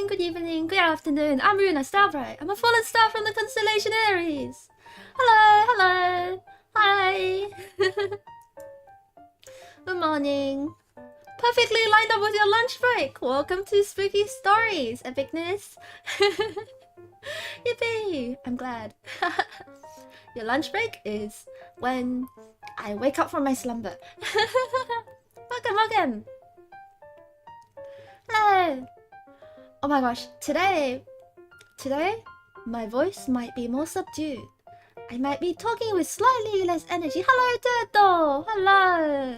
Good evening, good afternoon. I'm Ruuna Starbright. I'm a fallen star from the constellation Aries. Hello, hello, hi. Good morning. Perfectly lined up with your lunch break. Welcome to Spooky Stories, epicness. Yippee! I'm glad. Your lunch break is when I wake up from my slumber. Welcome. Hello. Oh my gosh, today, my voice might be more subdued. I might be talking with slightly less energy. Hello, Turtle! Hello.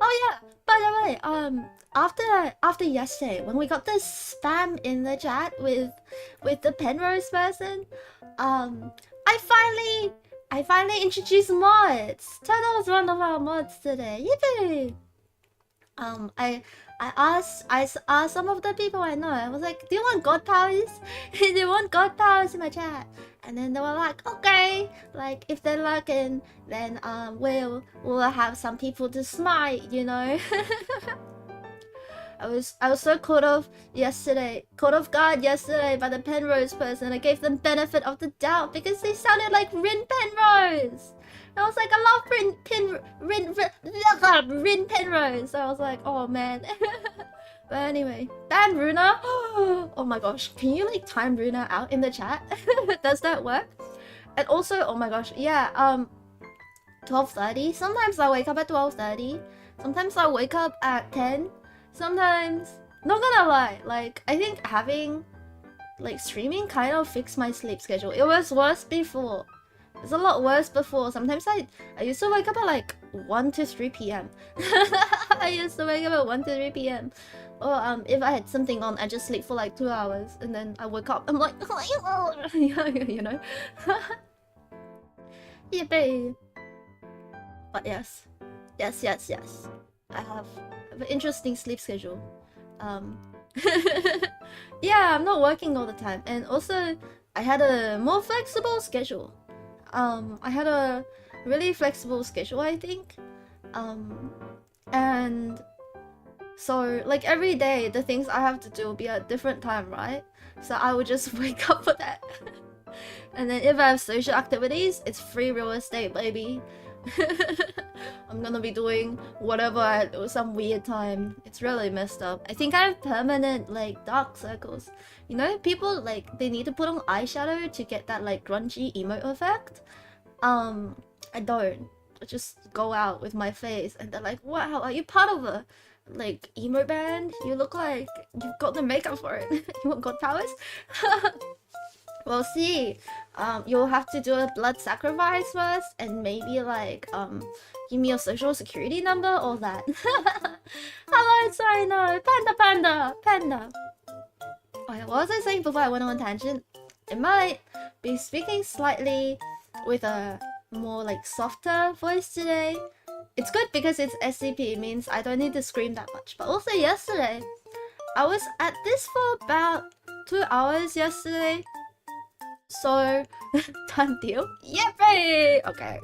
Oh yeah, by the way, after yesterday, when we got this spam in the chat with the Penrose person, I finally introduced mods. Turtle was one of our mods today. Yippee! I asked some of the people I know. I was like, "Do you want god powers? Do you want god powers in my chat?" And then they were like, "Okay." Like if they're lurking, then we'll have some people to smite, you know. I was so caught off guard yesterday by the Penrose person. I gave them benefit of the doubt because they sounded like Rin Penrose. I was like, I love Rin Penrose. So I was like, oh man. But anyway, ban Ruuna. Oh my gosh, can you like time Ruuna out in the chat? Does that work? And also, oh my gosh, yeah, 12:30. Sometimes I wake up at 12:30. Sometimes I wake up at 10. Sometimes, not gonna lie, like I think having like streaming kind of fixed my sleep schedule. It was worse before. It's a lot worse before. Sometimes I used to wake up at like 1 to 3 p.m. I used to wake up at 1 to 3 p.m. Or if I had something on, I just sleep for like 2 hours and then I wake up. I'm like, you know. Yippee! But yes. I have an interesting sleep schedule. Yeah, I'm not working all the time, and also I had a more flexible schedule. I had a really flexible schedule, I think. And so like every day the things I have to do will be at a different time, right? So I would just wake up for that. And then if I have social activities, it's free real estate, baby. I'm gonna be doing whatever at some weird time. It's really messed up. I think I have permanent like dark circles. You know, people like they need to put on eyeshadow to get that like grungy emo effect. I don't. I just go out with my face and they're like, wow, are you part of a like emo band? You look like you've got the makeup for it. You want god powers? We'll see. You'll have to do a blood sacrifice first and maybe like give me your social security number, all that. Hello, sorry, no. Panda. Okay, what was I saying before I went on a tangent? I might be speaking slightly with a more like softer voice today. It's good because it's SCP, it means I don't need to scream that much. But also yesterday, I was at this for about 2 hours yesterday. So, done deal? Yippee! Okay,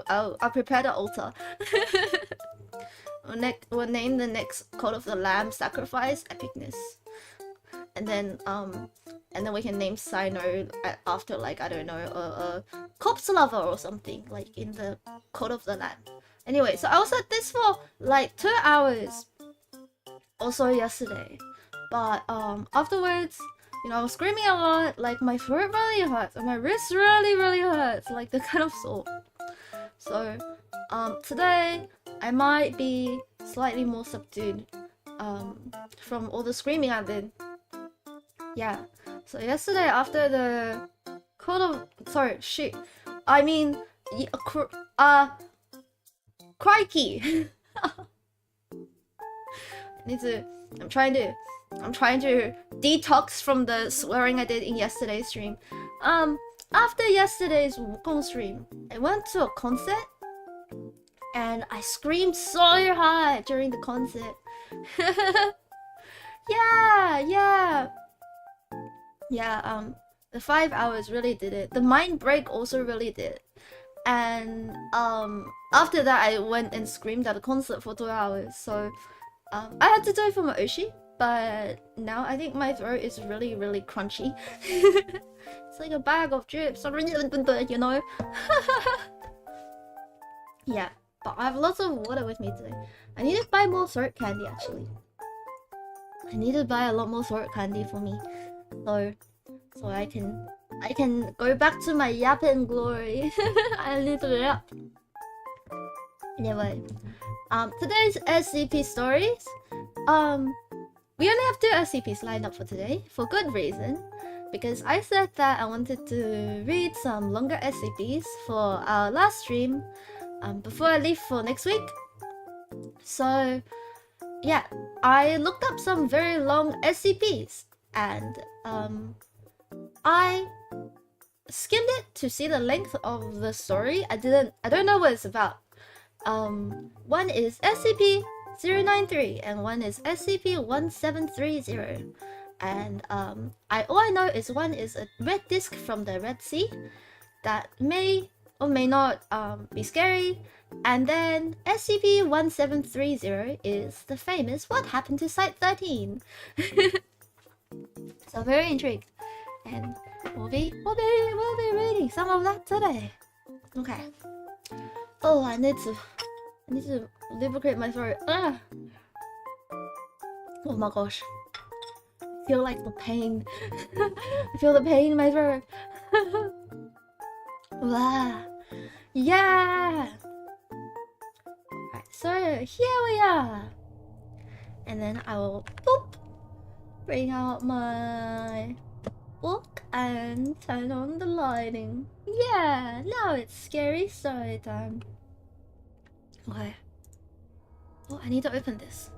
I'll prepare the altar. We'll name the next Code of the Lamb Sacrifice Epicness, and then we can name Sino after like I don't know a corpse lover or something like in the Code of the Lamb. Anyway, so I was at this for like 2 hours. Also yesterday, but afterwards. You know, I was screaming a lot, like my throat really hurts and my wrist really hurts, like the kind of sore. So, today I might be slightly more subdued, from all the screaming I did. Yeah. So yesterday after the crikey. I'm trying to detox from the swearing I did in yesterday's stream. After yesterday's Wukong stream, I went to a concert and I screamed so hard during the concert. Yeah, the 5 hours really did it. The mind break also really did. And after that I went and screamed at a concert for 2 hours. So I had to do it for my Oshi. But now I think my throat is really crunchy. It's like a bag of chips, you know? Yeah, but I have lots of water with me today. I need to buy more throat candy actually. I need to buy a lot more throat candy for me. So I can go back to my yapping glory. I need to yap. Anyway, today's SCP stories. We only have 2 SCPs lined up for today, for good reason. Because I said that I wanted to read some longer SCPs for our last stream before I leave for next week. So, yeah, I looked up some very long SCPs and I skimmed it to see the length of the story. I don't know what it's about. One is SCP-093 and one is SCP-1730. And all I know is one is a red disc from the Red Sea that may or may not be scary. And then SCP-1730 is the famous What Happened to Site 13. So very intrigued. And we'll be reading some of that today. Okay. Oh, I need to lubricate my throat. Ah. Oh my gosh. I feel like the pain. I feel the pain in my throat. Wow. Yeah. Alright, so here we are. And then I will boop, bring out my book and turn on the lighting. Yeah, now it's scary story time. Okay. Oh, I need to open this.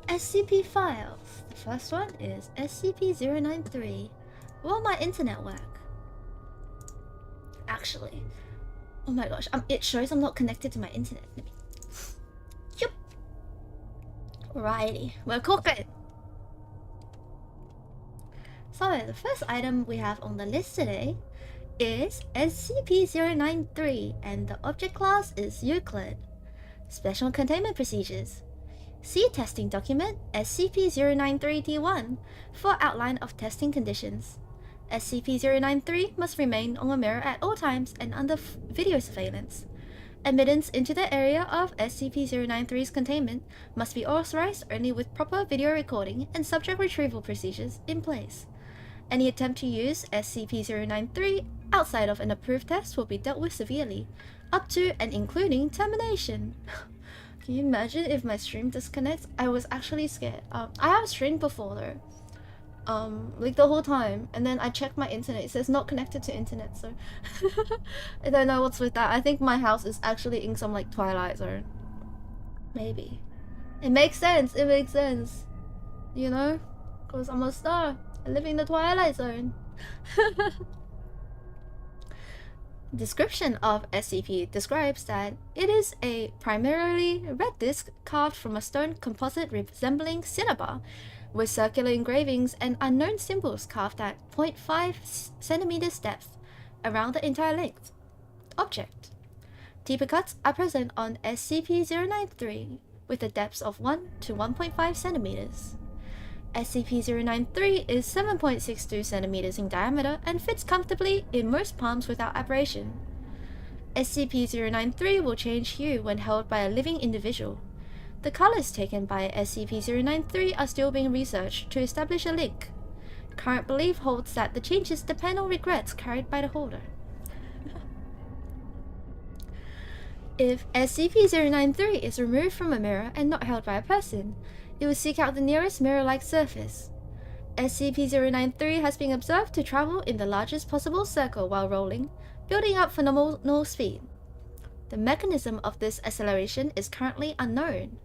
SCP files. The first one is SCP-093. Will my internet work? Actually. Oh my gosh, it shows I'm not connected to my internet. Let me... Yup. Alrighty, we're cooking. So, the first item we have on the list today is SCP-093 and the object class is Euclid. Special Containment Procedures. See Testing Document SCP-093-T1 for outline of testing conditions. SCP-093 must remain on a mirror at all times and under video surveillance. Admittance into the area of SCP-093's containment must be authorized only with proper video recording and subject retrieval procedures in place. Any attempt to use SCP-093 outside of an approved test will be dealt with severely, up to and including termination. Can you imagine if my stream disconnects? I was actually scared. I have streamed before though. Like the whole time, and then I checked my internet. It says not connected to internet, so I don't know what's with that. I think my house is actually in some like Twilight Zone. Maybe. It makes sense. It makes sense. You know, cause I'm a star. I live in the Twilight Zone. Description of SCP describes that it is a primarily red disc carved from a stone composite resembling cinnabar, with circular engravings and unknown symbols carved at 0.5 centimeters depth around the entire length. Object. Deeper cuts are present on SCP-093 with the depths of 1 to 1.5 centimeters. SCP-093 is 7.62 centimeters in diameter and fits comfortably in most palms without aberration. SCP-093 will change hue when held by a living individual. The colors taken by SCP-093 are still being researched to establish a link. Current belief holds that the changes depend on regrets carried by the holder. If SCP-093 is removed from a mirror and not held by a person, it will seek out the nearest mirror-like surface. SCP-093 has been observed to travel in the largest possible circle while rolling, building up phenomenal speed. The mechanism of this acceleration is currently unknown.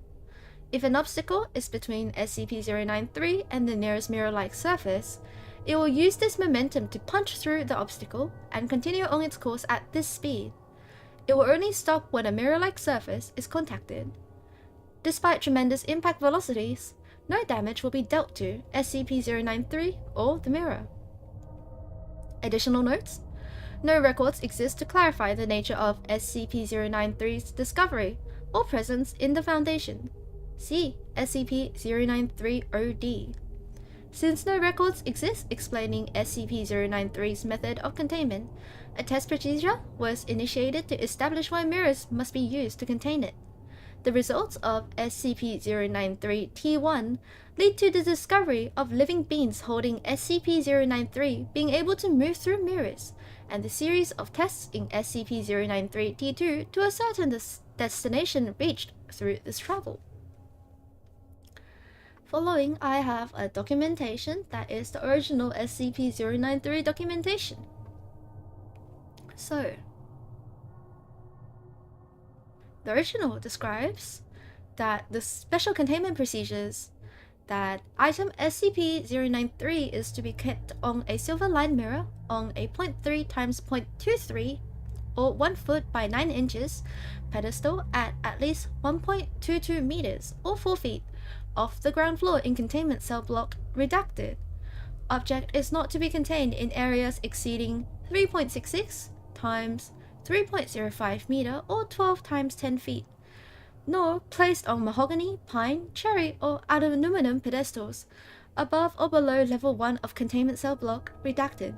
If an obstacle is between SCP-093 and the nearest mirror-like surface, it will use this momentum to punch through the obstacle and continue on its course at this speed. It will only stop when a mirror-like surface is contacted. Despite tremendous impact velocities, no damage will be dealt to SCP-093 or the mirror. Additional notes: no records exist to clarify the nature of SCP-093's discovery or presence in the Foundation. See SCP-093-OD. Since no records exist explaining SCP-093's method of containment, a test procedure was initiated to establish why mirrors must be used to contain it. The results of SCP-093-T1 lead to the discovery of living beings holding SCP-093 being able to move through mirrors, and the series of tests in SCP-093-T2 to ascertain the destination reached through this travel. Following, I have a documentation that is the original SCP-093 documentation. So, the original describes that the special containment procedures that item SCP-093 is to be kept on a silver-lined mirror on a 0.3 x 0.23 or 1 foot by 9 inches pedestal at least 1.22 meters or 4 feet off the ground floor in containment cell block redacted. Object is not to be contained in areas exceeding 3.66 times 3.05 meter or 12 times 10 feet, nor placed on mahogany, pine, cherry, or aluminum pedestals above or below level 1 of containment cell block redacted.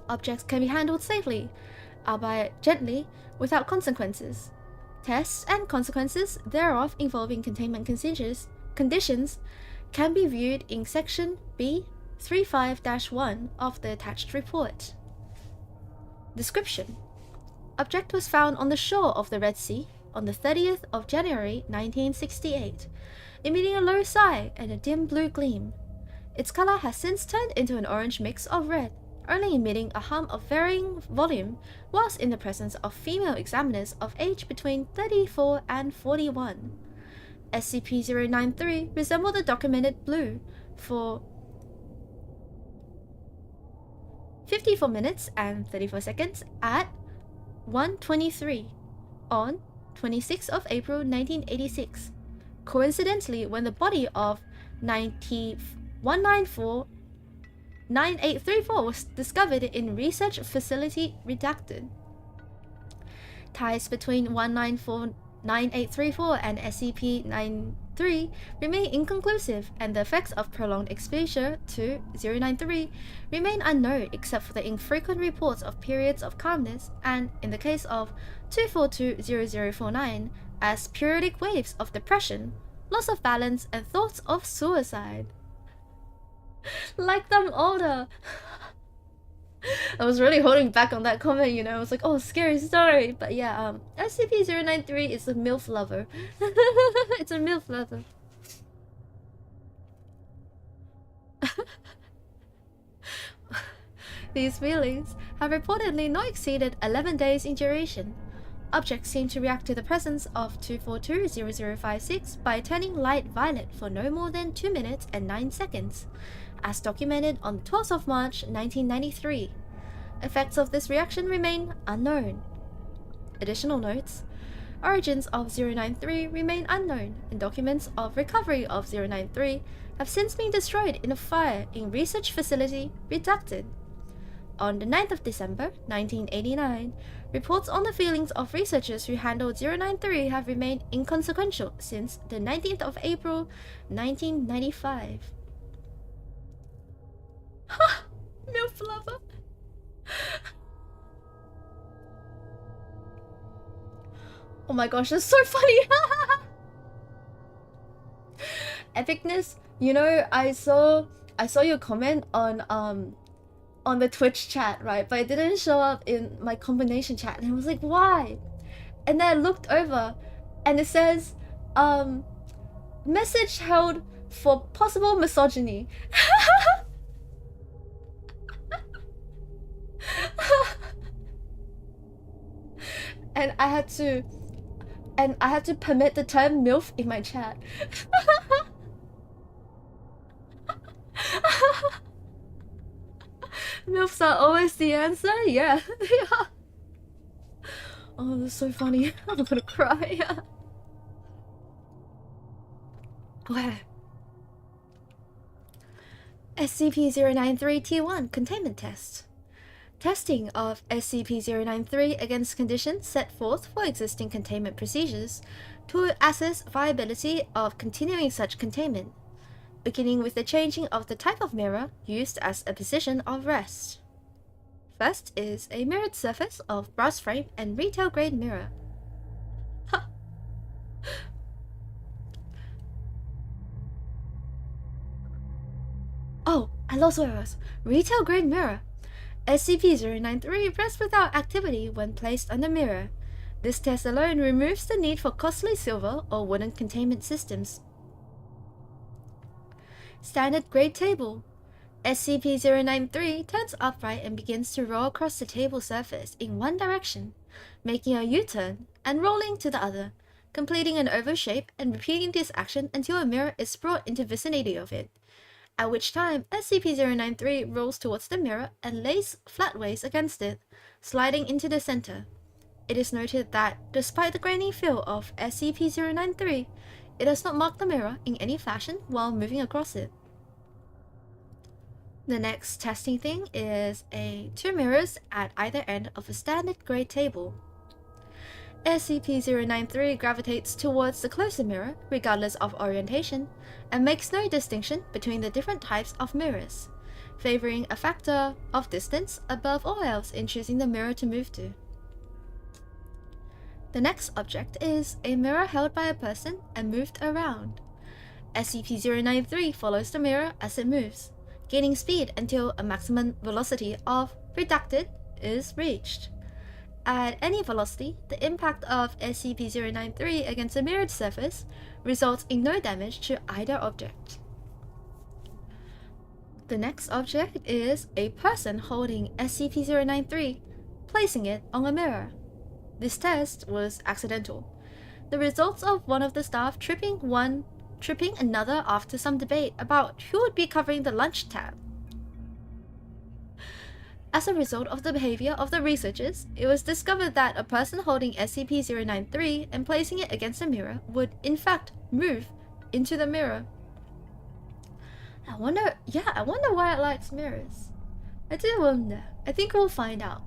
Objects can be handled safely, albeit gently, without consequences. Tests and consequences thereof involving containment conditions can be viewed in Section B35-1 of the attached report. Description: Object was found on the shore of the Red Sea on the 30th of January 1968, emitting a low sigh and a dim blue gleam. Its color has since turned into an orange mix of red, only emitting a hum of varying volume whilst in the presence of female examiners of age between 34 and 41. SCP-093 resembled the documented blue for 54 minutes and 34 seconds at 1:23 on 26th of April 1986, coincidentally when the body of 194-9834 was discovered in research facility redacted. Ties between 9834 and SCP-93 remain inconclusive, and the effects of prolonged exposure to 093 remain unknown except for the infrequent reports of periods of calmness, and, in the case of 242-0049, as periodic waves of depression, loss of balance, and thoughts of suicide. Like them older. I was really holding back on that comment, you know. I was like, oh, scary story. But yeah, SCP-093 is a MILF lover. It's a MILF lover. These feelings have reportedly not exceeded 11 days in duration. Objects seem to react to the presence of 242-0056 by turning light violet for no more than 2 minutes and 9 seconds, as documented on the 12th of March 1993. Effects of this reaction remain unknown. Additional notes: origins of 093 remain unknown, and documents of recovery of 093 have since been destroyed in a fire in research facility redacted. On the 9th of December 1989, reports on the feelings of researchers who handled 093 have remained inconsequential since the 19th of April 1995. Ha! MILF lover! Oh my gosh, that's so funny! Epicness, you know, I saw your comment on the Twitch chat, right? But it didn't show up in my combination chat, and I was like, why? And then I looked over, and it says, message held for possible misogyny. And I had to permit the term MILF in my chat. MILFs are always the answer? Yeah. Yeah. Oh, that's so funny. I'm gonna cry. Okay. SCP-093-T1 Containment Test. Testing of SCP-093 against conditions set forth for existing containment procedures to assess viability of continuing such containment, beginning with the changing of the type of mirror used as a position of rest. First is a mirrored surface of brass frame and retail-grade mirror. Oh, I lost where I was. Retail-grade mirror. SCP-093 rests without activity when placed on the mirror. This test alone removes the need for costly silver or wooden containment systems. Standard grade table. SCP-093 turns upright and begins to roll across the table surface in one direction, making a U-turn and rolling to the other, completing an oval shape and repeating this action until a mirror is brought into vicinity of it, at which time SCP-093 rolls towards the mirror and lays flatways against it, sliding into the center. It is noted that, despite the grainy feel of SCP-093, it does not mark the mirror in any fashion while moving across it. The next testing thing is two mirrors at either end of a standard grade table. SCP-093 gravitates towards the closer mirror regardless of orientation, and makes no distinction between the different types of mirrors, favoring a factor of distance above all else in choosing the mirror to move to. The next object is a mirror held by a person and moved around. SCP-093 follows the mirror as it moves, gaining speed until a maximum velocity of redacted is reached. At any velocity, the impact of SCP-093 against a mirrored surface results in no damage to either object. The next object is a person holding SCP-093, placing it on a mirror. This test was accidental. The results of one of the staff tripping another after some debate about who would be covering the lunch tab. As a result of the behavior of the researchers, it was discovered that a person holding SCP-093 and placing it against a mirror would, in fact, move into the mirror. I wonder why it likes mirrors. I do wonder. I think we'll find out.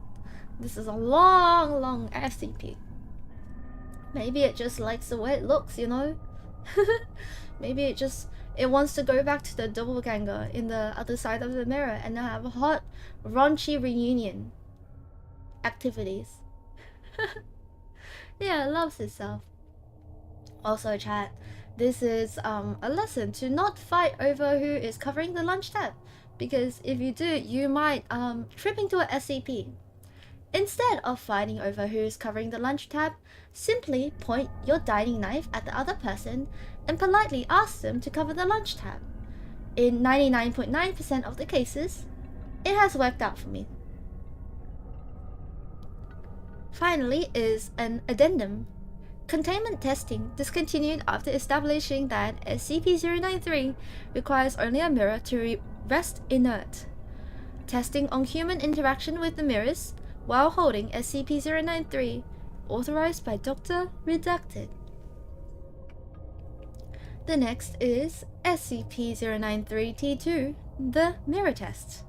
This is a long SCP. Maybe it just likes the way it looks, you know? Maybe it wants to go back to the doppelganger in the other side of the mirror and have a hot, raunchy reunion activities. Yeah, it loves itself. Also, chat, this is a lesson to not fight over who is covering the lunch tab, because if you do, you might trip into a SCP. Instead of fighting over who's covering the lunch tab, simply point your dining knife at the other person and politely ask them to cover the lunch tab. In 99.9% of the cases, it has worked out for me. Finally is an addendum. Containment testing discontinued after establishing that SCP-093 requires only a mirror to rest inert. Testing on human interaction with the mirrors while holding SCP-093, authorized by Dr. Redacted. The next is SCP-093-T2, the mirror test.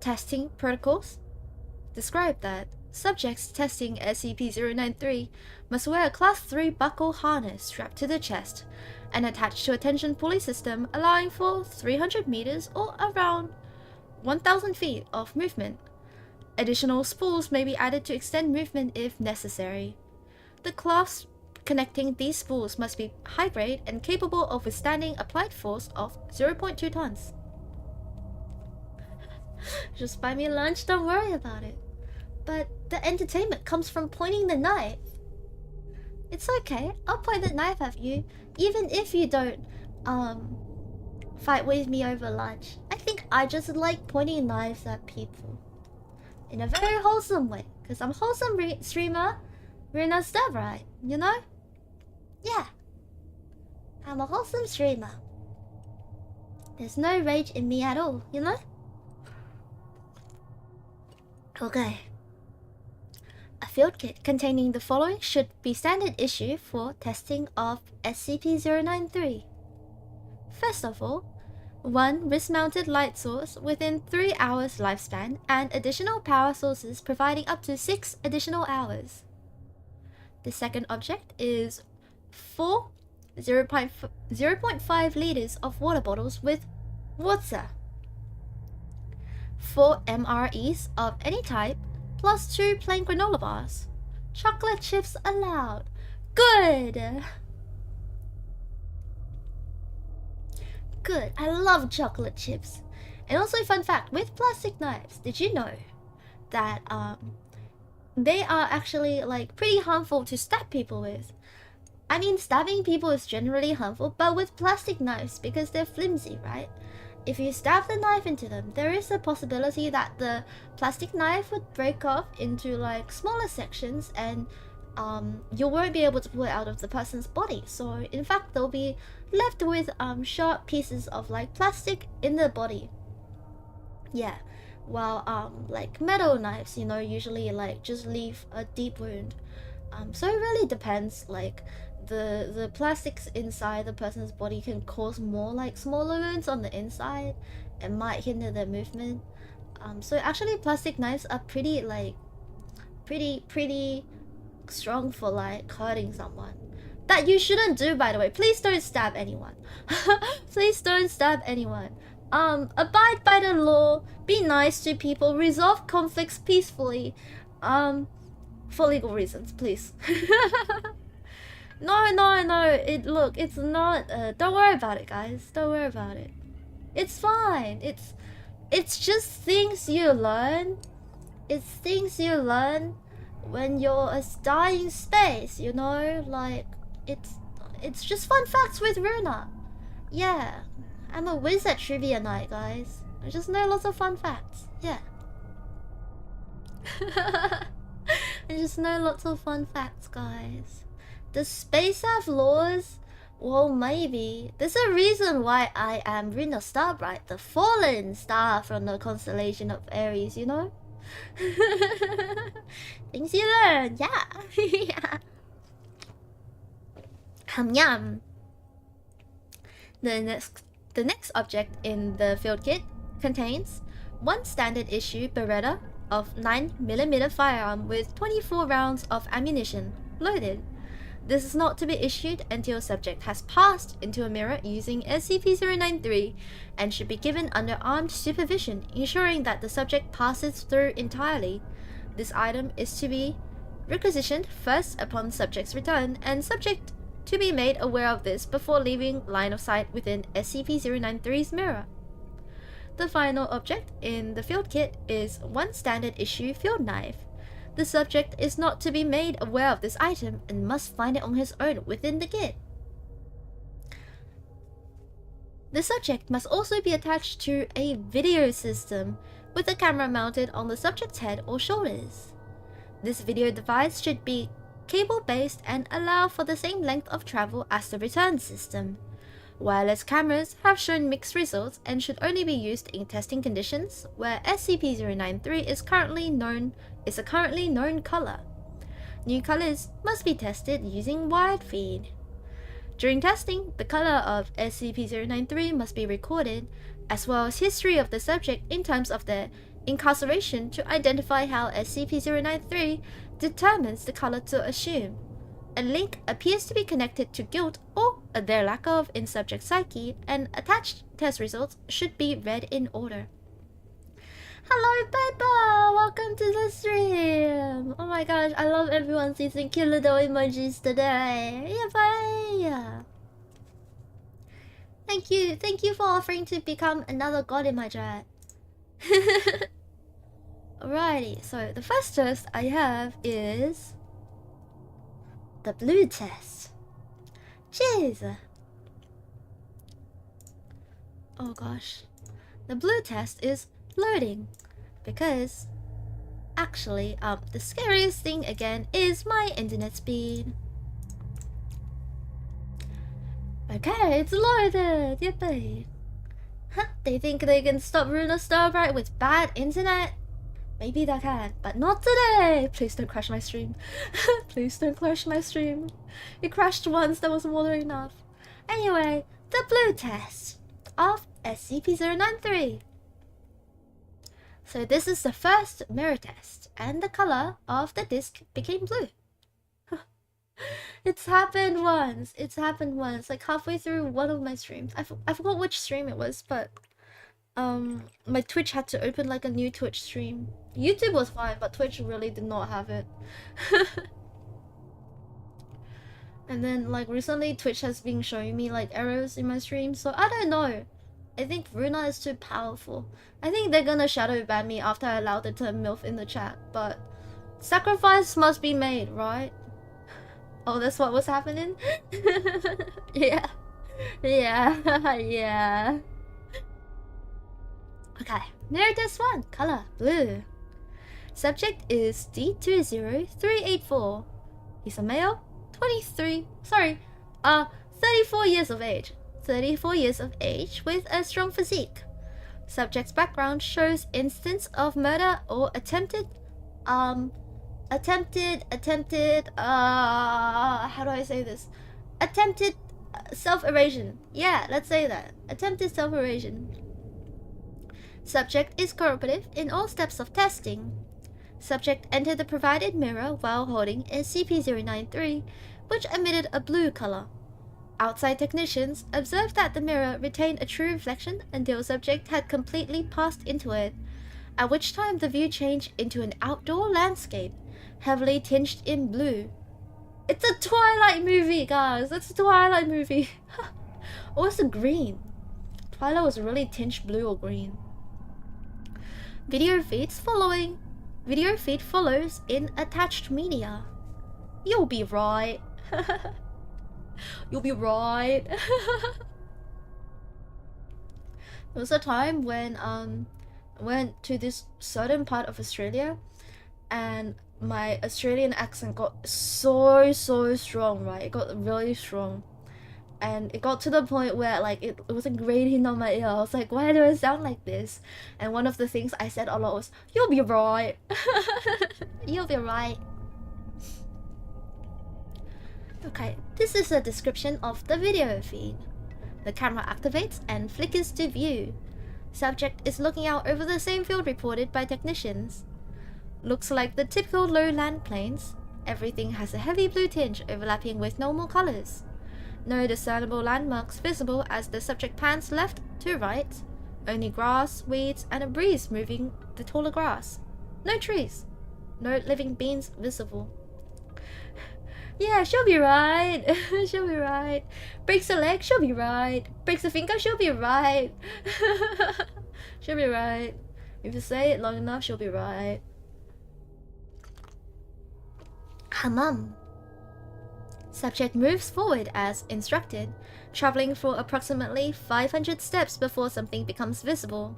Testing protocols describe that subjects testing SCP-093 must wear a Class 3 buckle harness strapped to the chest and attached to a tension pulley system allowing for 300 meters or around 1,000 feet of movement. Additional spools may be added to extend movement if necessary. The clasps connecting these spools must be high-grade and capable of withstanding applied force of 0.2 tons. Just buy me lunch, don't worry about it. But the entertainment comes from pointing the knife. It's okay, I'll point the knife at you, even if you don't, fight with me over lunch. I think I just like pointing knives at people. In a very wholesome way, because I'm a wholesome streamer, Ruuna Starbright, you know? Yeah. I'm a wholesome streamer. There's no rage in me at all, you know? Okay. A field kit containing the following should be standard issue for testing of SCP-093. First of all, 1 wrist-mounted light source within 3 hours lifespan and additional power sources providing up to 6 additional hours. The second object is 4 0.5 liters of water bottles with water. 4 MREs of any type, plus 2 plain granola bars. Chocolate chips allowed. Good! Good, I love chocolate chips. And also, fun fact, with plastic knives, did you know that they are actually like pretty harmful to stab people with? I mean, stabbing people is generally harmful, but with plastic knives, because they're flimsy, right? If you stab the knife into them, there is a possibility that the plastic knife would break off into like smaller sections and you won't be able to pull it out of the person's body. So in fact, they'll be left with sharp pieces of like plastic in their body. Yeah, while like metal knives, you know, usually like just leave a deep wound. So it really depends. Like the plastics inside the person's body can cause more like smaller wounds on the inside and might hinder their movement. So actually plastic knives are pretty like pretty strong for like hurting someone. That you shouldn't do, by the way. Please don't stab anyone. Please don't stab anyone. Abide by the law, be nice to people, resolve conflicts peacefully. For legal reasons, please. No. Look, it's not. Don't worry about it, guys. Don't worry about it. It's fine. It's just things you learn. It's things you learn when you're a dying space. You know, like it's just fun facts with Ruuna. Yeah, I'm a whiz at trivia night, guys. I just know lots of fun facts. Yeah. I just know lots of fun facts, guys. Does space have laws? Well, maybe. There's a reason why I am Ruuna Starbright, the fallen star from the constellation of Aries, you know? Things you learn, yeah. Yeah. Yum. The next object in the field kit contains 1 standard issue Beretta of 9mm firearm with 24 rounds of ammunition. loaded. This is not to be issued until subject has passed into a mirror using SCP-093 and should be given under armed supervision, ensuring that the subject passes through entirely. This item is to be requisitioned first upon subject's return, and subject to be made aware of this before leaving line of sight within SCP-093's mirror. The final object in the field kit is one standard issue field knife. The subject is not to be made aware of this item and must find it on his own within the kit. The subject must also be attached to a video system with a camera mounted on the subject's head or shoulders. This video device should be cable-based and allow for the same length of travel as the return system. Wireless cameras have shown mixed results and should only be used in testing conditions where SCP-093 is a currently known color. New colors must be tested using wide feed. During testing, the color of SCP-093 must be recorded, as well as history of the subject in terms of their incarceration to identify how SCP-093 determines the color to assume. A link appears to be connected to guilt or their lack of in subject psyche, and attached test results should be read in order. Hello, Peppa! Welcome to the stream! Oh my gosh, I love everyone's using cute little emojis today. Yeah, thank you for offering to become another god in my chat. Alrighty, so the first test I have is the blue test. Jeez. Oh gosh. The blue test is loading because actually the scariest thing again is my internet speed. Okay, it's loaded. Yippee. Huh, they think they can stop Ruuna Starbright with bad internet? Maybe they can, but not today! Please don't crash my stream. Please don't crash my stream. It crashed once, that was more than enough. Anyway, the blue test of SCP-093. So this is the first mirror test, and the color of the disc became blue. It's happened once. Like halfway through one of my streams. I forgot which stream it was, but my Twitch had to open like a new Twitch stream. YouTube was fine, but Twitch really did not have it. And then like recently Twitch has been showing me like errors in my stream, so I don't know. I think Ruuna is too powerful. I think they're gonna shadow ban me after I allow the term MILF in the chat, but sacrifice must be made, right? Oh, that's what was happening? Yeah. Okay, mirror test 1, color, blue. Subject is D20384. He's a male, 34 years of age. 34 years of age with a strong physique. Subject's background shows instance of murder or attempted how do I say this? Attempted self-evasion. Yeah, let's say that. Attempted self-evasion. Subject is cooperative in all steps of testing. Subject entered the provided mirror while holding SCP-093, which emitted a blue color. Outside technicians observed that the mirror retained a true reflection until subject had completely passed into it, at which time the view changed into an outdoor landscape, heavily tinged in blue. It's a Twilight movie, guys! It's a Twilight movie! Or it's a green. Twilight was really tinged blue or green. Video feed follows in attached media. You'll be right. You'll be right. There was a time when I went to this certain part of Australia, and my Australian accent got so strong, right? It got really strong, and it got to the point where like it wasn't grating on my ear. I was like, why do I sound like this? And one of the things I said a lot was, "You'll be right." You'll be right. Okay, this is a description of the video feed. The camera activates and flickers to view. Subject is looking out over the same field reported by technicians. Looks like the typical lowland plains. Everything has a heavy blue tinge overlapping with normal colors. No discernible landmarks visible as the subject pans left to right. Only grass, weeds, and a breeze moving the taller grass. No trees. No living beings visible. Yeah, she'll be right. She'll be right. Breaks a leg, she'll be right. Breaks a finger, she'll be right. She'll be right. If you say it long enough, she'll be right. Hammam. Subject moves forward as instructed, traveling for approximately 500 steps before something becomes visible.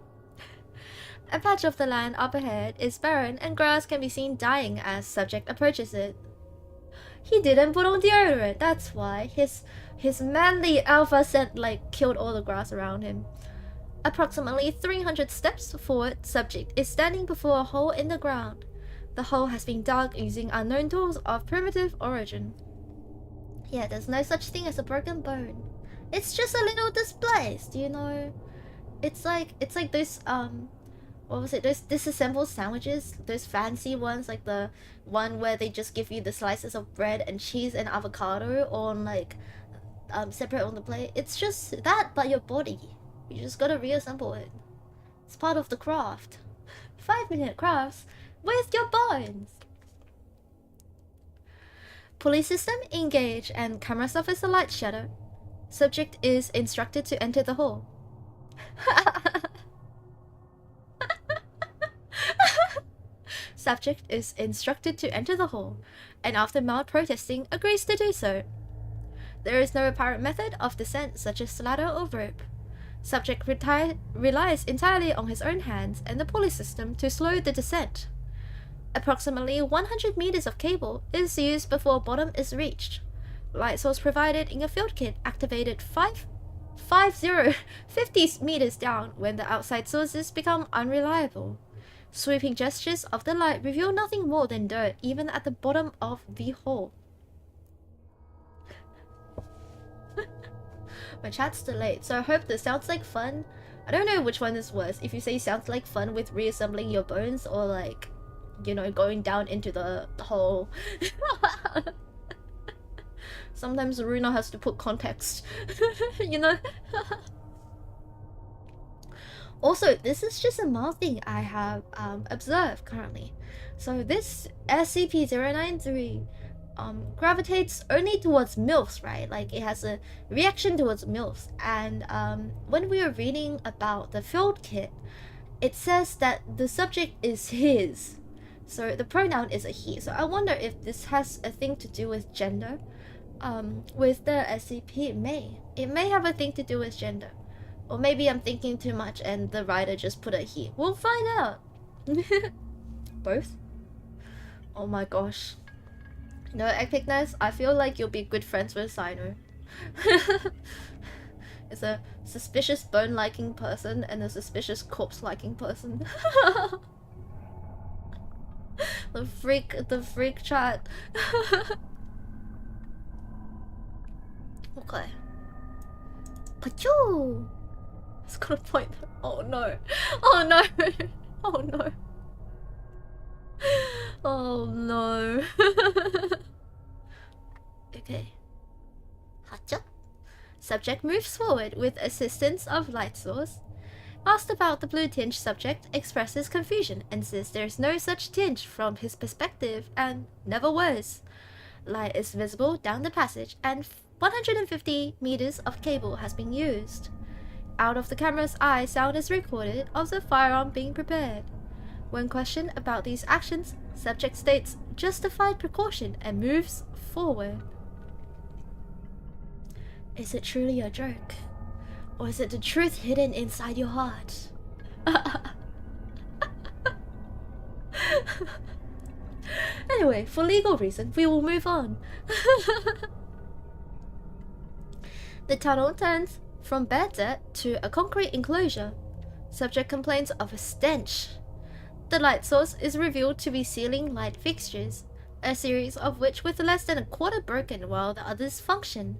A patch of the land up ahead is barren and grass can be seen dying as subject approaches it. He didn't put on deodorant, that's why. His manly alpha scent killed all the grass around him. Approximately 300 steps forward, subject is standing before a hole in the ground. The hole has been dug using unknown tools of primitive origin. Yeah, there's no such thing as a broken bone. It's just a little displaced, you know. It's like those what was it? Those disassembled sandwiches, those fancy ones, like the one where they just give you the slices of bread and cheese and avocado on separate on the plate. It's just that, but your body. You just gotta reassemble it. It's part of the craft. 5-minute crafts with your bones. Pulley system engage and camera suffers a light shadow. Subject is instructed to enter the hall. Subject is instructed to enter the hall, and after mild protesting, agrees to do so. There is no apparent method of descent such as ladder or rope. Subject relies entirely on his own hands and the pulley system to slow the descent. Approximately 100 meters of cable is used before bottom is reached. Light source provided in a field kit activated 50 meters down when the outside sources become unreliable. Sweeping gestures of the light reveal nothing more than dirt even at the bottom of the hole. My chat's delayed, so I hope this sounds like fun. I don't know which one is worse, if you say sounds like fun with reassembling your bones or you know, going down into the hole. Sometimes Ruuna has to put context, you know? Also, this is just a mild thing I have observed currently. So this SCP-093 gravitates only towards MILFs, right? Like it has a reaction towards MILFs. And when we were reading about the field kit, it says that the subject is his. So the pronoun is a he. So I wonder if this has a thing to do with gender. With the SCP, it may have a thing to do with gender. Or maybe I'm thinking too much and the writer just put a he. We'll find out. Both? Oh my gosh. No, epicness, I feel like you'll be good friends with Sino. It's a suspicious bone-liking person and a suspicious corpse-liking person. the freak chat. Okay. Pachoo! It's got a point. Oh no. Oh no. Oh no. Oh no. Okay. Hacha. Subject moves forward with assistance of light source. Asked about the blue tinge, subject expresses confusion and says there's no such tinge from his perspective and never was. Light is visible down the passage and 150 meters of cable has been used. Out of the camera's eye, sound is recorded of the firearm being prepared. When questioned about these actions, subject states justified precaution and moves forward. Is it truly a joke? Or is it the truth hidden inside your heart? Anyway, for legal reasons, we will move on. The tunnel turns from bare dirt to a concrete enclosure. Subject complains of a stench. The light source is revealed to be ceiling light fixtures, a series of which with less than a quarter broken while the others function.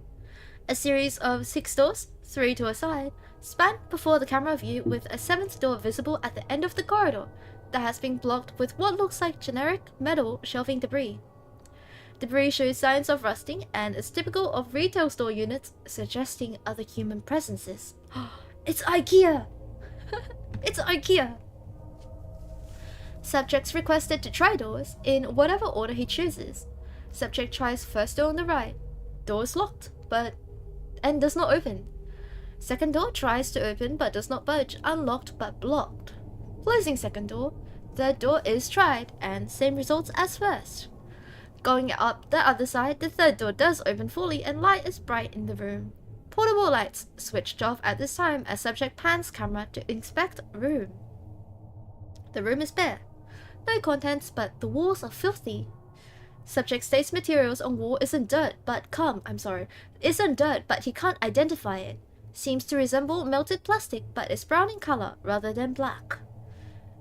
A series of 6 doors, 3 to a side, span before the camera view with a 7th door visible at the end of the corridor that has been blocked with what looks like generic metal shelving debris. Debris shows signs of rusting and is typical of retail store units, suggesting other human presences. It's IKEA! It's IKEA! Subjects requested to try doors in whatever order he chooses. Subject tries first door on the right. Door is locked, and does not open. Second door tries to open but does not budge, unlocked but blocked. Closing second door. Third door is tried, and same results as first. Going up the other side, the third door does open fully and light is bright in the room. Portable lights switched off at this time as subject pans camera to inspect room. The room is bare. No contents, but the walls are filthy. Subject states materials on wall isn't dirt, but he can't identify it. Seems to resemble melted plastic, but is brown in color rather than black.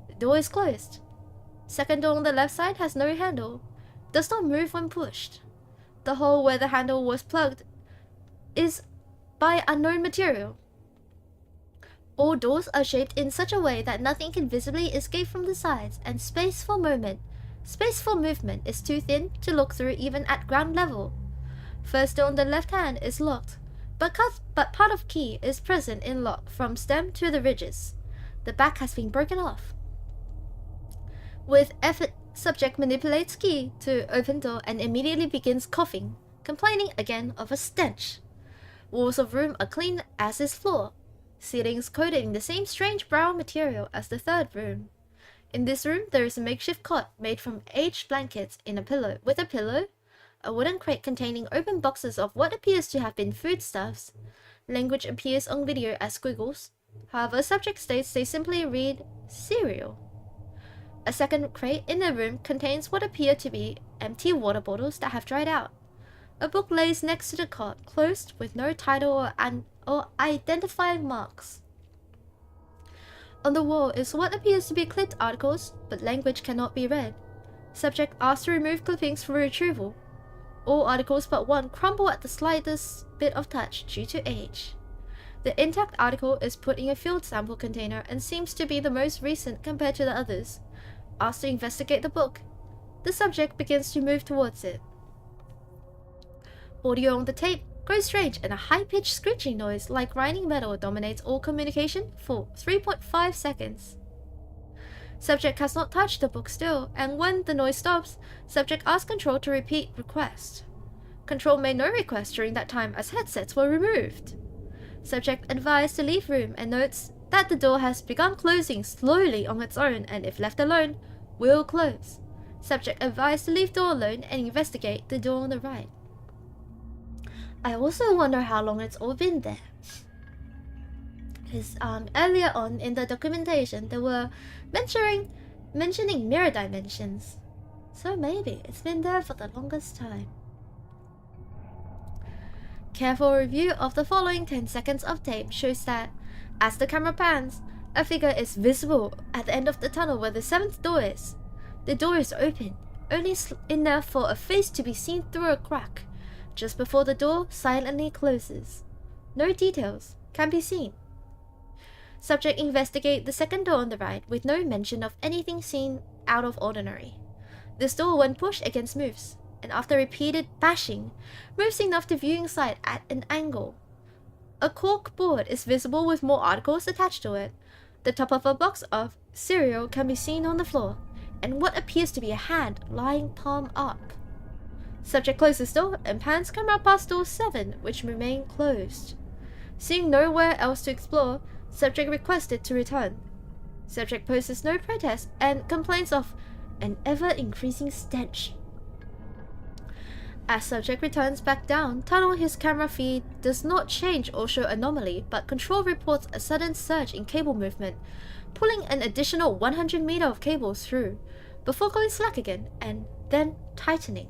The door is closed. Second door on the left side has no handle. Does not move when pushed. The hole where the handle was plugged is by unknown material. All doors are shaped in such a way that nothing can visibly escape from the sides, and space for movement is too thin to look through even at ground level. First door on the left hand is locked, but part of key is present in lock from stem to the ridges. The back has been broken off. With effort, subject manipulates key to open door and immediately begins coughing, complaining again of a stench. Walls of room are clean as is floor. Ceilings coated in the same strange brown material as the third room. In this room, there is a makeshift cot made from aged blankets with a pillow, a wooden crate containing open boxes of what appears to have been foodstuffs. Language appears on video as squiggles. However, subject states they simply read cereal. A second crate in the room contains what appear to be empty water bottles that have dried out. A book lays next to the cot, closed with no title or identifying marks. On the wall is what appears to be clipped articles, but language cannot be read. Subject asks to remove clippings for retrieval. All articles but one crumble at the slightest bit of touch due to age. The intact article is put in a field sample container and seems to be the most recent compared to the others. Asked to investigate the book, the subject begins to move towards it. Audio on the tape grows strange and a high-pitched screeching noise like grinding metal dominates all communication for 3.5 seconds. Subject has not touched the book still, and when the noise stops, subject asks Control to repeat request. Control made no request during that time as headsets were removed. Subject advised to leave room and notes that the door has begun closing slowly on its own and if left alone, will close. Subject advised to leave door alone and investigate the door on the right. I also wonder how long it's all been there. Because earlier on in the documentation, they were mentioning mirror dimensions. So maybe it's been there for the longest time. Careful review of the following 10 seconds of tape shows that, as the camera pans, a figure is visible at the end of the tunnel where the 7th door is. The door is open, only enough for a face to be seen through a crack. Just before the door silently closes. No details can be seen. Subject investigate the second door on the right with no mention of anything seen out of ordinary. This door, when pushed against, moves, and after repeated bashing, moves enough to viewing sight at an angle. A cork board is visible with more articles attached to it. The top of a box of cereal can be seen on the floor, and what appears to be a hand lying palm up. Subject closes door and pans camera past door 7, which remain closed. Seeing nowhere else to explore, subject requested to return. Subject poses no protest and complains of an ever-increasing stench. As subject returns back down tunnel, his camera feed does not change or show anomaly, but Control reports a sudden surge in cable movement, pulling an additional 100 meters of cables through, before going slack again and then tightening.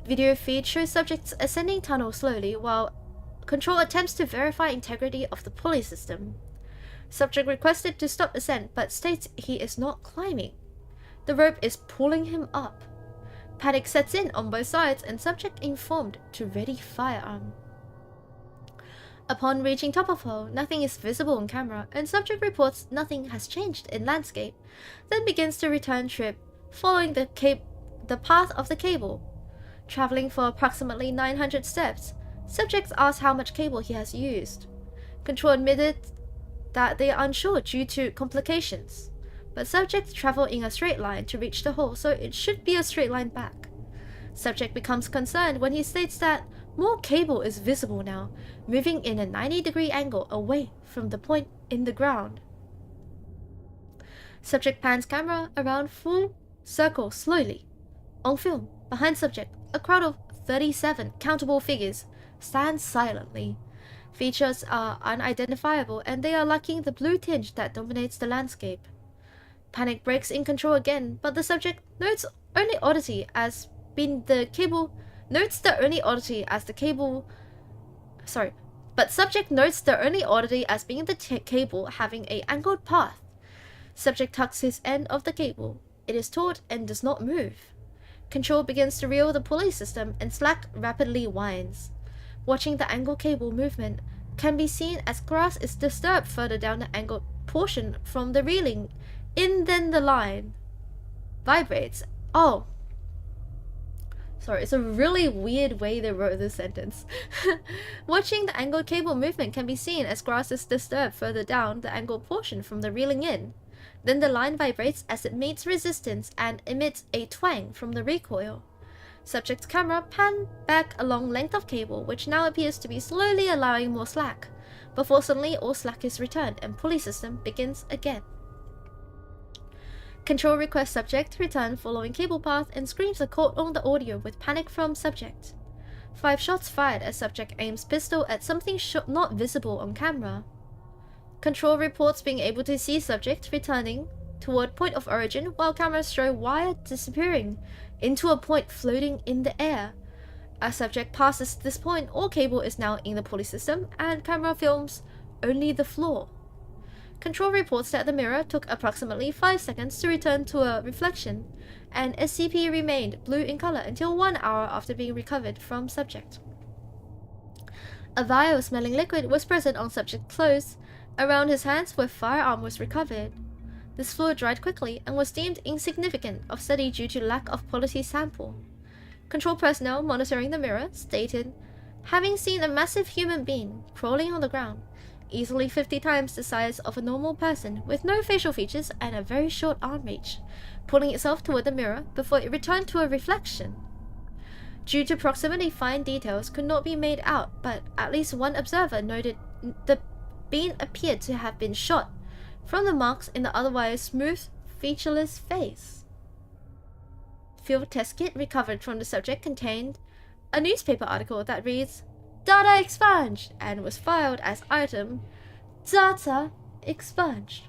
Video feed shows subjects ascending tunnel slowly while Control attempts to verify integrity of the pulley system. Subject requested to stop ascent but states he is not climbing. The rope is pulling him up. Panic sets in on both sides and subject informed to ready firearm. Upon reaching top of hole, nothing is visible on camera and subject reports nothing has changed in landscape, then begins to return trip, following the path of the cable. Traveling for approximately 900 steps, subject asks how much cable he has used. Control admitted that they are unsure due to complications, but subject travel in a straight line to reach the hole, so it should be a straight line back. Subject becomes concerned when he states that more cable is visible now, moving in a 90-degree angle away from the point in the ground. Subject pans camera around full circle slowly. On film, behind subject, a crowd of 37 countable figures stands silently. Features are unidentifiable and they are lacking the blue tinge that dominates the landscape. Panic breaks in Control again, but the subject notes the only oddity as being the cable having a angled path. Subject tucks his end of the cable. It is taut and does not move. Control begins to reel the pulley system and slack rapidly winds. Watching the angled cable movement can be seen as grass is disturbed further down the angled portion from the reeling. Then the line vibrates. Sorry, it's a really weird way they wrote this sentence. Watching the angled cable movement can be seen as grass is disturbed further down the angled portion from the reeling in. Then the line vibrates as it meets resistance and emits a twang from the recoil. Subject's camera pans back a long length of cable, which now appears to be slowly allowing more slack, before suddenly all slack is returned and pulley system begins again. Control requests subject to return following cable path and screams are caught on the audio with panic from subject. 5 shots fired as subject aims pistol at something not visible on camera. Control reports being able to see subject returning toward point of origin while cameras show wire disappearing into a point floating in the air. As subject passes this point, all cable is now in the pulley system and camera films only the floor. Control reports that the mirror took approximately 5 seconds to return to a reflection, and SCP remained blue in color until 1 hour after being recovered from subject. A vial smelling liquid was present on subject's clothes around his hands where firearm was recovered. This fluid dried quickly and was deemed insignificant of study due to lack of quality sample. Control personnel monitoring the mirror stated having seen a massive human being crawling on the ground, easily 50 times the size of a normal person with no facial features and a very short arm reach, pulling itself toward the mirror before it returned to a reflection. Due to proximity, fine details could not be made out, but at least one observer noted the being appeared to have been shot from the marks in the otherwise smooth, featureless face. Field test kit recovered from the subject contained a newspaper article that reads, "Data expunged," and was filed as item "Data expunged."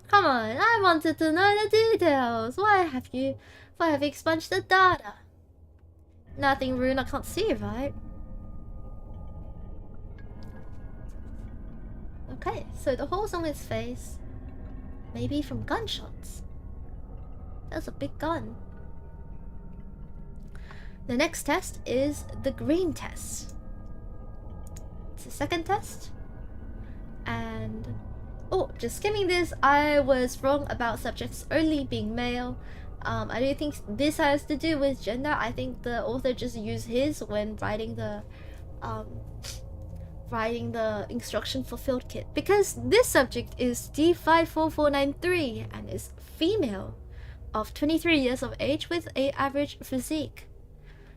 Come on, I wanted to know the details. Why have you expunged the data? Nothing Ruuna can't see, right? Okay, so the holes on his face, maybe from gunshots. That's a big gun. The next test is the green test. It's the second test. And just skimming this, I was wrong about subjects only being male. I don't think this has to do with gender. I think the author just used his when writing the instruction for field kit, because this subject is D54493 and is female of 23 years of age with a average physique.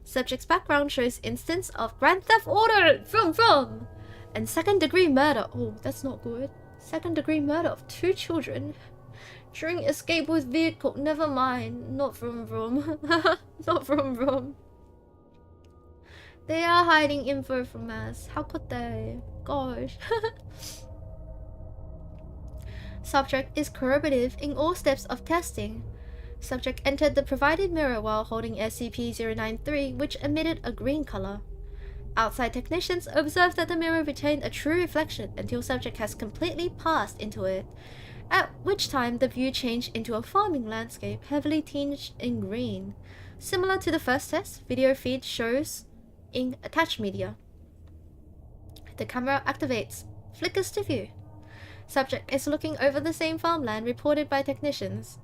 Subject's background shows instance of grand theft auto and second-degree murder. Oh, that's not good. Second-degree murder of 2 children during escape with vehicle. Never mind. Not vroom. Not vroom. They are hiding info from us. How could they? Gosh. Subject is corroborative in all steps of testing. Subject entered the provided mirror while holding SCP-093, which emitted a green color. Outside technicians observed that the mirror retained a true reflection until subject has completely passed into it, at which time the view changed into a farming landscape heavily tinged in green. Similar to the first test, video feed shows in attached media. The camera activates, flickers to view. Subject is looking over the same farmland reported by technicians.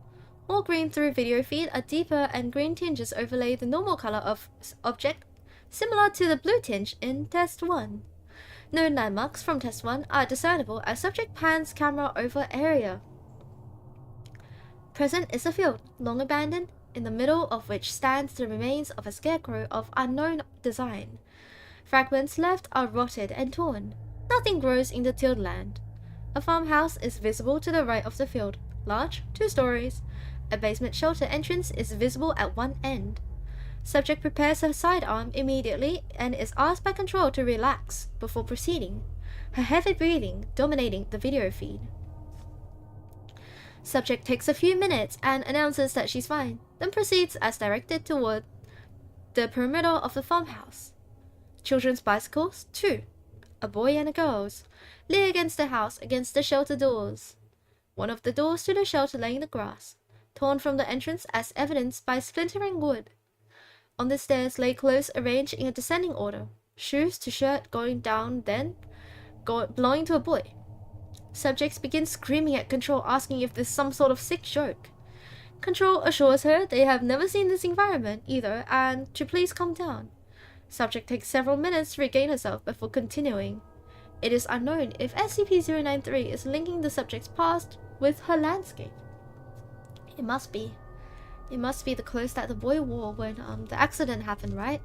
More green through video feed, a deeper and green tinges overlay the normal color of object, similar to the blue tinge in test 1. No landmarks from test 1 are discernible as subject pans camera over area. Present is a field, long abandoned, in the middle of which stands the remains of a scarecrow of unknown design. Fragments left are rotted and torn. Nothing grows in the tilled land. A farmhouse is visible to the right of the field, large, 2 stories. A basement shelter entrance is visible at one end. Subject prepares her sidearm immediately and is asked by control to relax before proceeding, her heavy breathing dominating the video feed. Subject takes a few minutes and announces that she's fine, then proceeds as directed toward the perimeter of the farmhouse. Children's bicycles, 2, a boy and a girl's, lay against the house against the shelter doors. One of the doors to the shelter lay in the grass, torn from the entrance as evidenced by splintering wood. On the stairs lay clothes arranged in a descending order, shoes to shirt going down, then belonging to a boy. Subjects begin screaming at Control, asking if this is some sort of sick joke. Control assures her they have never seen this environment either and to please calm down. Subject takes several minutes to regain herself before continuing. It is unknown if SCP-093 is linking the subject's past with her landscape. It must be. It must be the clothes that the boy wore when the accident happened, right?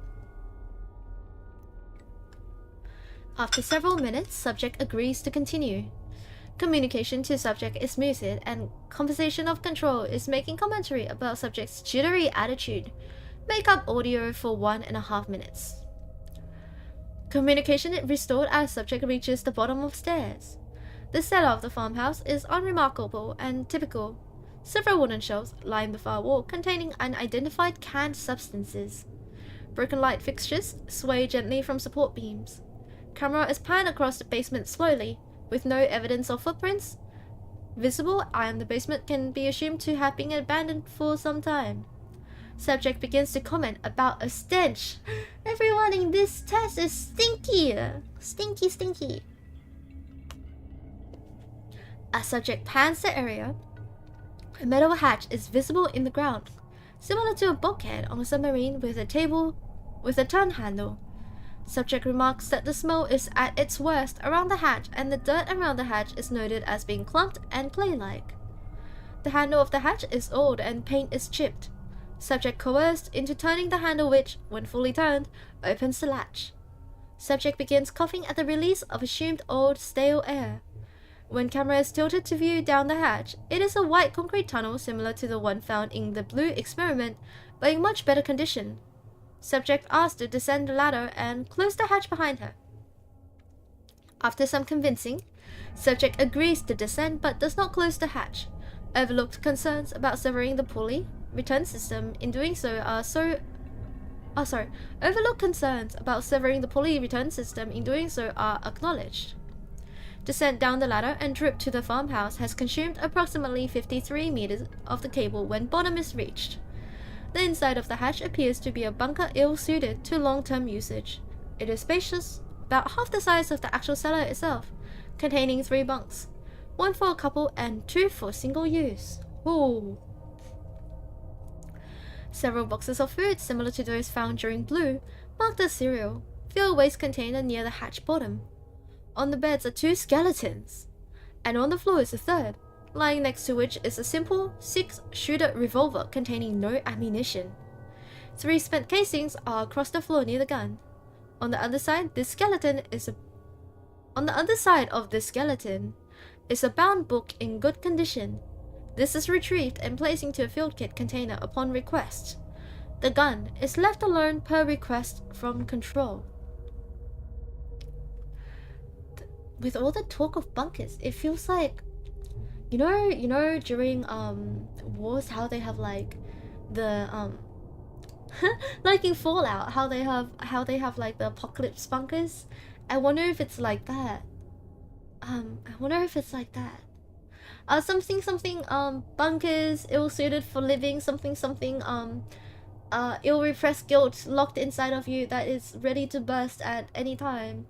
After several minutes, subject agrees to continue. Communication to subject is muted, and conversation of Control is making commentary about subject's jittery attitude. Make up audio for 1.5 minutes. Communication is restored as subject reaches the bottom of stairs. The cellar of the farmhouse is unremarkable and typical. Several wooden shelves line the far wall containing unidentified canned substances. Broken light fixtures sway gently from support beams. Camera is panned across the basement slowly, with no evidence of footprints visible, and the basement can be assumed to have been abandoned for some time. Subject begins to comment about a stench. Everyone in this test is stinky. Stinky, stinky. As subject pans the area, a metal hatch is visible in the ground, similar to a bulkhead on a submarine with a table with a turn handle. Subject remarks that the smell is at its worst around the hatch, and the dirt around the hatch is noted as being clumped and clay-like. The handle of the hatch is old and paint is chipped. Subject coerced into turning the handle which, when fully turned, opens the latch. Subject begins coughing at the release of assumed old, stale air. When camera is tilted to view down the hatch, it is a white concrete tunnel similar to the one found in the blue experiment, but in much better condition. Subject asked to descend the ladder and close the hatch behind her. After some convincing, subject agrees to descend but does not close the hatch. Overlooked concerns about severing the pulley return system in doing so are acknowledged. Descent down the ladder and trip to the farmhouse has consumed approximately 53 meters of the cable when bottom is reached. The inside of the hatch appears to be a bunker ill-suited to long-term usage. It is spacious, about half the size of the actual cellar itself, containing 3 bunks, 1 for a couple and 2 for single use. Ooh. Several boxes of food similar to those found during Blue, marked as cereal, fill a waste container near the hatch bottom. On the beds are 2 skeletons, and on the floor is a third, lying next to which is a simple 6-shooter revolver containing no ammunition. 3 spent casings are across the floor near the gun. On the other side of this skeleton is a bound book in good condition. This is retrieved and placed into a field kit container upon request. The gun is left alone per request from Control. With all the talk of bunkers, it feels like, you know, during wars, how they have like the like in Fallout, how they have like the apocalypse bunkers. I wonder if it's like that. Something bunkers ill-suited for living, something ill-repressed guilt locked inside of you that is ready to burst at any time.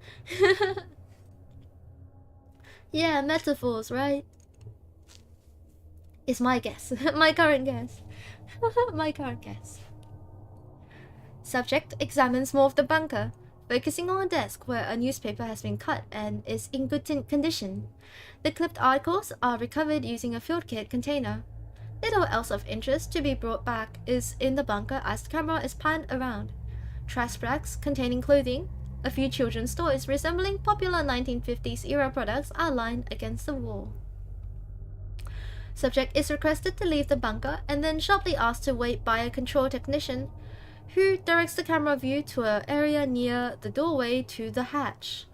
Yeah, metaphors, right? Is my guess. My current guess. My current guess. Subject examines more of the bunker, focusing on a desk where a newspaper has been cut and is in good condition. The clipped articles are recovered using a field kit container. Little else of interest to be brought back is in the bunker as the camera is panned around. Trash bags containing clothing, a few children's toys resembling popular 1950s era products are lined against the wall. Subject is requested to leave the bunker and then sharply asked to wait by a control technician who directs the camera view to an area near the doorway to the hatch.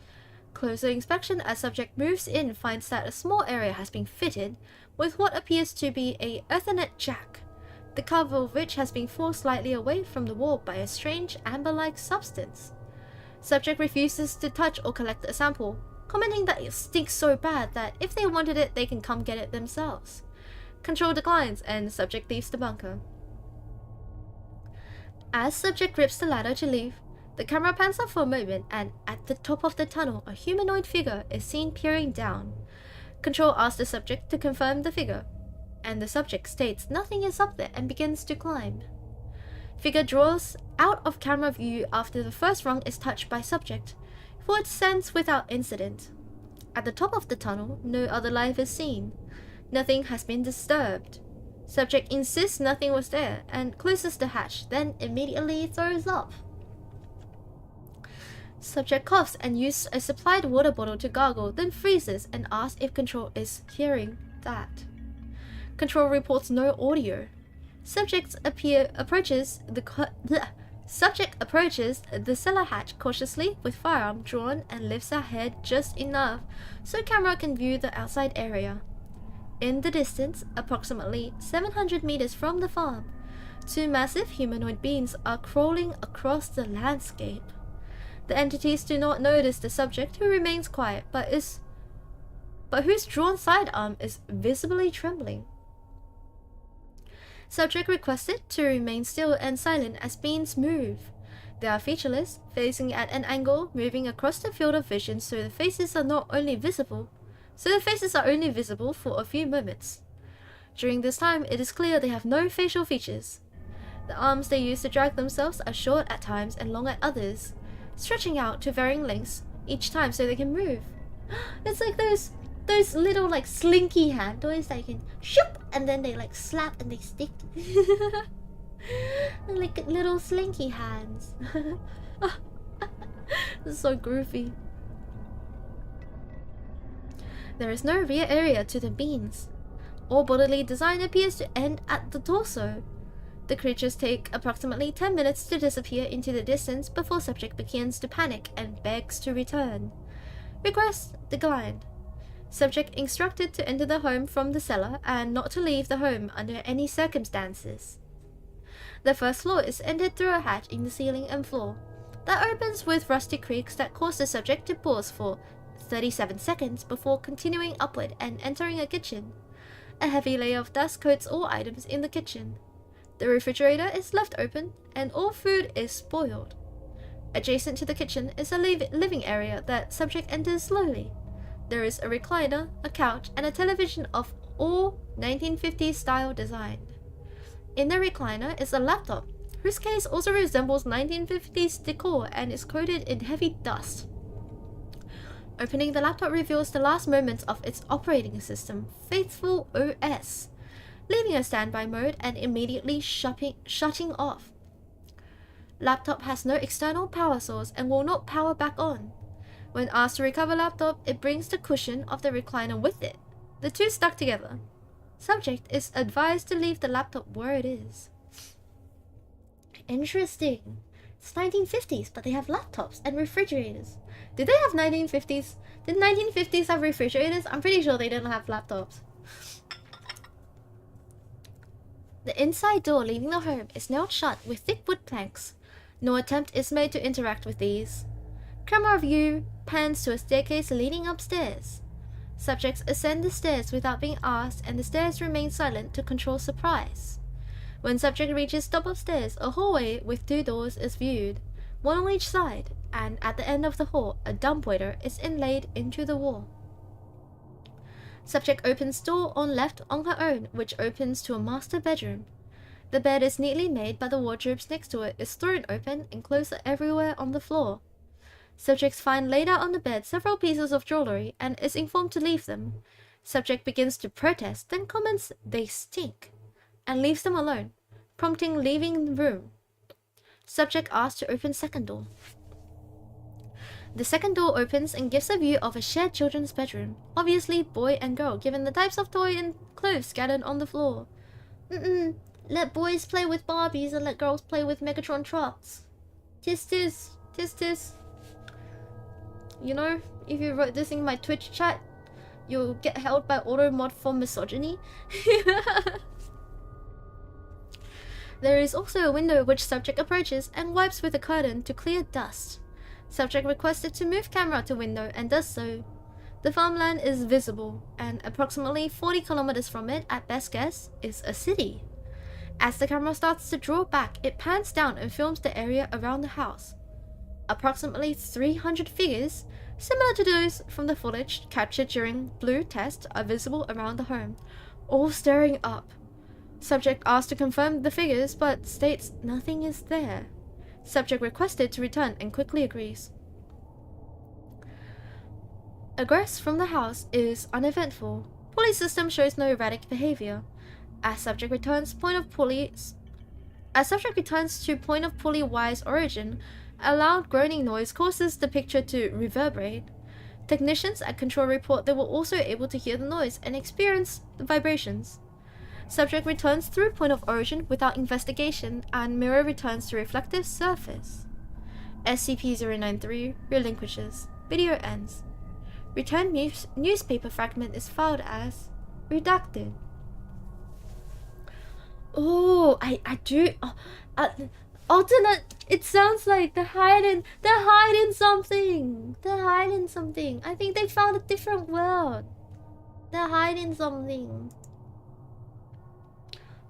Closer inspection as subject moves in finds that a small area has been fitted with what appears to be a Ethernet jack, the cover of which has been forced slightly away from the wall by a strange amber-like substance. Subject refuses to touch or collect a sample, commenting that it stinks so bad that if they wanted it they can come get it themselves. Control declines and subject leaves the bunker. As subject grips the ladder to leave, the camera pans up for a moment and at the top of the tunnel a humanoid figure is seen peering down. Control asks the subject to confirm the figure, and the subject states nothing is up there and begins to climb. Figure draws out of camera view after the first rung is touched by subject, for it descends without incident. At the top of the tunnel, no other life is seen. Nothing has been disturbed. Subject insists nothing was there and closes the hatch, then immediately throws up. Subject coughs and uses a supplied water bottle to gargle, then freezes and asks if Control is hearing that. Control reports no audio. Subject approaches the cellar hatch cautiously with firearm drawn and lifts her head just enough so camera can view the outside area. In the distance, approximately 700 meters from the farm, two massive humanoid beings are crawling across the landscape. The entities do not notice the subject, who remains quiet but whose drawn sidearm is visibly trembling. Subject requested to remain still and silent as beings move. They are featureless, facing at an angle, moving across the field of vision so the faces are only visible for a few moments. During this time, it is clear they have no facial features. The arms they use to drag themselves are short at times and long at others, stretching out to varying lengths each time so they can move. It's like those little like slinky hand toys that you can shoop and then they like slap and they stick. Like little slinky hands. This is so groovy. There is no rear area to the beings. All bodily design appears to end at the torso. The creatures take approximately 10 minutes to disappear into the distance before subject begins to panic and begs to return. Request declined. Subject instructed to enter the home from the cellar and not to leave the home under any circumstances. The first floor is entered through a hatch in the ceiling and floor that opens with rusty creaks that cause the subject to pause for 37 seconds before continuing upward and entering a kitchen. A heavy layer of dust coats all items in the kitchen. The refrigerator is left open and all food is spoiled. Adjacent to the kitchen is a living area that subject enters slowly. There is a recliner, a couch, and a television of all 1950s style design. In the recliner is a laptop, whose case also resembles 1950s decor and is coated in heavy dust. Opening the laptop reveals the last moments of its operating system, Faithful OS, leaving a standby mode and immediately shutting off. Laptop has no external power source and will not power back on. When asked to recover laptop, it brings the cushion of the recliner with it, the two stuck together. Subject is advised to leave the laptop where it is. Interesting. It's 1950s, but they have laptops and refrigerators. Did they have 1950s? Did 1950s have refrigerators? I'm pretty sure they didn't have laptops. The inside door leaving the home is nailed shut with thick wood planks. No attempt is made to interact with these. Camera view pans to a staircase leading upstairs. Subjects ascend the stairs without being asked and the stairs remain silent to control surprise. When subject reaches top of stairs, a hallway with two doors is viewed, one on each side, and at the end of the hall, a dumbwaiter is inlaid into the wall. Subject opens door on left on her own, which opens to a master bedroom. The bed is neatly made, but the wardrobes next to it is thrown open and clothes are everywhere on the floor. Subjects find laid out on the bed several pieces of jewelry and is informed to leave them. Subject begins to protest, then comments they stink, and leaves them alone, prompting leaving the room. Subject asks to open second door. The second door opens and gives a view of a shared children's bedroom, obviously boy and girl, given the types of toy and clothes scattered on the floor. Let boys play with Barbies and let girls play with Megatron trucks. Tis tis. Tis tis. You know, if you wrote this in my Twitch chat, you'll get held by auto mod for misogyny. There is also a window which subject approaches and wipes with a curtain to clear dust. Subject requested to move camera to window and does so. The farmland is visible, and approximately 40 kilometers from it, at best guess, is a city. As the camera starts to draw back, it pans down and films the area around the house. Approximately 300 figures, similar to those from the footage captured during Blue Test, are visible around the home, all staring up. Subject asked to confirm the figures, but states nothing is there. Subject requested to return and quickly agrees. Egress from the house is uneventful. Pulley system shows no erratic behavior. As subject returns to point of pulley wise origin, a loud groaning noise causes the picture to reverberate. Technicians at control report they were also able to hear the noise and experience the vibrations. Subject returns through point of origin without investigation, and mirror returns to reflective surface. SCP-093 relinquishes. Video ends. Return newspaper fragment is filed as redacted. Oh, I do. Alternate. It sounds like they're hiding something. They're hiding something. I think they found a different world. They're hiding something.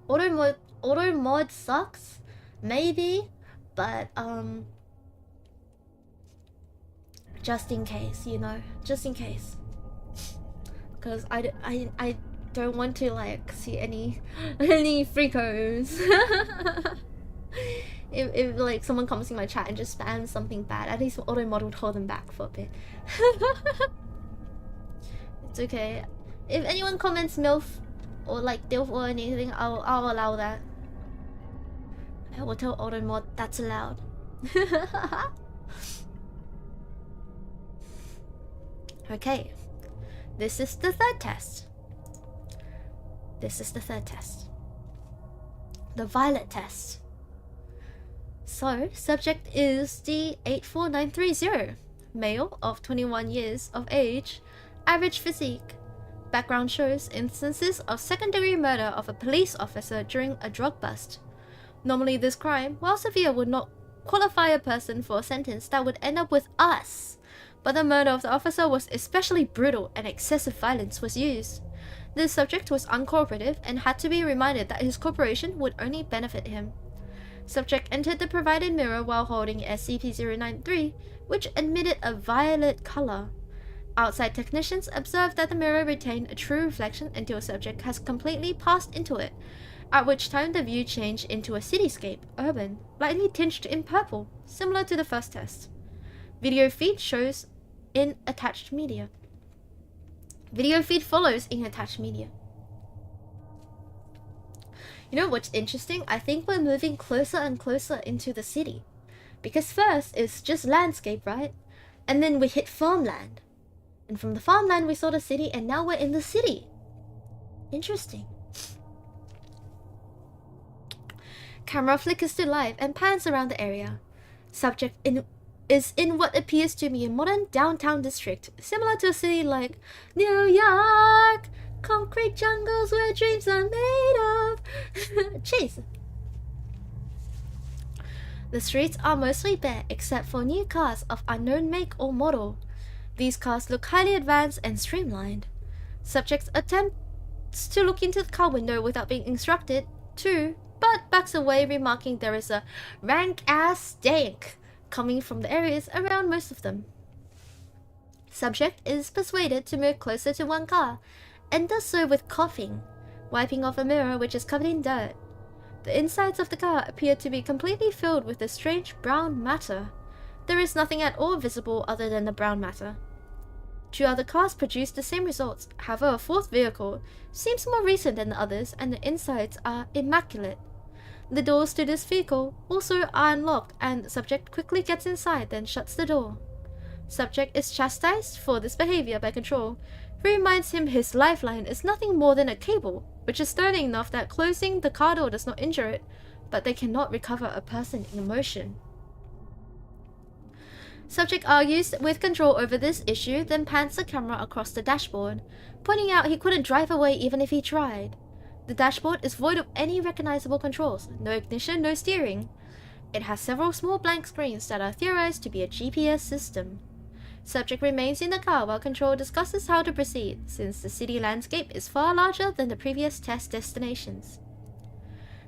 Auto mod sucks, maybe, but just in case, you know, just in case, because I don't want to like see any freakos. if like someone comes in my chat and just spams something bad, at least auto mod would hold them back for a bit. It's okay. If anyone comments MILF or like DILF or anything, I'll allow that. I will tell auto mod that's allowed. Okay, this is the third test. The violet test. So, subject is D84930, male of 21 years of age, average physique. Background shows instances of second-degree murder of a police officer during a drug bust. Normally this crime, while severe, would not qualify a person for a sentence that would end up with us, but the murder of the officer was especially brutal and excessive violence was used. This subject was uncooperative and had to be reminded that his cooperation would only benefit him. Subject entered the provided mirror while holding SCP-093, which emitted a violet color. Outside technicians observed that the mirror retained a true reflection until subject has completely passed into it, at which time the view changed into a cityscape, urban, lightly tinged in purple, similar to the first test. Video feed shows in attached media. Video feed follows in attached media. You know what's interesting? I think we're moving closer and closer into the city. Because first it's just landscape, right? And then we hit farmland. And from the farmland we saw the city, and now we're in the city. Interesting. Camera flickers to life and pans around the area. Subject is in what appears to be a modern downtown district, similar to a city like New York. Concrete jungles where dreams are made of. Jeez. The streets are mostly bare except for new cars of unknown make or model. These cars look highly advanced and streamlined. Subjects attempts to look into the car window without being instructed to, but backs away, remarking there is a rank-ass stank coming from the areas around most of them. Subject is persuaded to move closer to one car, and does so with coughing, wiping off a mirror which is covered in dirt. The insides of the car appear to be completely filled with a strange brown matter. There is nothing at all visible other than the brown matter. 2 other cars produce the same results, however a 4th vehicle seems more recent than the others and the insides are immaculate. The doors to this vehicle also are unlocked and the subject quickly gets inside then shuts the door. Subject is chastised for this behavior by Control, who reminds him his lifeline is nothing more than a cable, which is sturdy enough that closing the car door does not injure it, but they cannot recover a person in motion. Subject argues with Control over this issue, then pans the camera across the dashboard, pointing out he couldn't drive away even if he tried. The dashboard is void of any recognizable controls, no ignition, no steering. It has several small blank screens that are theorized to be a GPS system. Subject remains in the car while Control discusses how to proceed, since the city landscape is far larger than the previous test destinations.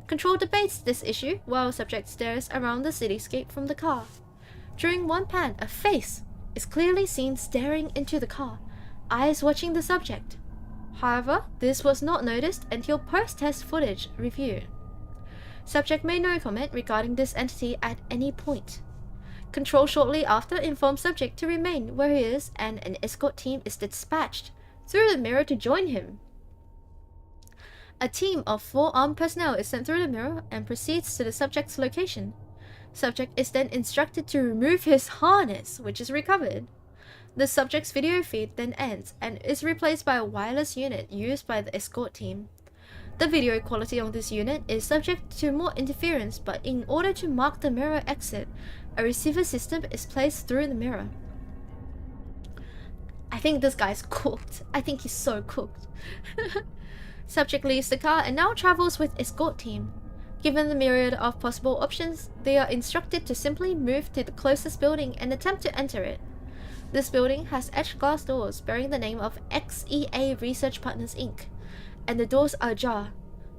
Control debates this issue while Subject stares around the cityscape from the car. During one pan, a face is clearly seen staring into the car, eyes watching the subject. However, this was not noticed until post-test footage review. Subject made no comment regarding this entity at any point. Control shortly after informs Subject to remain where he is and an escort team is dispatched through the mirror to join him. A team of 4 armed personnel is sent through the mirror and proceeds to the subject's location. Subject is then instructed to remove his harness, which is recovered. The subject's video feed then ends and is replaced by a wireless unit used by the escort team. The video quality on this unit is subject to more interference, but in order to mark the mirror exit, a receiver system is placed through the mirror. I think this guy's cooked. I think he's so cooked. Subject leaves the car and now travels with escort team. Given the myriad of possible options, they are instructed to simply move to the closest building and attempt to enter it. This building has etched glass doors bearing the name of XEA Research Partners Inc., and the doors are ajar.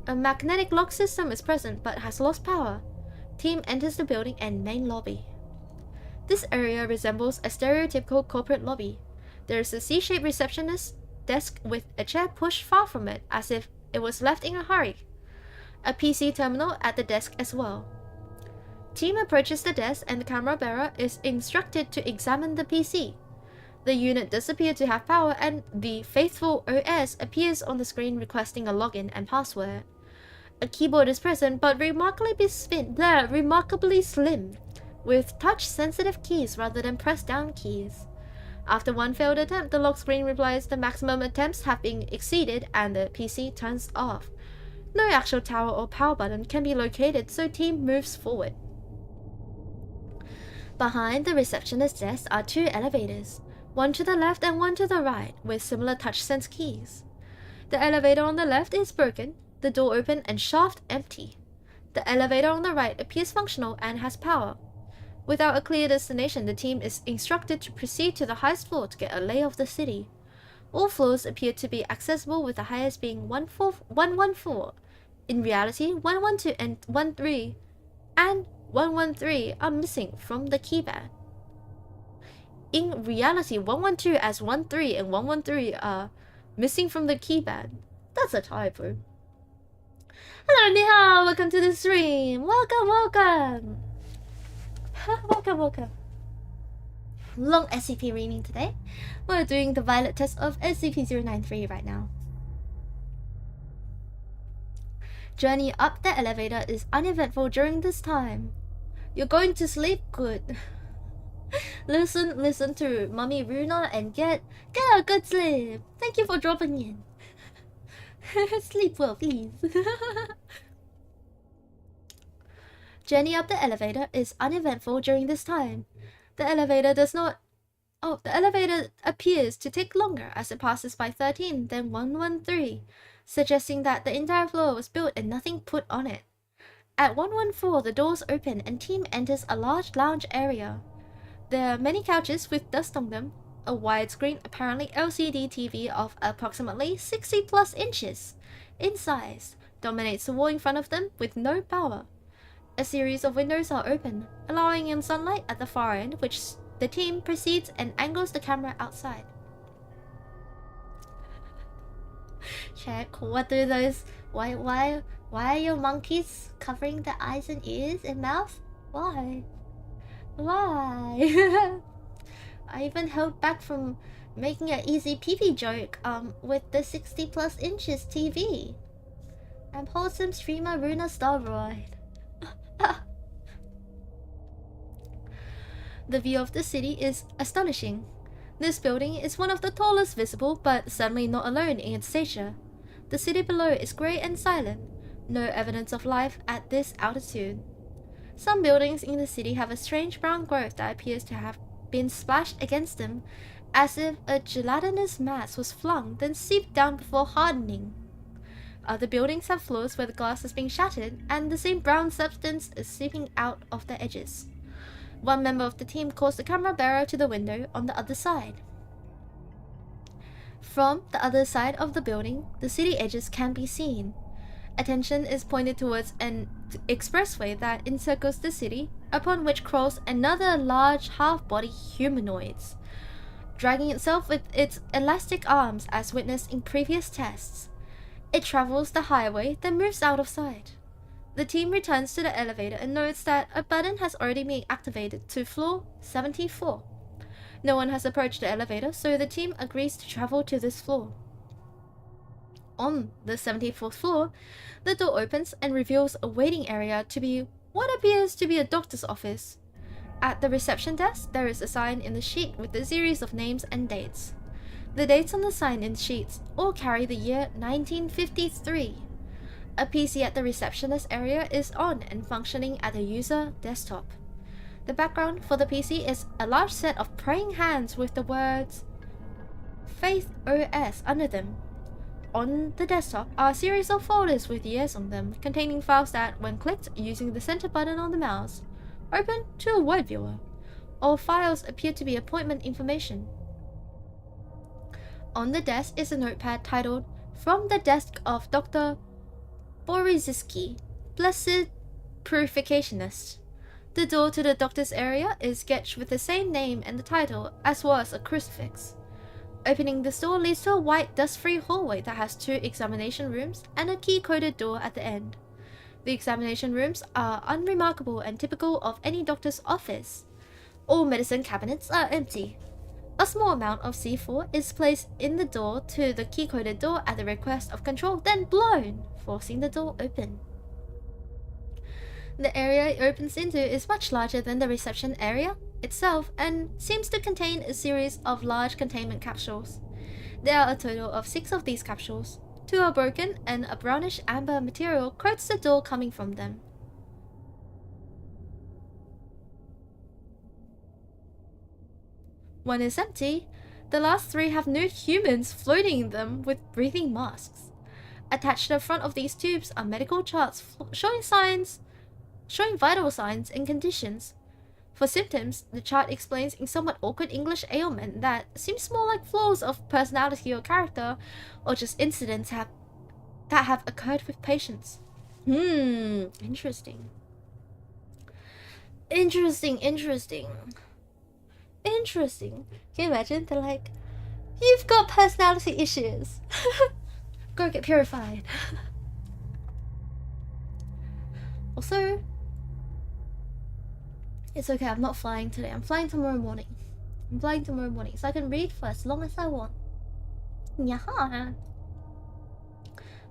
A magnetic lock system is present but has lost power. Team enters the building and main lobby. This area resembles a stereotypical corporate lobby. There is a C-shaped receptionist desk with a chair pushed far from it as if it was left in a hurry. A PC terminal at the desk as well. Team approaches the desk and the camera bearer is instructed to examine the PC. The unit does appear to have power and the faithful OS appears on the screen requesting a login and password. A keyboard is present but remarkably slim, with touch-sensitive keys rather than press-down keys. After one failed attempt, the lock screen replies the maximum attempts have been exceeded and the PC turns off. No actual tower or power button can be located, so team moves forward. Behind the receptionist's desk are 2 elevators, one to the left and one to the right, with similar touch-sense keys. The elevator on the left is broken, the door open and shaft empty. The elevator on the right appears functional and has power. Without a clear destination, the team is instructed to proceed to the highest floor to get a lay of the city. All floors appear to be accessible, with the highest being 114. In reality, 112 and 113 are missing from the keypad. In reality, 112 as 13 and 113 are missing from the keypad. That's a typo. Hello, ni hao, welcome to the stream. Welcome. welcome. Long SCP reading today. We're doing the Violet test of SCP-093 right now. Journey up the elevator is uneventful during this time. You're going to sleep? Good. listen to Mommy Ruuna and get a good sleep. Thank you for dropping in. Sleep well, please. Journey up the elevator is uneventful during this time. The elevator appears to take longer as it passes by 13 than 113, suggesting that the entire floor was built and nothing put on it. At 114, the doors open and team enters a large lounge area. There are many couches with dust on them. A widescreen, apparently LCD TV of approximately 60 plus inches in size dominates the wall in front of them with no power. A series of windows are open, allowing in sunlight at the far end, which the team proceeds and angles the camera outside. Check. What do those? Why are your monkeys covering their eyes and ears and mouth? Why? Why? I even held back from making an easy pee-pee joke with the 60+ inches TV. I'm wholesome streamer Ruuna Starbright. The view of the city is astonishing. This building is one of the tallest visible, but certainly not alone in its stature. The city below is grey and silent, no evidence of life at this altitude. Some buildings in the city have a strange brown growth that appears to have been splashed against them, as if a gelatinous mass was flung, then seeped down before hardening. Other buildings have floors where the glass has been shattered, and the same brown substance is seeping out of the edges. One member of the team calls the camera bearer to the window on the other side. From the other side of the building, the city edges can be seen. Attention is pointed towards an expressway that encircles the city, upon which crawls another large half-body humanoid, dragging itself with its elastic arms as witnessed in previous tests. It travels the highway, then moves out of sight. The team returns to the elevator and notes that a button has already been activated to floor 74. No one has approached the elevator, so the team agrees to travel to this floor. On the 74th floor, the door opens and reveals a waiting area to be what appears to be a doctor's office. At the reception desk, there is a sign in the sheet with a series of names and dates. The dates on the sign in sheets all carry the year 1953. A PC at the receptionist area is on and functioning at the user desktop. The background for the PC is a large set of praying hands with the words Faith OS under them. On the desktop are a series of folders with years on them, containing files that, when clicked using the center button on the mouse, open to a word viewer. All files appear to be appointment information. On the desk is a notepad titled From the Desk of Dr. Boriziski, Blessed Purificationist. The door to the doctor's area is sketched with the same name and the title, as well as a crucifix. Opening this door leads to a white, dust-free hallway that has 2 examination rooms and a key-coded door at the end. The examination rooms are unremarkable and typical of any doctor's office. All medicine cabinets are empty. A small amount of C4 is placed in the door to the key-coded door at the request of control, then blown, forcing the door open. The area it opens into is much larger than the reception area itself and seems to contain a series of large containment capsules. There are a total of 6 of these capsules. 2 are broken and a brownish amber material coats the door coming from them. One is empty. The last 3 have nude humans floating in them with breathing masks. Attached to the front of these tubes are medical charts showing vital signs and conditions. For symptoms, the chart explains in somewhat awkward English ailment that seems more like flaws of personality or character, or just incidents that have occurred with patients. Interesting. Interesting. Can you imagine? They're like, you've got personality issues. Go get purified. Also, it's okay, I'm not flying today. I'm flying tomorrow morning. So I can read for as long as I want. Yeah.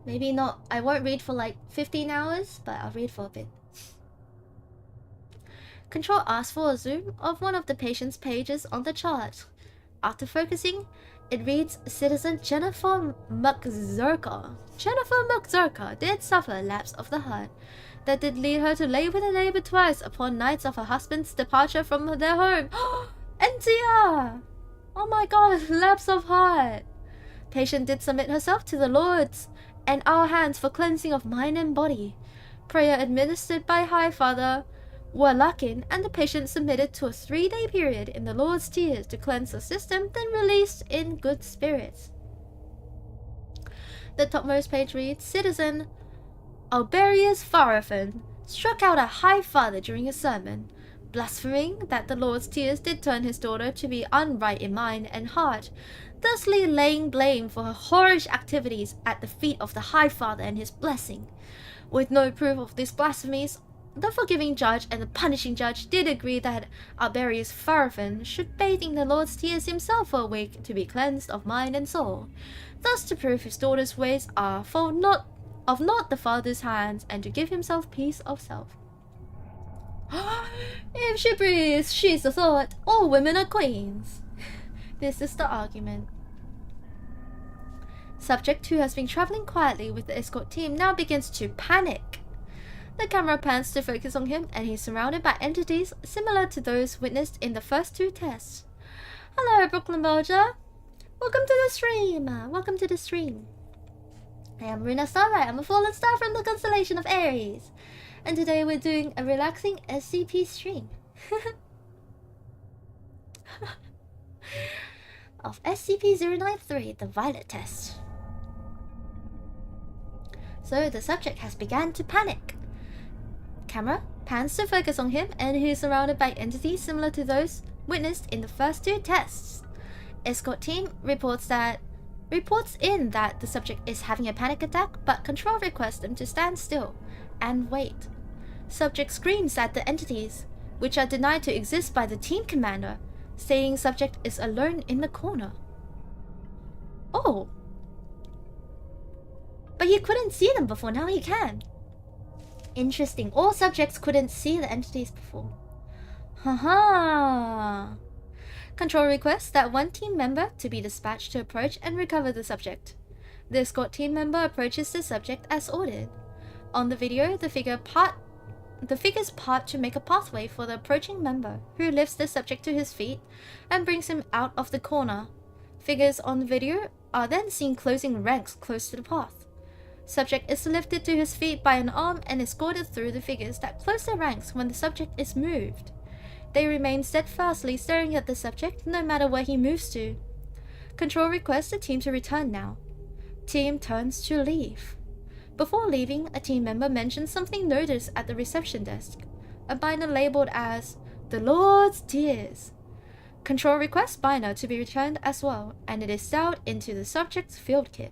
Maybe not. I won't read for like 15 hours, but I'll read for a bit. Control asks for a zoom of one of the patient's pages on the chart. After focusing, it reads Citizen Jennifer McZurka. Jennifer McZurka did suffer a lapse of the heart that did lead her to lay with a neighbor twice upon nights of her husband's departure from their home. NTR! Oh my god, lapse of heart. Patient did submit herself to the Lord's and our hands for cleansing of mind and body. Prayer administered by High Father Warlakin, and the patient submitted to a 3-day period in the Lord's tears to cleanse the system, then released in good spirits. The topmost page reads, Citizen Alberius Farafan struck out a High Father during a sermon. blaspheming that the Lord's tears did turn his daughter to be unright in mind and heart, thusly laying blame for her whorish activities at the feet of the High Father and his blessing. With no proof of these blasphemies, the forgiving judge and the punishing judge did agree that Alberius Farafin should bathe in the Lord's tears himself for a week to be cleansed of mind and soul, thus to prove his daughter's ways are not the Father's hands, and to give himself peace of self. If she breathes, she's a thought. All women are queens. This is the argument. Subject, who has been traveling quietly with the escort team, now begins to panic. The camera pans to focus on him, and he's surrounded by entities similar to those witnessed in the first 2 tests. Hello, Brooklyn Bulger. Welcome to the stream. Welcome to the stream. I am Ruuna Starbright. I'm a fallen star from the constellation of Aries. And today we're doing a relaxing SCP stream. Of SCP-093, the Violet Test. So the subject has begun to panic. Camera pans to focus on him, and he is surrounded by entities similar to those witnessed in the first 2 tests. Escort team reports in that the subject is having a panic attack, but control requests them to stand still and wait. Subject screams at the entities, which are denied to exist by the team commander, stating subject is alone in the corner. Oh. But you couldn't see them before, now you can. Interesting. All subjects couldn't see the entities before. Haha. Control requests that one team member to be dispatched to approach and recover the subject. The escort team member approaches the subject as ordered. On the video, the figures part to make a pathway for the approaching member, who lifts the subject to his feet and brings him out of the corner. Figures on the video are then seen closing ranks close to the path. Subject is lifted to his feet by an arm and escorted through the figures that close their ranks when the subject is moved. They remain steadfastly staring at the subject no matter where he moves to. Control requests the team to return now. Team turns to leave. Before leaving, a team member mentions something noticed at the reception desk, a binder labeled as the Lord's Tears. Control requests binder to be returned as well, and it is stowed into the subject's field kit.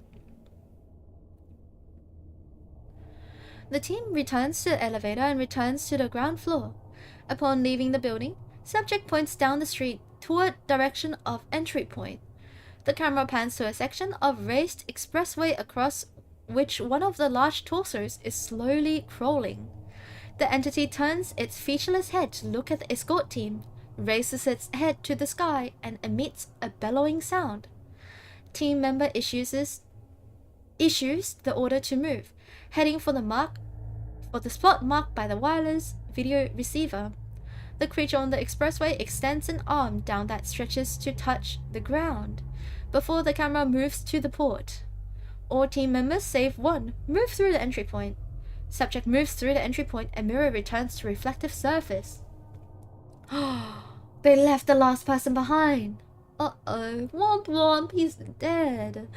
The team returns to the elevator and returns to the ground floor. Upon leaving the building, subject points down the street toward direction of entry point. The camera pans to a section of raised expressway across which one of the large torsos is slowly crawling. The entity turns its featureless head to look at the escort team, raises its head to the sky, and emits a bellowing sound. Team member issues the order to move, heading for the spot marked by the wireless video receiver. The creature on the expressway extends an arm down that stretches to touch the ground, before the camera moves to the port. All team members, save one, move through the entry point. Subject moves through the entry point and mirror returns to reflective surface. They left the last person behind. Uh-oh. Womp womp, he's dead.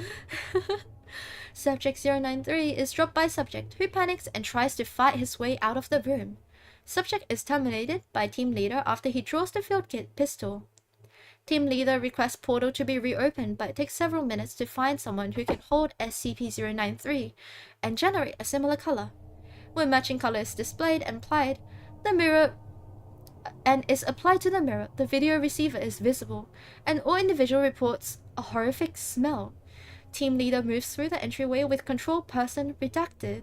Subject 093 is dropped by subject, who panics and tries to fight his way out of the room. Subject is terminated by team leader after he draws the field kit pistol. Team leader requests portal to be reopened, but it takes several minutes to find someone who can hold SCP-093 and generate a similar color. When matching color is displayed and applied, to the mirror, the video receiver is visible, and all individual reports a horrific smell. Team leader moves through the entryway with control person redacted.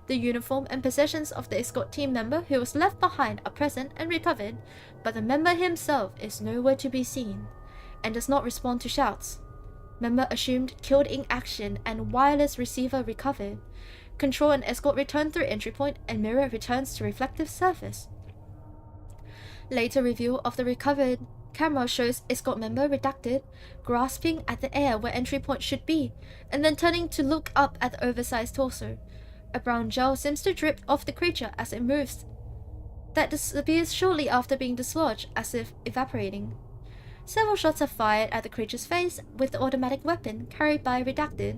The uniform and possessions of the escort team member who was left behind are present and recovered, but the member himself is nowhere to be seen, and does not respond to shouts. Member assumed killed in action and wireless receiver recovered. Control and escort return through entry point and mirror returns to reflective surface. Later review of the recovered camera shows escort member redacted, grasping at the air where entry point should be, and then turning to look up at the oversized torso. A brown gel seems to drip off the creature as it moves, that disappears shortly after being dislodged, as if evaporating. Several shots are fired at the creature's face with the automatic weapon carried by redacted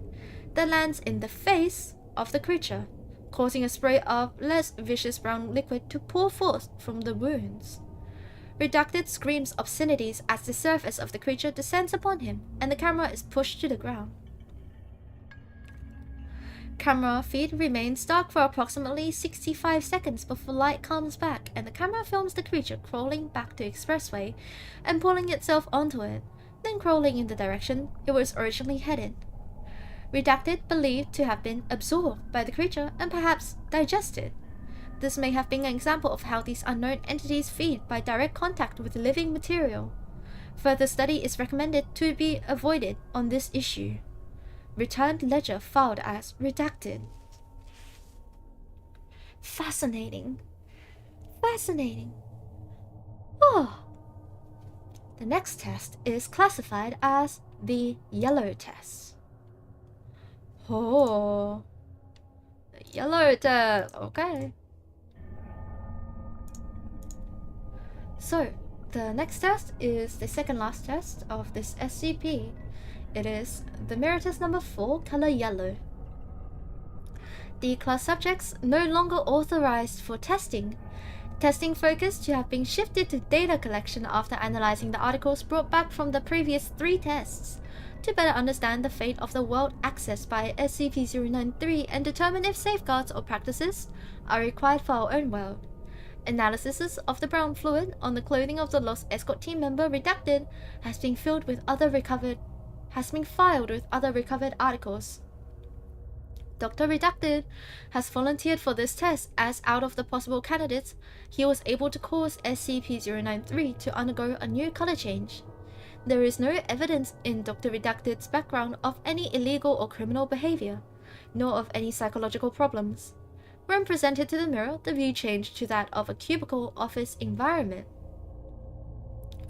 that lands in the face of the creature, causing a spray of less vicious brown liquid to pour forth from the wounds. Redacted screams obscenities as the surface of the creature descends upon him, and the camera is pushed to the ground. Camera feed remains dark for approximately 65 seconds before light comes back, and the camera films the creature crawling back to expressway and pulling itself onto it, then crawling in the direction it was originally headed. Redacted believed to have been absorbed by the creature and perhaps digested. This may have been an example of how these unknown entities feed by direct contact with living material. Further study is recommended to be avoided on this issue. Returned ledger filed as redacted. Fascinating. Fascinating. Oh. The next test is classified as the yellow test. Oh. The yellow test. Okay. So, the next test is the second last test of this SCP. It is the mirror test number 4, color yellow. The class subjects no longer authorized for testing. Testing focus to have been shifted to data collection after analyzing the articles brought back from the previous 3 tests to better understand the fate of the world accessed by SCP-093 and determine if safeguards or practices are required for our own world. Analysis of the brown fluid on the clothing of the lost escort team member redacted has been filed with other recovered articles. Dr. Redacted has volunteered for this test as out of the possible candidates, he was able to cause SCP-093 to undergo a new color change. There is no evidence in Dr. Redacted's background of any illegal or criminal behavior, nor of any psychological problems. When presented to the mirror, the view changed to that of a cubicle office environment.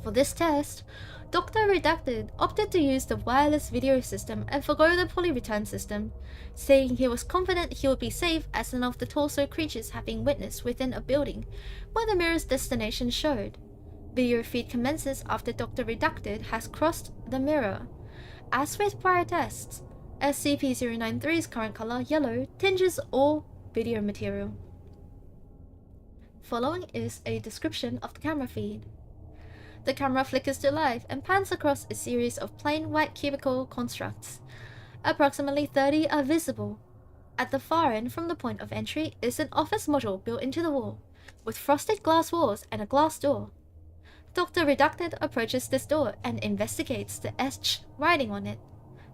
For this test, Dr. Redacted opted to use the wireless video system and forgo the polyreturn system, saying he was confident he would be safe as none of the torso creatures had been witnessed within a building where the mirror's destination showed. Video feed commences after Dr. Redacted has crossed the mirror. As with prior tests, SCP-093's current color, yellow, tinges all video material. Following is a description of the camera feed. The camera flickers to life and pans across a series of plain white cubicle constructs. Approximately 30 are visible. At the far end from the point of entry is an office module built into the wall, with frosted glass walls and a glass door. Dr. Redacted approaches this door and investigates the etched writing on it.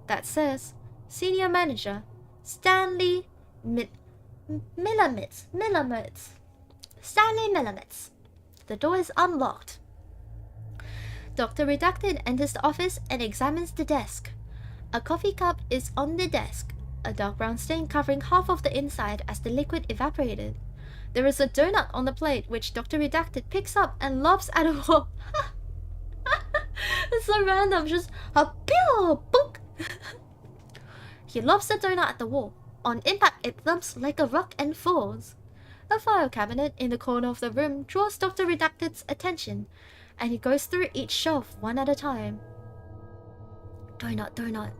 That says, Senior Manager, Stanley Millimitz. Stanley Millimitz. The door is unlocked. Dr. Redacted enters the office and examines the desk. A coffee cup is on the desk, a dark brown stain covering half of the inside as the liquid evaporated. There is a donut on the plate which Dr. Redacted picks up and lobs at a wall. It's so random, just a pew, book. He lobs the donut at the wall. On impact, it thumps like a rock and falls. A file cabinet in the corner of the room draws Dr. Redacted's attention, and he goes through each shelf one at a time. Donut.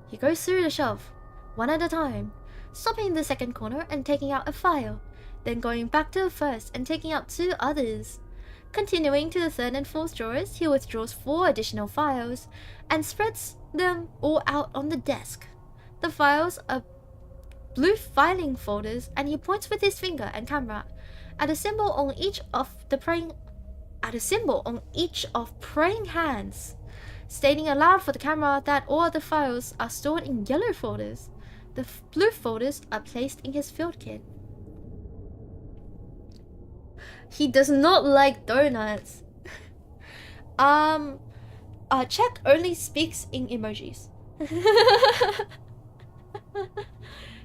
He goes through the shelf, one at a time, stopping in the second corner and taking out a file, then going back to the first and taking out 2 others. Continuing to the third and fourth drawers, he withdraws 4 additional files and spreads them all out on the desk. The files are blue filing folders, and he points with his finger and camera at a symbol on each of praying hands, stating aloud for the camera that all the files are stored in yellow folders. The blue folders are placed in his field kit. He does not like donuts. Check only speaks in emojis.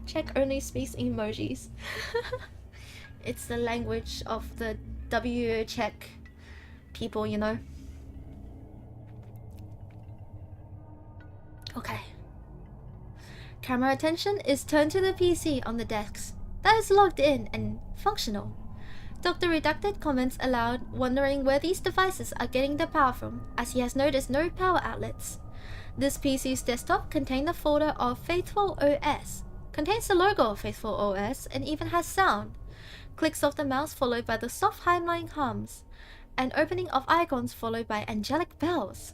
Check only speaks in emojis. It's the language of the Czech people, you know. Okay. Camera attention is turned to the PC on the desk that is logged in and functional. Dr. Redacted comments aloud, wondering where these devices are getting their power from, as he has noticed no power outlets. This PC's desktop contains a folder of Faithful OS, contains the logo of Faithful OS, and even has sound. clicks of the mouse followed by the soft high-lying hums, and opening of icons followed by angelic bells.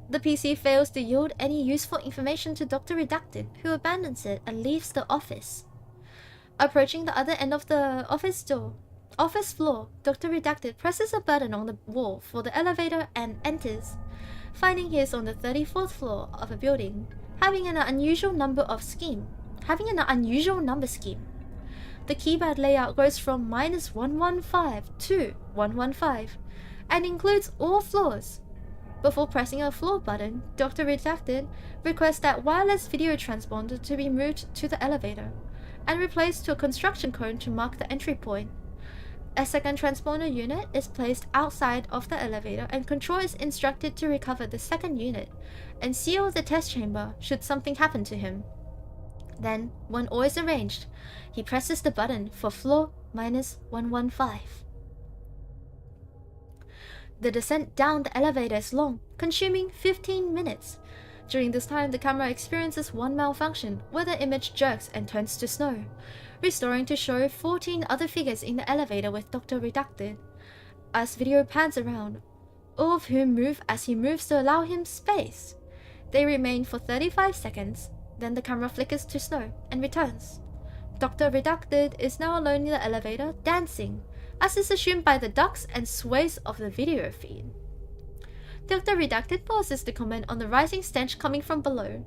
The PC fails to yield any useful information to Dr. Redacted, who abandons it and leaves the office. Approaching the other end of the office floor, Dr. Redacted presses a button on the wall for the elevator and enters, finding he is on the 34th floor of a building, having an unusual number scheme. The keypad layout goes from -115 to 115 and includes all floors. Before pressing a floor button, Dr. Redacted requests that wireless video transponder to be moved to the elevator and replaced to a construction cone to mark the entry point. A second transponder unit is placed outside of the elevator, and Control is instructed to recover the second unit and seal the test chamber should something happen to him. Then, when all is arranged, he presses the button for floor -115. The descent down the elevator is long, consuming 15 minutes. During this time, the camera experiences one malfunction, where the image jerks and turns to snow, restoring to show 14 other figures in the elevator with Dr. Redacted. As video pans around, all of whom move as he moves to allow him space. They remain for 35 seconds, then the camera flickers to snow and returns. Dr. Redacted is now alone in the elevator, dancing, as is assumed by the doxx and sways of the video feed. Dr. Redacted pauses to comment on the rising stench coming from below,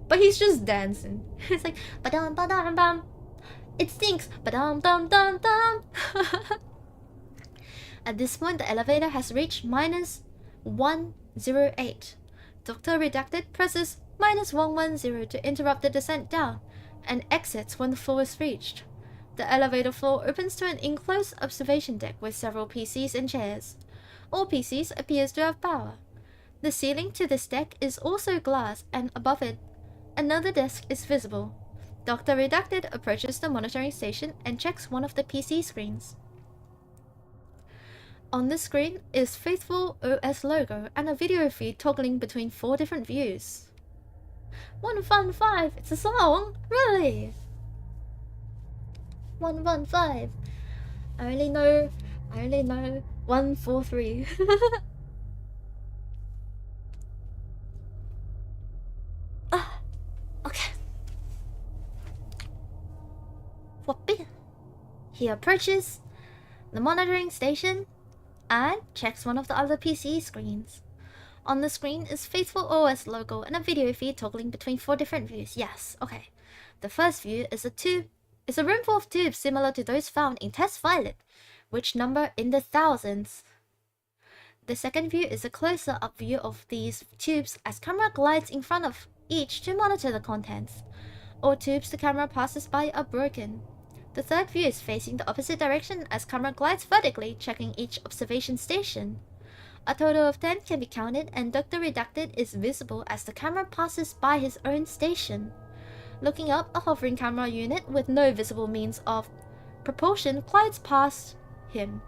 but he's just dancing. It's like, ba-dum ba-dum bum. It stinks, ba-dum dum dum dum. At this point, the elevator has reached -108. Dr. Redacted presses -110 to interrupt the descent down, and exits when the floor is reached. The elevator floor opens to an enclosed observation deck with several PCs and chairs. All PCs appears to have power. The ceiling to this deck is also glass, and above it, another desk is visible. Dr. Redacted approaches the monitoring station and checks one of the PC screens. On the screen is Faithful OS logo and a video feed toggling between 4 different views. 115, it's a song? Really? 115. I only know 143. Okay. Whoopee. He approaches the monitoring station and checks one of the other PC screens. On the screen is Faithful OS logo and a video feed toggling between 4 different views. Yes, okay. The first view is a room full of tubes similar to those found in Test Violet, which number in the thousands. The second view is a closer-up view of these tubes as camera glides in front of each to monitor the contents. All tubes the camera passes by are broken. The third view is facing the opposite direction as camera glides vertically, checking each observation station. A total of 10 can be counted, and Dr. Redacted is visible as the camera passes by his own station. Looking up, a hovering camera unit with no visible means of propulsion glides past him.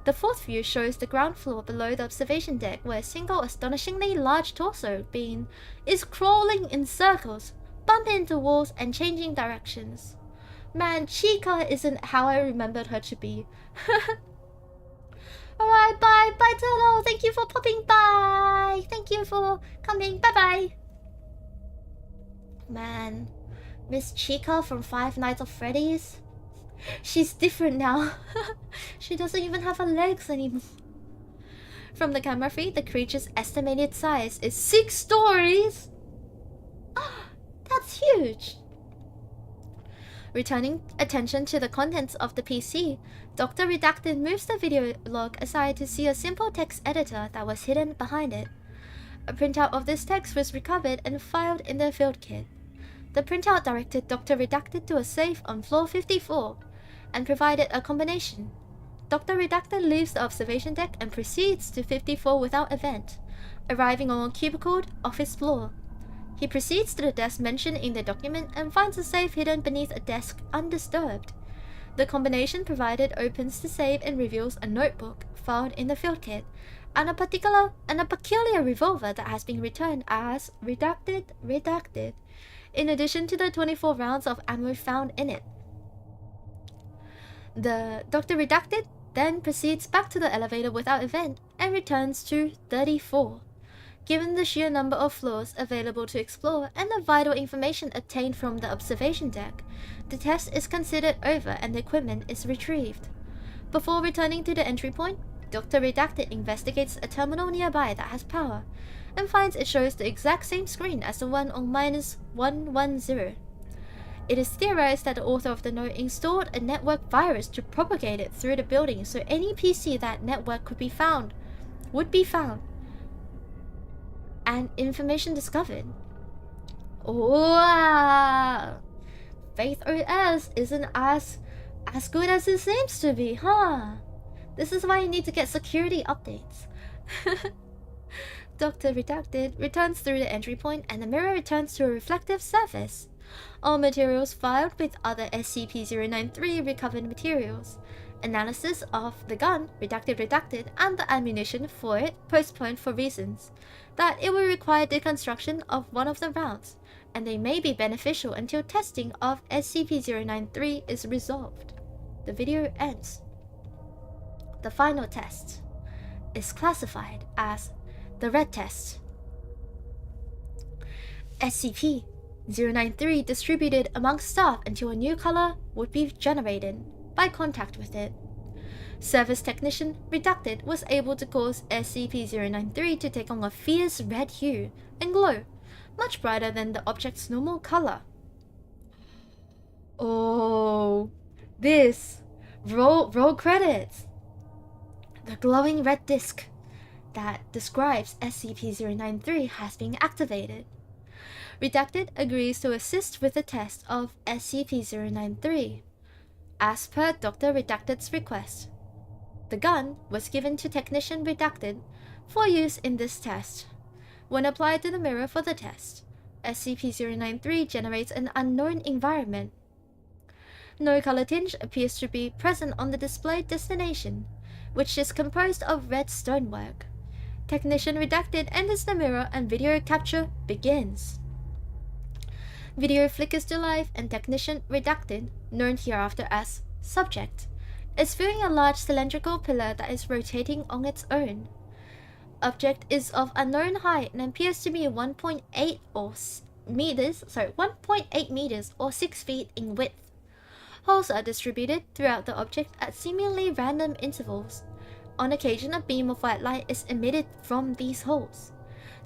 The fourth view shows the ground floor below the observation deck, where a single astonishingly large torso being is crawling in circles, bumping into walls and changing directions. Man, Chica isn't how I remembered her to be. Alright, bye, bye Turtle, thank you for popping by, thank you for coming, bye bye. Man, Miss Chica from Five Nights at Freddy's, she's different now. She doesn't even have her legs anymore. From the camera feed, the creature's estimated size is 6 stories. That's huge. Returning attention to the contents of the PC, Dr. Redacted moves the video log aside to see a simple text editor that was hidden behind it. A printout of this text was recovered and filed in the field kit. The printout directed Dr. Redacted to a safe on floor 54 and provided a combination. Dr. Redacted leaves the observation deck and proceeds to 54 without event, arriving on a cubicled office floor. He proceeds to the desk mentioned in the document and finds a safe hidden beneath a desk undisturbed. The combination provided opens the safe and reveals a notebook found in the field kit and a peculiar revolver that has been returned as redacted, in addition to the 24 rounds of ammo found in it. The Dr. Redacted then proceeds back to the elevator without event and returns to 34. Given the sheer number of floors available to explore and the vital information obtained from the observation deck, the test is considered over and the equipment is retrieved. Before returning to the entry point, Dr. Redacted investigates a terminal nearby that has power, and finds it shows the exact same screen as the one on -110. It is theorized that the author of the note installed a network virus to propagate it through the building so any PC that network would be found, and information discovered. Wow! Faith OS isn't as good as it seems to be, huh? This is why you need to get security updates. Dr. Redacted returns through the entry point and the mirror returns to a reflective surface. All materials filed with other SCP-093 recovered materials. Analysis of the gun, redacted, and the ammunition for it postponed for reasons that it will require deconstruction of one of the rounds, and they may be beneficial until testing of SCP-093 is resolved. The video ends. The final test is classified as the red test. SCP-093 distributed amongst staff until a new color would be generated by contact with it. Service Technician Redacted was able to cause SCP-093 to take on a fierce red hue and glow, much brighter than the object's normal color. Oh, this. Roll credits. The glowing red disc that describes SCP-093 has been activated. Redacted agrees to assist with the test of SCP-093. As per Dr. Redacted's request, the gun was given to Technician Redacted for use in this test. When applied to the mirror for the test, SCP-093 generates an unknown environment. No color tinge appears to be present on the displayed destination, which is composed of red stonework. Technician Redacted enters the mirror and video capture begins. Video flickers to life and Technician Redacted, known hereafter as Subject, is viewing a large cylindrical pillar that is rotating on its own. Object is of unknown height and appears to be 1.8 meters or 6 feet in width. Holes are distributed throughout the object at seemingly random intervals. On occasion, a beam of white light is emitted from these holes.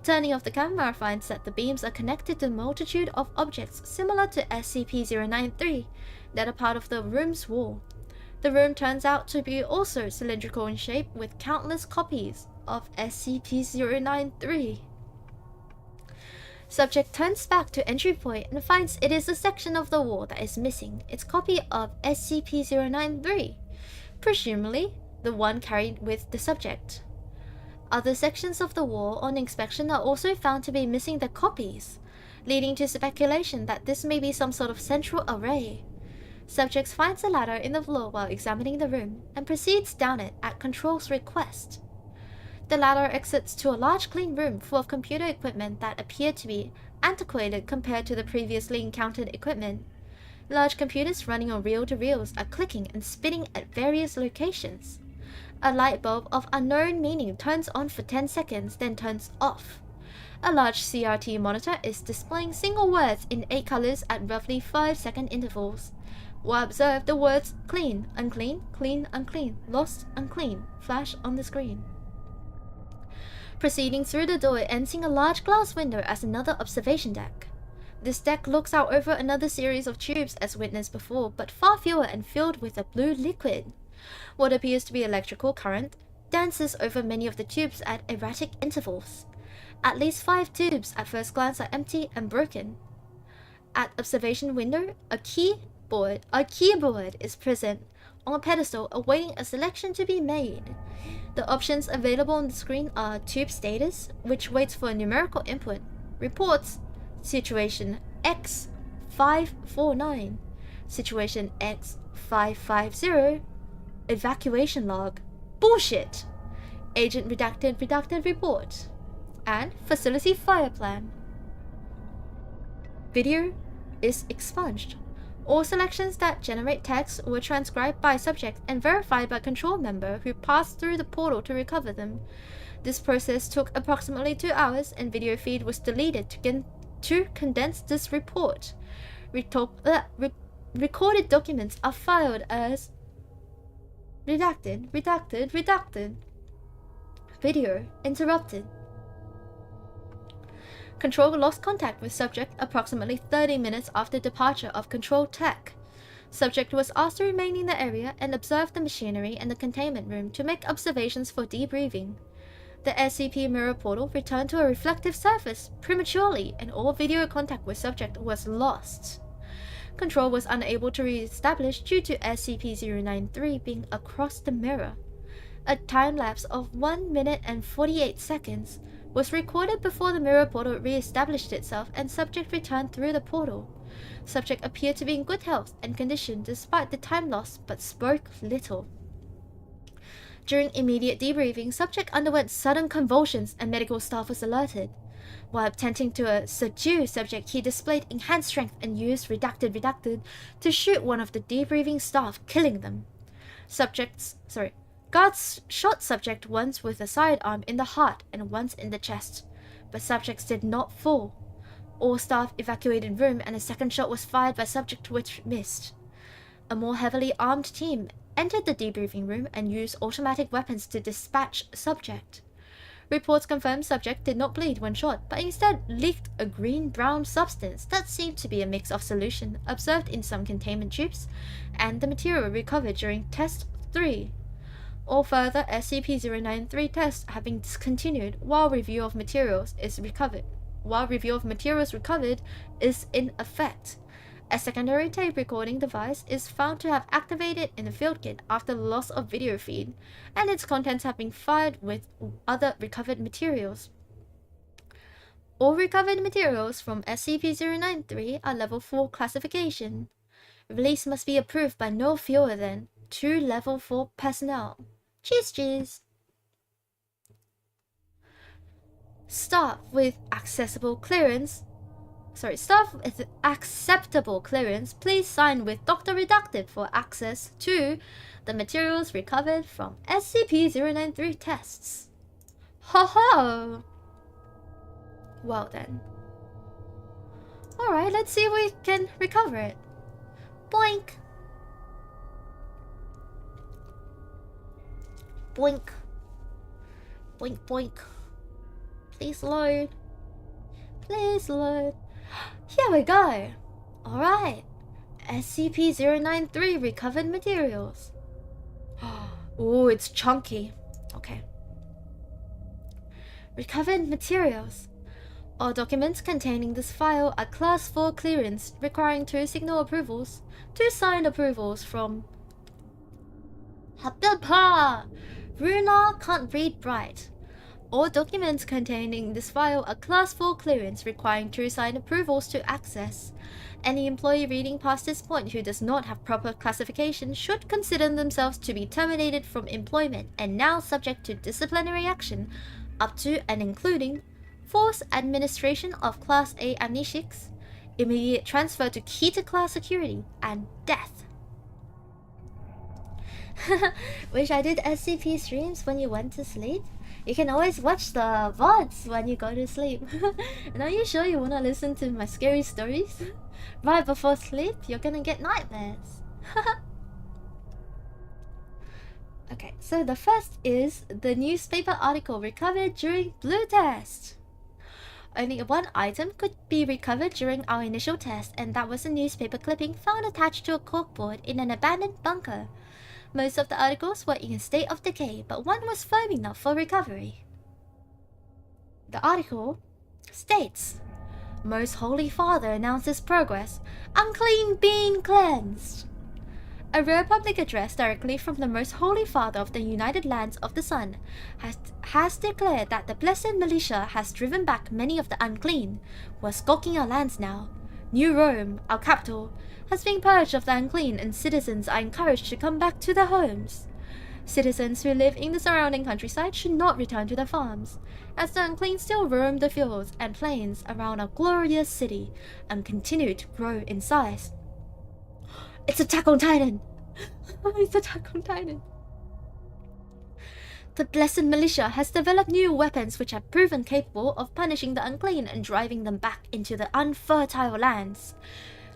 Turning off the camera finds that the beams are connected to a multitude of objects similar to SCP-093 that are part of the room's wall. The room turns out to be also cylindrical in shape with countless copies of SCP-093. Subject turns back to entry point and finds it is a section of the wall that is missing its copy of SCP-093, presumably the one carried with the subject. Other sections of the wall on inspection are also found to be missing the copies, leading to speculation that this may be some sort of central array. Subject finds a ladder in the floor while examining the room and proceeds down it at Control's request. The ladder exits to a large clean room full of computer equipment that appear to be antiquated compared to the previously encountered equipment. Large computers running on reel-to-reels are clicking and spinning at various locations. A light bulb of unknown meaning turns on for 10 seconds, then turns off. A large CRT monitor is displaying single words in 8 colors at roughly 5-second intervals. While observed, the words clean, unclean, clean, unclean, lost, unclean flash on the screen. Proceeding through the door ends in a large glass window as another observation deck. This deck looks out over another series of tubes as witnessed before, but far fewer and filled with a blue liquid. What appears to be electrical current dances over many of the tubes at erratic intervals. At least 5 tubes at first glance are empty and broken. At observation window, a keyboard is present on a pedestal awaiting a selection to be made. The options available on the screen are tube status, which waits for a numerical input, reports, situation X549, situation X550, evacuation log, bullshit, agent redacted report, and facility fire plan. Video is expunged. All selections that generate text were transcribed by subject and verified by control member who passed through the portal to recover them. This process took approximately 2 hours and video feed was deleted to condense this report. Recorded documents are filed as redacted. Video interrupted. Control lost contact with subject approximately 30 minutes after departure of control tech. Subject was asked to remain in the area and observe the machinery and the containment room to make observations for debriefing. The SCP mirror portal returned to a reflective surface prematurely and all video contact with subject was lost. Control was unable to re-establish due to SCP-093 being across the mirror. A time-lapse of 1 minute and 48 seconds was recorded before the mirror portal re-established itself and subject returned through the portal. Subject appeared to be in good health and condition despite the time loss but spoke little. During immediate debriefing, subject underwent sudden convulsions and medical staff was alerted. While attempting to subdue subject, he displayed enhanced strength and used redacted to shoot one of the debriefing staff, killing them. Guards shot subject once with a sidearm in the heart and once in the chest, but subjects did not fall. All staff evacuated room and a second shot was fired by subject which missed. A more heavily armed team entered the debriefing room and used automatic weapons to dispatch subject. Reports confirmed subject did not bleed when shot, but instead leaked a green-brown substance that seemed to be a mix of solution observed in some containment tubes and the material recovered during Test 3. All further SCP-093 tests have been discontinued while review of materials recovered is in effect. A secondary tape recording device is found to have activated in the field kit after the loss of video feed, and its contents have been filed with other recovered materials. All recovered materials from SCP-093 are Level 4 classification. Release must be approved by no fewer than 2 Level 4 personnel. Cheers. Staff with acceptable clearance, please sign with Dr. Redacted for access to the materials recovered from SCP-093 tests. Ho ho! Well then. Alright, let's see if we can recover it. Boink! Boink. Boink boink. Please load. Please load. Here we go. Alright. SCP-093 recovered materials. Oh, it's chunky. Okay. Recovered materials. All documents containing this file are Class 4 clearance, requiring 2 signal approvals, 2 signed approvals from Ruuna can't read bright. All documents containing this file are Class 4 clearance, requiring 2 signed approvals to access. Any employee reading past this point who does not have proper classification should consider themselves to be terminated from employment and now subject to disciplinary action up to and including forced administration of Class A amnesics, immediate transfer to Keter class security, and death. Wish I did SCP streams when you went to sleep? You can always watch the VODs when you go to sleep. And are you sure you wanna listen to my scary stories? Right before sleep, you're gonna get nightmares. Okay, so the first is the newspaper article recovered during Blue Test. Only one item could be recovered during our initial test, and that was a newspaper clipping found attached to a corkboard in an abandoned bunker. Most of the articles were in a state of decay, but one was firm enough for recovery. The article states, Most Holy Father announces progress, unclean being cleansed. A rare public address directly from the Most Holy Father of the United Lands of the Sun has declared that the Blessed Militia has driven back many of the unclean, who are skulking our lands now. New Rome, our capital, has been purged of the unclean, and citizens are encouraged to come back to their homes. Citizens who live in the surrounding countryside should not return to their farms, as the unclean still roam the fields and plains around our glorious city and continue to grow in size. It's Attack on Titan! It's Attack on Titan! The Blessed Militia has developed new weapons which have proven capable of punishing the unclean and driving them back into the unfertile lands.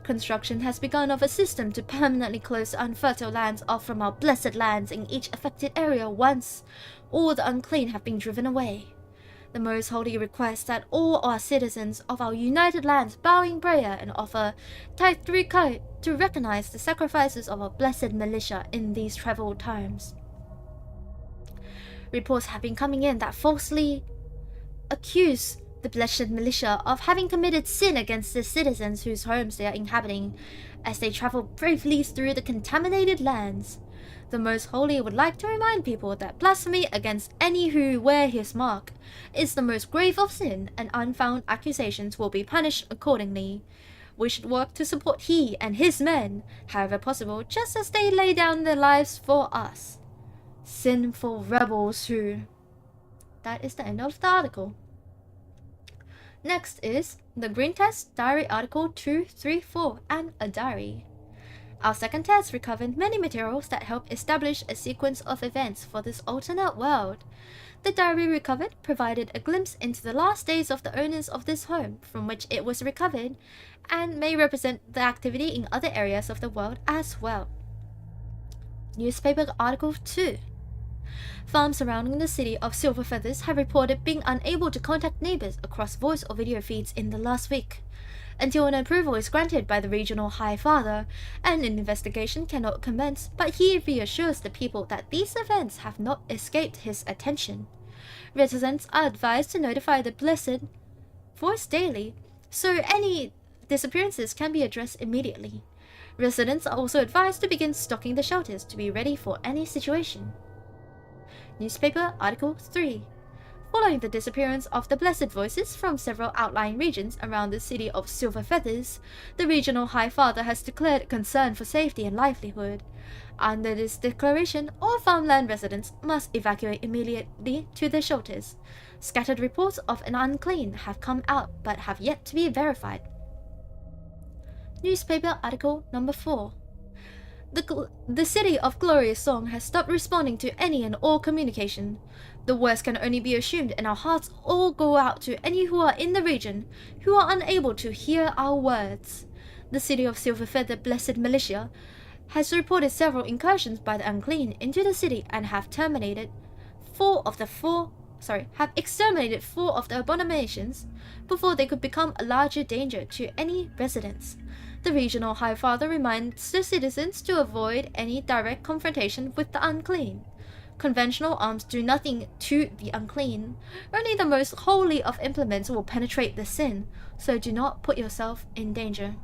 Construction has begun of a system to permanently close the unfertile lands off from our blessed lands in each affected area once all the unclean have been driven away. The Most Holy requests that all our citizens of our united lands bow in prayer and offer Tai Three Kai to recognize the sacrifices of our blessed militia in these troubled times. Reports have been coming in that falsely accuse the blessed militia of having committed sin against the citizens whose homes they are inhabiting as they travel bravely through the contaminated lands. The Most Holy would like to remind people that blasphemy against any who wear his mark is the most grave of sin, and unfounded accusations will be punished accordingly. We should work to support he and his men, however possible, just as they lay down their lives for us. Sinful rebels who... That is the end of the article. Next is the Green Test Diary Article 234 and a diary. Our second test recovered many materials that help establish a sequence of events for this alternate world. The diary recovered provided a glimpse into the last days of the owners of this home from which it was recovered, and may represent the activity in other areas of the world as well. Newspaper Article 2. Farms surrounding the city of Silver Feathers have reported being unable to contact neighbors across voice or video feeds in the last week. Until an approval is granted by the regional High Father, an investigation cannot commence, but he reassures the people that these events have not escaped his attention. Residents are advised to notify the Blessed Voice daily, so any disappearances can be addressed immediately. Residents are also advised to begin stocking the shelters to be ready for any situation. Newspaper Article 3. Following the disappearance of the Blessed Voices from several outlying regions around the city of Silver Feathers, the regional High Father has declared concern for safety and livelihood. Under this declaration, all farmland residents must evacuate immediately to their shelters. Scattered reports of an unclean have come out but have yet to be Newspaper Article Number 4. The City of Glorious Song has stopped responding to any and all communication. The worst can only be assumed, and our hearts all go out to any who are in the region who are unable to hear our words. The City of Silver Feather Blessed Militia has reported several incursions by the unclean into the city and have exterminated four of the abominations before they could become a larger danger to any residents. The regional High Father reminds the citizens to avoid any direct confrontation with the unclean. Conventional arms do nothing to the unclean. Only the most holy of implements will penetrate the sin, so do not put yourself in danger.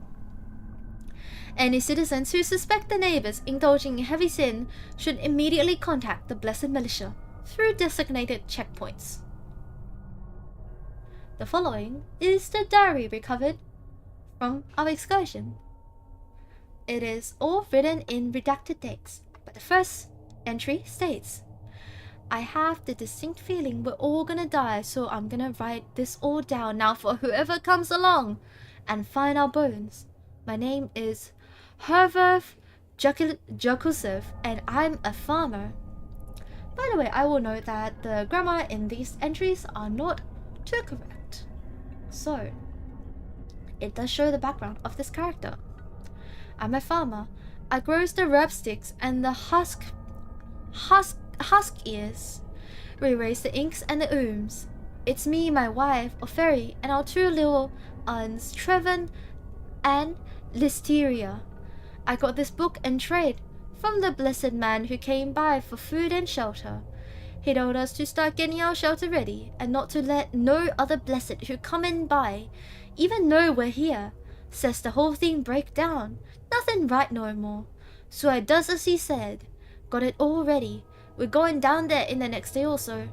Any citizens who suspect their neighbors indulging in heavy sin should immediately contact the Blessed Militia through designated checkpoints. The following is the diary recovered from our excursion. It is all written in redacted dates, but the first entry states, I have the distinct feeling we're all gonna die, so I'm gonna write this all down now for whoever comes along and find our bones. My name is Herverth Jakusev, and I'm a farmer. By the way, I will note that the grammar in these entries are not too correct. So, it does show the background of this character. I'm a farmer. I grow the rub sticks and the husk ears. We raise the inks and the ooms. It's me, my wife, Oferi, and our two little uns, Trevon and Listeria. I got this book and trade from the blessed man who came by for food and shelter. He told us to start getting our shelter ready, and not to let no other blessed who come in by even know we're here. Says the whole thing break down. Nothing right no more. So I does as he said. Got it all ready. We're going down there in the next day or so.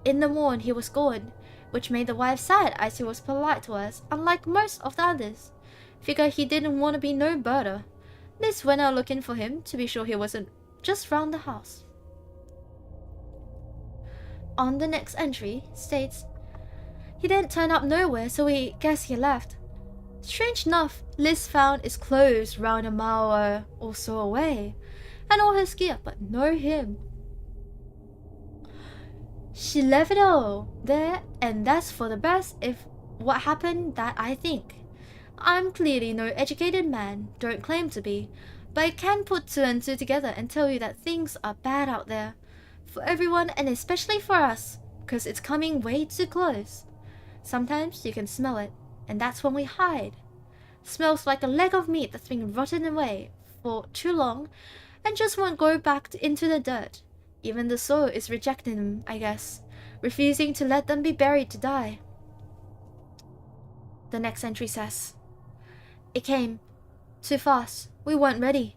In the morn he was gone, which made the wife sad as he was polite to us, unlike most of the others. Figure he didn't want to be no birder. Miss went out looking for him to be sure he wasn't just round the house. On the next entry states, he didn't turn up nowhere, so we guess he left. Strange enough, Liz found his clothes round a mile or so away, and all his gear, but no him. She left it all there, and that's for the best if what happened that I think. I'm clearly no educated man, don't claim to be, but I can put two and two together and tell you that things are bad out there. For everyone, and especially for us, 'cause it's coming way too close. Sometimes you can smell it, and that's when we hide. Smells like a leg of meat that's been rotting away for too long and just won't go back into the dirt. Even the soil is rejecting them, I guess, refusing to let them be buried to die. The next entry says, it came too fast. We weren't ready.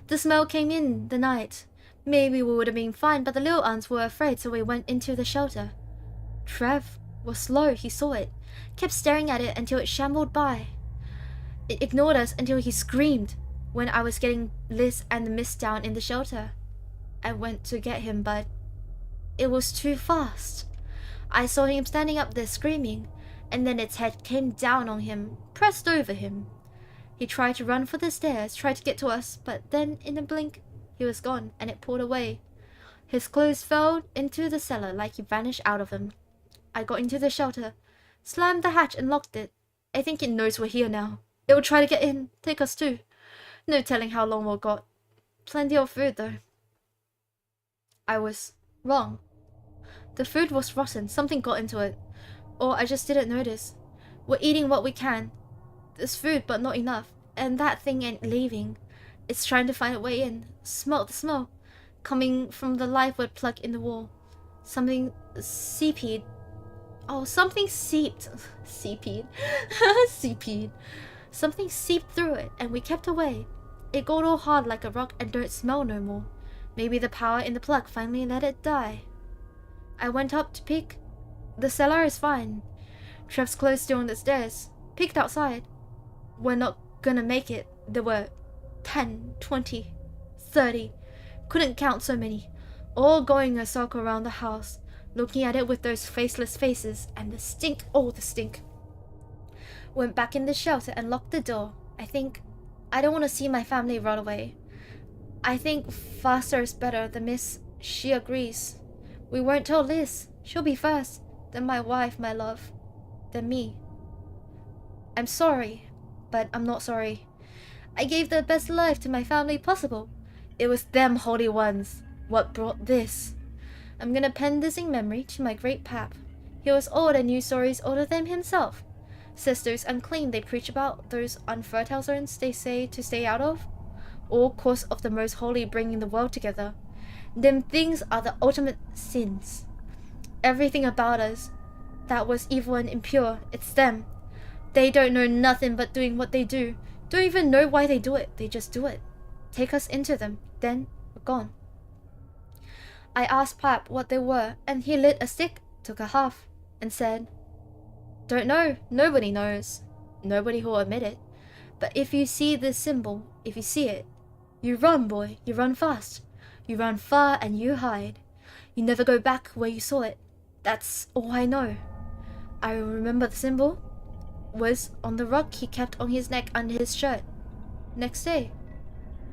The smell came in the night. Maybe we would have been fine, but the little ones were afraid, so we went into the shelter. Trev was slow. He saw it, kept staring at it until it shambled by. It ignored us until he screamed when I was getting Liz and the mist down in the shelter. I went to get him, but it was too fast. I saw him standing up there screaming, and then its head came down on him, pressed over him. He tried to run for the stairs, tried to get to us, but then in a blink, he was gone, and it pulled away. His clothes fell into the cellar like he vanished out of them. I got into the shelter, slammed the hatch and locked it. I think it knows we're here now. It will try to get in, take us too. No telling how long we'll got. Plenty of food though. I was wrong. The food was rotten, something got into it. Or I just didn't notice. We're eating what we can. There's food, but not enough. And that thing ain't leaving. It's trying to find a way in. Smell the smell. Coming from the live wood plug in the wall. Something seeped. Oh, something seeped. Seeped. Seeped. Something seeped through it, and we kept away. It got all hard like a rock and don't smell no more. Maybe the power in the plug finally let it die. I went up to peek. The cellar is fine. Trev's clothes still on the stairs. Peeked outside. We're not gonna make it. There were 10, 20, 30. Couldn't count so many. All going a circle around the house, looking at it with those faceless faces, and the stink, oh the stink. Went back in the shelter and locked the door. I don't want to see my family rot away. I think faster is better. The miss, she agrees. We won't tell Liz. She'll be first. Then my wife, my love. Then me. I'm sorry, but I'm not sorry. I gave the best life to my family possible. It was them holy ones what brought this. I'm gonna pen this in memory to my great pap. He was old and knew stories older than himself. Says those unclean they preach about, those unfertile zones they say to stay out of. All cause of the most holy bringing the world together. Them things are the ultimate sins. Everything about us that was evil and impure, it's them. They don't know nothing but doing what they do. Don't even know why they do it, they just do it. Take us into them, then we're gone. I asked Pap what they were, and he lit a stick, took a half, and said, don't know, nobody knows. Nobody will admit it. But if you see this symbol, if you see it, you run, boy, you run fast. You run far and you hide. You never go back where you saw it. That's all I know. I remember the symbol was on the rock he kept on his neck under his shirt. Next day,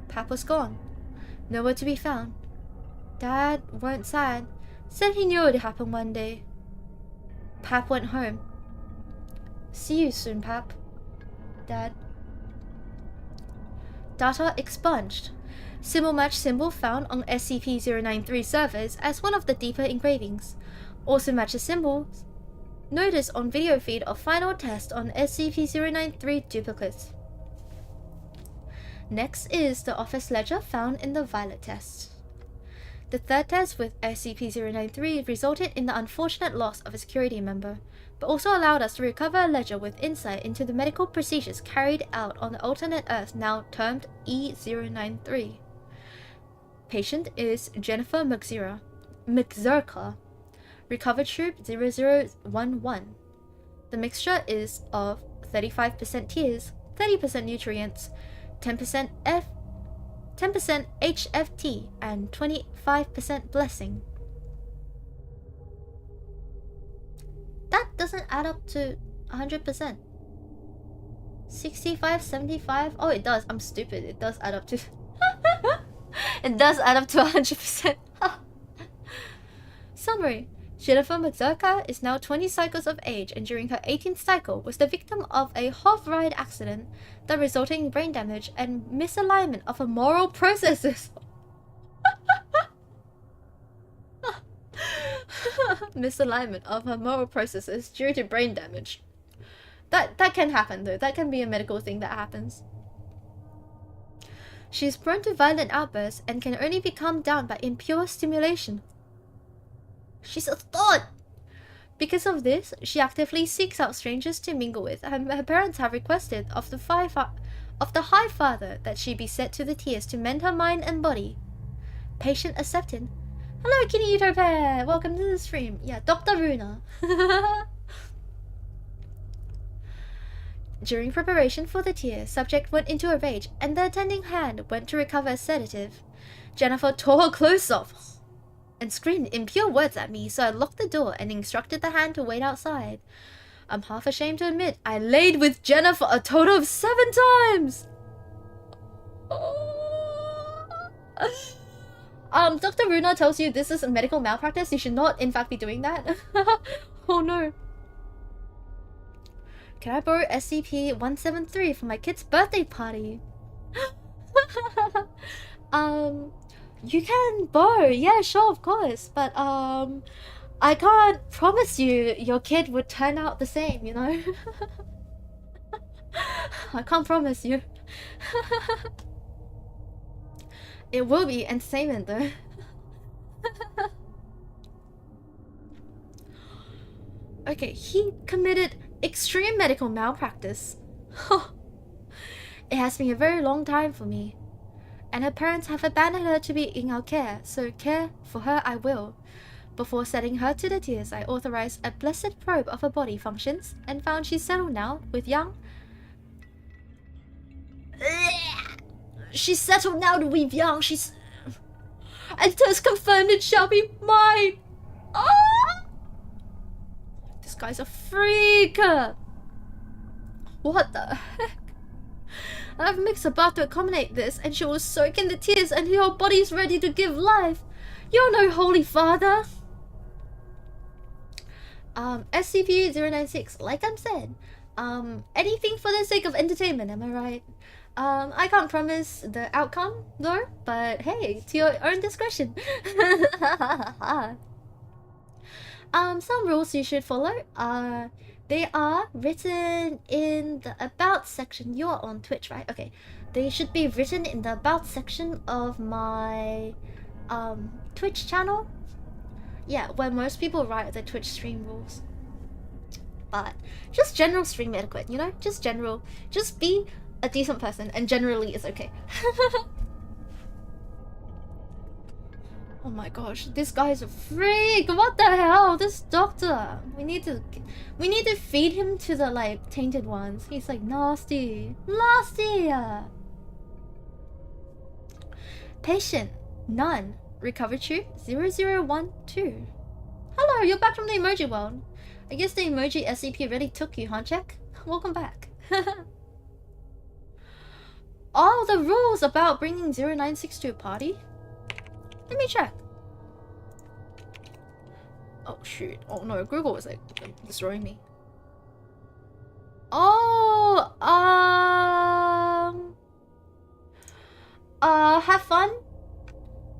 Pap was gone. Nowhere to be found. Dad weren't sad. Said he knew it would happen one day. Pap went home. See you soon, Pap. Dad. Data expunged. Symbol match symbol found on SCP-093 servers as one of the deeper engravings. Also matches symbols noticed on video feed of final test on SCP-093 duplicates. Next is the office ledger found in the Violet test. The third test with SCP-093 resulted in the unfortunate loss of a security member, but also allowed us to recover a ledger with insight into the medical procedures carried out on the alternate Earth now termed E093. Patient is Jennifer McZerka. Recovered troop 0011. The mixture is of 35% tears, 30% nutrients, 10% HFT, and 25% blessing. That doesn't add up to 100%. 65, 75. Oh, it does. I'm stupid. It does add up to... It does add up to 100%. Summary. Jennifer Mazurka is now 20 cycles of age and during her 18th cycle was the victim of a hov ride accident that resulted in brain damage and misalignment of her moral processes. Misalignment of her moral processes due to brain damage. That can happen though. That can be a medical thing that happens. She is prone to violent outbursts and can only be calmed down by impure stimulation. She's a thought! Because of this, she actively seeks out strangers to mingle with, and her parents have requested of the High Father that she be set to the tears to mend her mind and body. Patient accepted. Hello, Kitty Eater Bear! Welcome to the stream. Yeah, Dr. Ruuna. During preparation for the tears, subject went into a rage, and the attending hand went to recover a sedative. Jennifer tore her clothes off and screamed impure words at me, so I locked the door and instructed the hand to wait outside. I'm half ashamed to admit I laid with Jennifer a total of 7 times! Dr. Ruuna tells you this is a medical malpractice. You should not, in fact, be doing that. Oh no. Can I borrow SCP-173 for my kid's birthday party? You can borrow, yeah, sure, of course. But, I can't promise you your kid would turn out the same, you know? I can't promise you. It will be entertainment, though. Okay, he committed extreme medical malpractice. It has been a very long time for me, and her parents have abandoned her to be in our care, so care for her I will. Before setting her to the tears, I authorized a blessed probe of her body functions and found she's settled now with young. She's settled now with young. She's. And it has confirmed it shall be mine. Ah! This guy's a freak! What the heck? I've mixed about to accommodate this, and she will soak in the tears until her body's ready to give life. You're no holy father. SCP-096, like I said, anything for the sake of entertainment, am I right? I can't promise the outcome, though, but hey, to your own discretion. Some rules you should follow. They are written in the About section. You're on Twitch, right? Okay. They should be written in the About section of my Twitch channel. Yeah, where most people write the Twitch stream rules. But just general stream etiquette, you know? Just general. Just be a decent person, and generally is okay. Oh my gosh, this guy's a freak! What the hell? This doctor! We need to feed him to the, like, tainted ones. He's like, nasty. Nasty! Patient, none. Recovered tube 0012. Hello, you're back from the emoji world. I guess the emoji SCP really took you, huh, Jack? Welcome back. All the rules about bringing 096 to a party? Let me check. Oh shoot. Oh no, Google was like destroying me. Oh, have fun.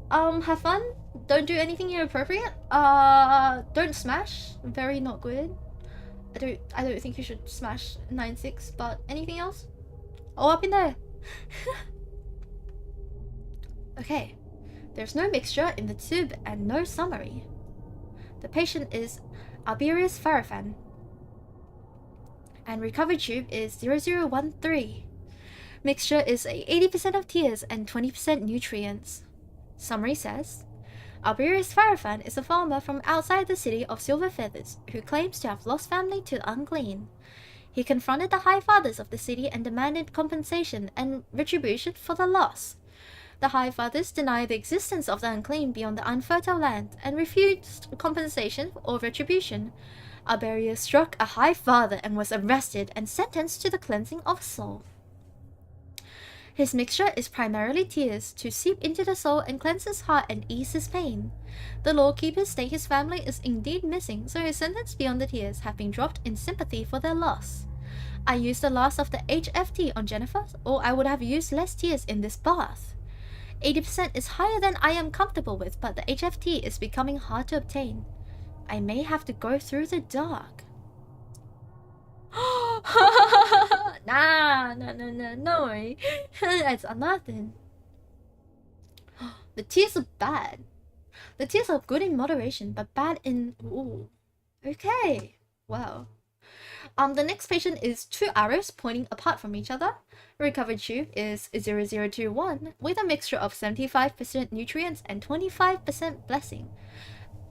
Have fun. Don't do anything inappropriate. Don't smash. Very not good. I don't think you should smash 96, but anything else? Oh, up in there. Okay. There's no mixture in the tube and no summary. The patient is Aries Farafan. And recovered tube is 0013. Mixture is 80% of tears and 20% nutrients. Summary says, Aries Farafan is a farmer from outside the city of Silver Feathers who claims to have lost family to the unclean. He confronted the High Fathers of the city and demanded compensation and retribution for the loss. The High Fathers denied the existence of the unclean beyond the unfertile land and refused compensation or retribution. Our barrier struck a high father and was arrested and sentenced to the cleansing of soul. His mixture is primarily tears to seep into the soul and cleanse his heart and ease his pain. The lawkeepers state his family is indeed missing, so his sentence beyond the tears have been dropped in sympathy for their loss. I used the last of the HFT on Jennifer, or I would have used less tears in this bath. 80% is higher than I am comfortable with, but the HFT is becoming hard to obtain. I may have to go through the dark. No. That's nothing. The tears are bad. The tears are good in moderation, but bad in... Ooh. Okay. Wow. The next patient is 2 arrows pointing apart from each other. Recovered tube is 0021 with a mixture of 75% nutrients and 25% blessing.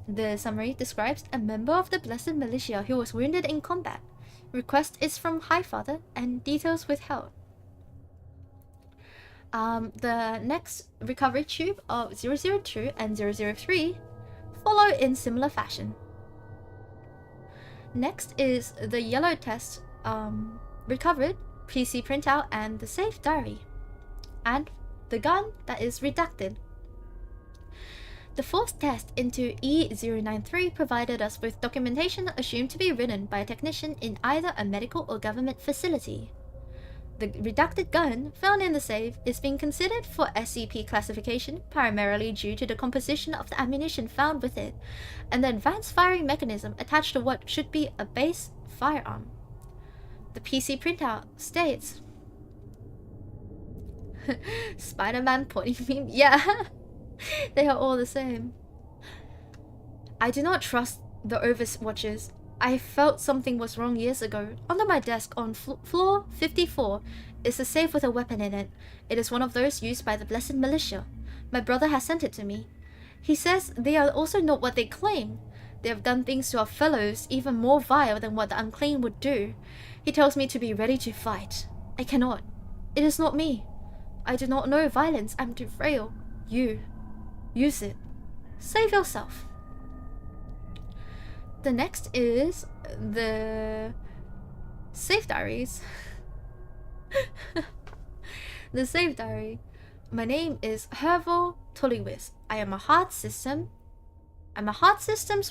The summary describes a member of the Blessed Militia who was wounded in combat. Request is from Highfather and details withheld. The next recovery tube of 002 and 003 follow in similar fashion. Next is the yellow test recovered, PC printout, and the safe diary. And the gun that is redacted. The fourth test into E093 provided us with documentation assumed to be written by a technician in either a medical or government facility. The redacted gun found in the safe is being considered for SCP classification primarily due to the composition of the ammunition found with it, and the advanced firing mechanism attached to what should be a base firearm. The PC printout states... Spider-Man pointing meme? Yeah! They are all the same. I do not trust the Overwatchers. I felt something was wrong years ago. Under my desk on floor 54 is a safe with a weapon in it. It is one of those used by the Blessed Militia. My brother has sent it to me. He says they are also not what they claim. They have done things to our fellows even more vile than what the unclean would do. He tells me to be ready to fight. I cannot. It is not me. I do not know violence. I'm too frail. You. Use it. Save yourself. The next is the safe diaries. The safe diary. My name is Herval Toliwis. I'm a heart systems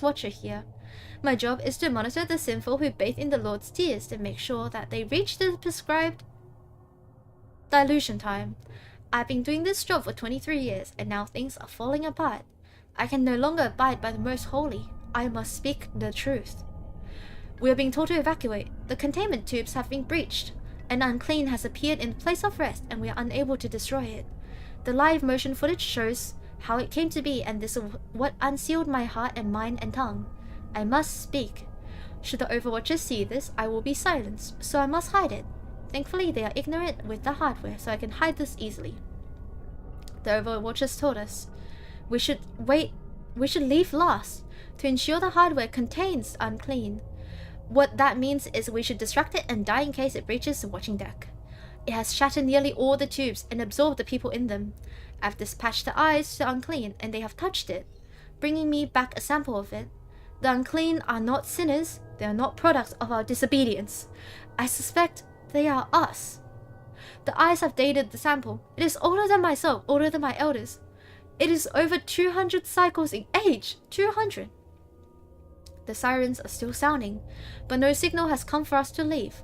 watcher here. My job is to monitor the sinful who bathe in the Lord's tears to make sure that they reach the prescribed dilution time. I've been doing this job for 23 years, and now things are falling apart. I can no longer abide by the most holy. I must speak the truth. We are being told to evacuate. The containment tubes have been breached. An unclean has appeared in place of rest, and we are unable to destroy it. The live motion footage shows how it came to be, and this is what unsealed my heart and mind and tongue. I must speak. Should the Overwatchers see this, I will be silenced, so I must hide it. Thankfully, they are ignorant with the hardware, so I can hide this easily. The Overwatchers told us we should leave last to ensure the hardware contains the unclean. What that means is we should distract it and die in case it breaches the watching deck. It has shattered nearly all the tubes and absorbed the people in them. I've dispatched the eyes to the unclean, and they have touched it, bringing me back a sample of it. The unclean are not sinners. They are not products of our disobedience. I suspect they are us. The eyes have dated the sample. It is older than myself, older than my elders. It is over 200 cycles in age. 200. The sirens are still sounding, but no signal has come for us to leave.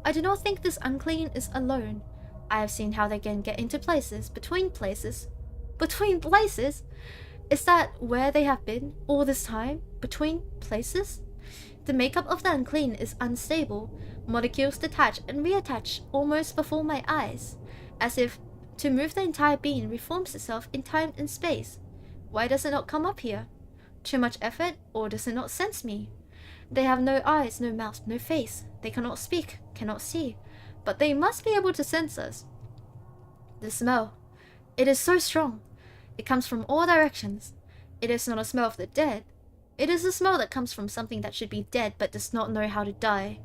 I do not think this unclean is alone. I have seen how they can get into places, between places. Between places? Is that where they have been all this time? Between places? The makeup of the unclean is unstable. Molecules detach and reattach almost before my eyes, as if to move the entire being reforms itself in time and space. Why does it not come up here? Too much effort, or does it not sense me? They have no eyes, no mouth, no face. They cannot speak, cannot see, but they must be able to sense us. The smell. It is so strong. It comes from all directions. It is not a smell of the dead. It is a smell that comes from something that should be dead but does not know how to die.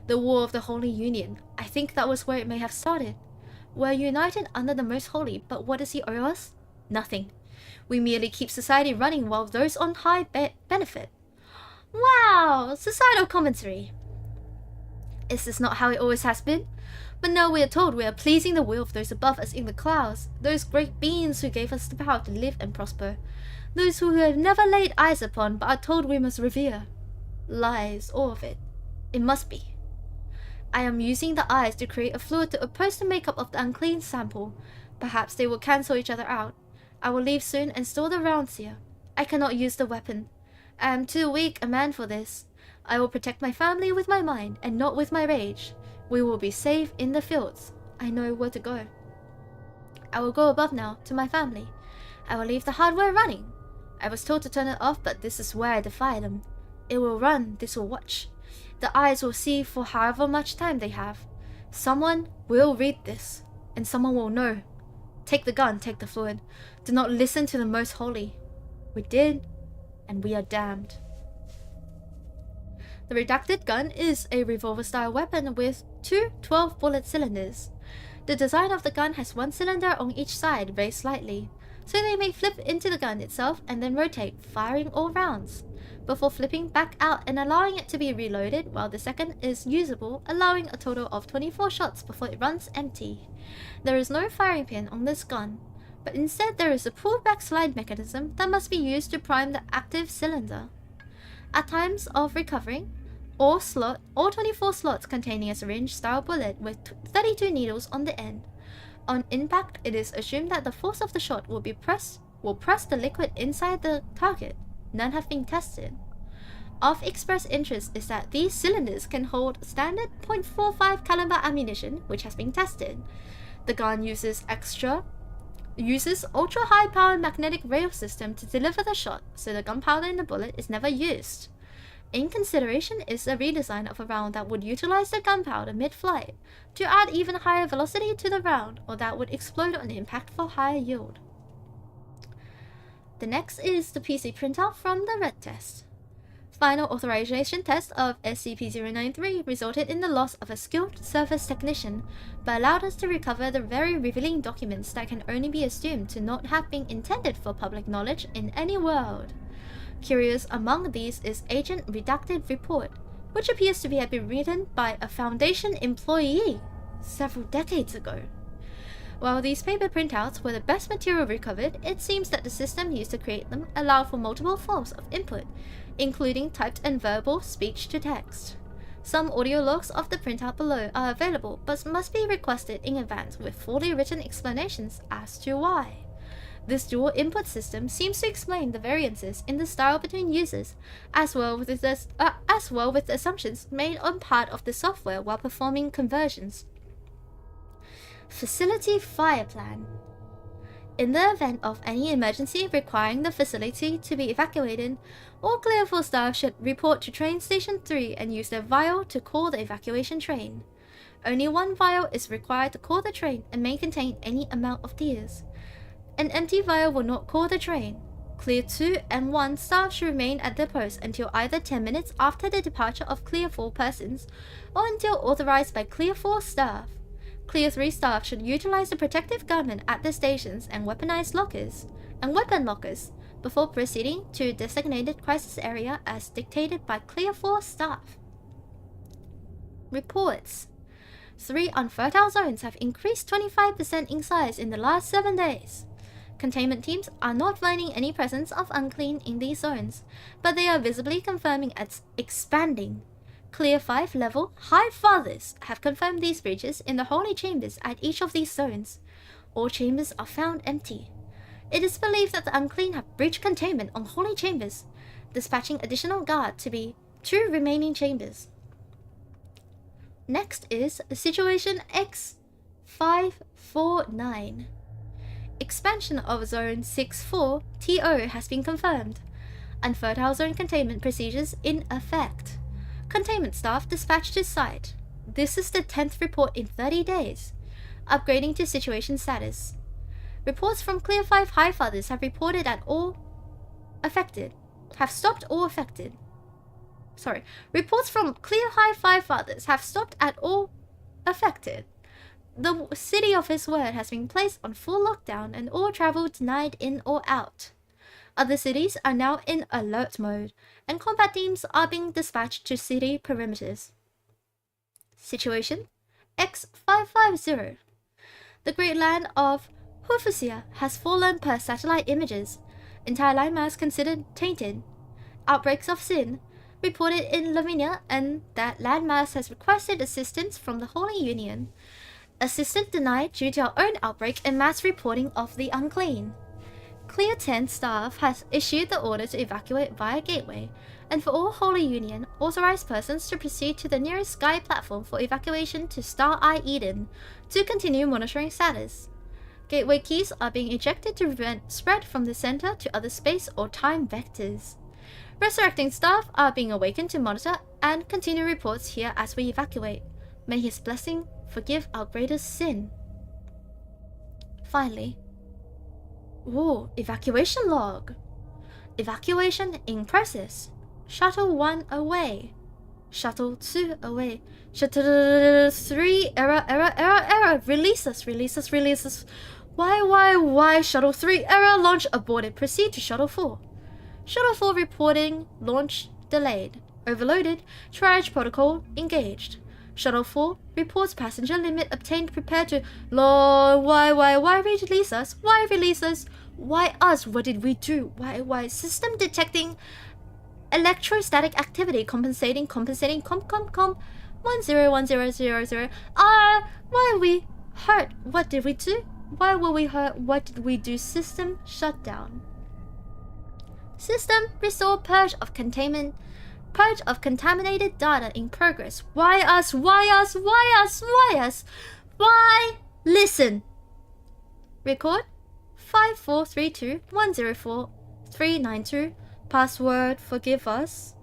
The War of the Holy Union. I think that was where it may have started. We're united under the Most Holy, but what does he owe us? Nothing. We merely keep society running while those on high benefit. Wow! Societal commentary. Is this not how it always has been? But now we are told we are pleasing the will of those above us in the clouds, those great beings who gave us the power to live and prosper, those who we have never laid eyes upon but are told we must revere. Lies, all of it. It must be. I am using the eyes to create a fluid to oppose the makeup of the unclean sample. Perhaps they will cancel each other out. I will leave soon and store the rounds here. I cannot use the weapon. I am too weak a man for this. I will protect my family with my mind and not with my rage. We will be safe in the fields. I know where to go. I will go above now, to my family. I will leave the hardware running. I was told to turn it off, but this is where I defy them. It will run, this will watch. The eyes will see for however much time they have. Someone will read this, and someone will know. Take the gun, take the fluid. Do not listen to the most holy. We did, and we are damned. The redacted gun is a revolver-style weapon with two 12-bullet cylinders. The design of the gun has one cylinder on each side raised slightly, so they may flip into the gun itself and then rotate, firing all rounds, before flipping back out and allowing it to be reloaded, while the second is usable, allowing a total of 24 shots before it runs empty. There is no firing pin on this gun, but instead there is a pullback slide mechanism that must be used to prime the active cylinder. At times of recovering, all 24 slots containing a syringe-style bullet with 32 needles on the end. On impact, it is assumed that the force of the shot will press the liquid inside the target. None have been tested. Of express interest is that these cylinders can hold standard .45 caliber ammunition, which has been tested. The gun uses ultra-high power magnetic rail system to deliver the shot, so the gunpowder in the bullet is never used. In consideration is a redesign of a round that would utilize the gunpowder mid-flight to add even higher velocity to the round, or that would explode on impact for higher yield. The next is the PC printout from the red test. Final authorization test of SCP-093 resulted in the loss of a skilled service technician, but allowed us to recover the very revealing documents that can only be assumed to not have been intended for public knowledge in any world. Curious among these is Agent Redacted Report, which appears to have been written by a Foundation employee several decades ago. While these paper printouts were the best material recovered, it seems that the system used to create them allowed for multiple forms of input, including typed and verbal speech to text. Some audio logs of the printout below are available, but must be requested in advance with fully written explanations as to why. This dual input system seems to explain the variances in the style between users, as well with the assumptions made on part of the software while performing conversions. Facility Fire Plan. In the event of any emergency requiring the facility to be evacuated, all Clear 4 staff should report to Train Station 3 and use their vial to call the evacuation train. Only one vial is required to call the train and may contain any amount of tears. An empty vial will not call the train. Clear 2 and 1 staff should remain at their post until either 10 minutes after the departure of Clear 4 persons, or until authorized by Clear 4 staff. Clear 3 staff should utilize the protective garment at the stations and weapon lockers before proceeding to designated crisis area as dictated by Clear 4 staff. Reports. 3 unfertile zones have increased 25% in size in the last 7 days. Containment teams are not finding any presence of unclean in these zones, but they are visibly confirming its expanding. Clear 5 level High Fathers have confirmed these breaches in the holy chambers at each of these zones. All chambers are found empty. It is believed that the unclean have breached containment on holy chambers, dispatching additional guard to be 2 remaining chambers. Next is Situation X549. Expansion of Zone 64 TO has been confirmed. Unfertile zone containment procedures in effect. Containment staff dispatched to site. This is the 10th report in 30 days. Upgrading to situation status. Reports from Clear 5 High Fathers have reported that reports from Clear High 5 Fathers have stopped at all affected. The city of His Word has been placed on full lockdown and all travel denied in or out. Other cities are now in alert mode, and combat teams are being dispatched to city perimeters. Situation X550. The great land of Hufusia has fallen per satellite images. Entire landmass considered tainted. Outbreaks of sin reported in Lavinia, and that landmass has requested assistance from the Holy Union. Assistance denied due to our own outbreak and mass reporting of the unclean. Clear 10 staff has issued the order to evacuate via gateway, and for all Holy Union authorized persons to proceed to the nearest sky platform for evacuation to Star Eye Eden to continue monitoring status. Gateway keys are being ejected to prevent spread from the center to other space or time vectors. Resurrecting staff are being awakened to monitor and continue reports here as we evacuate. May his blessing forgive our greatest sin. Finally. Ooh, evacuation log. Evacuation in process. Shuttle 1 away. Shuttle 2 away. Shuttle 3 error. Release us. Why? Shuttle 3 error, launch aborted. Proceed to Shuttle 4. Shuttle 4 reporting launch delayed. Overloaded. Triage protocol engaged. Shuttle 4 reports passenger limit obtained. Prepare to... Lord, why release us? Why release us? Why us? What did we do? Why? System detecting electrostatic activity. Compensating. 101000. Why we hurt? What did we do? Why were we hurt? What did we do? System shut down. System restore purge of containment. Purge of contaminated data in progress. Why us? Why? Listen. Record 5432104-392. Password Forgive Us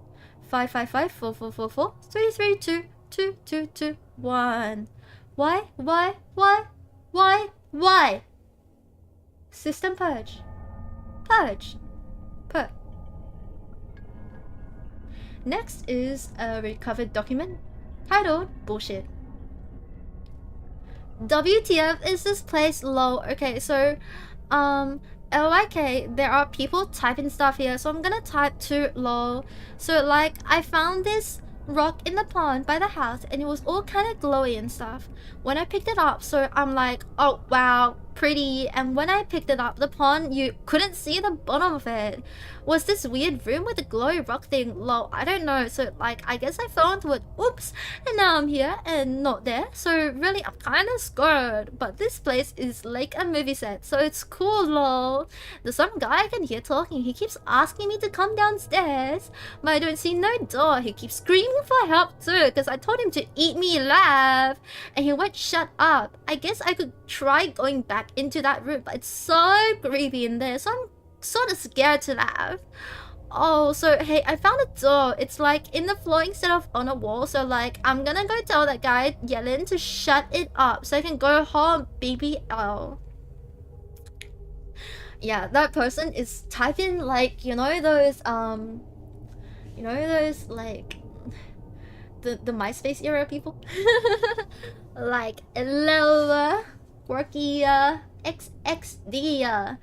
555-4444-332-2221. Why? System purge. Purge. Next is a recovered document titled Bullshit. WTF is this place lol? Okay, so LYK, there are people typing stuff here, so I'm gonna type to lol. So like, I found this rock in the pond by the house and it was all kind of glowy and stuff. When I picked it up, so I'm like, oh wow, pretty. And when I picked it up, the pond, you couldn't see the bottom of it. Was this weird room with a glowy rock thing? Lol, I don't know. So like, I guess I fell into it. Oops. And now I'm here and not there. So really, I'm kind of scared. But this place is like a movie set, so it's cool. Lol. There's some guy I can hear talking. He keeps asking me to come downstairs, but I don't see no door. He keeps screaming for help too, because I told him to eat me alive, and he won't shut up. I guess I could try going back into that room, but it's so creepy in there, so I'm sort of scared to laugh. Oh, so hey, I found a door. It's like in the floor instead of on a wall, so like I'm gonna go tell that guy yelling to shut it up so I can go home, BBL. Yeah, that person is typing like, you know those like the MySpace era people. Like hello quirky XXD.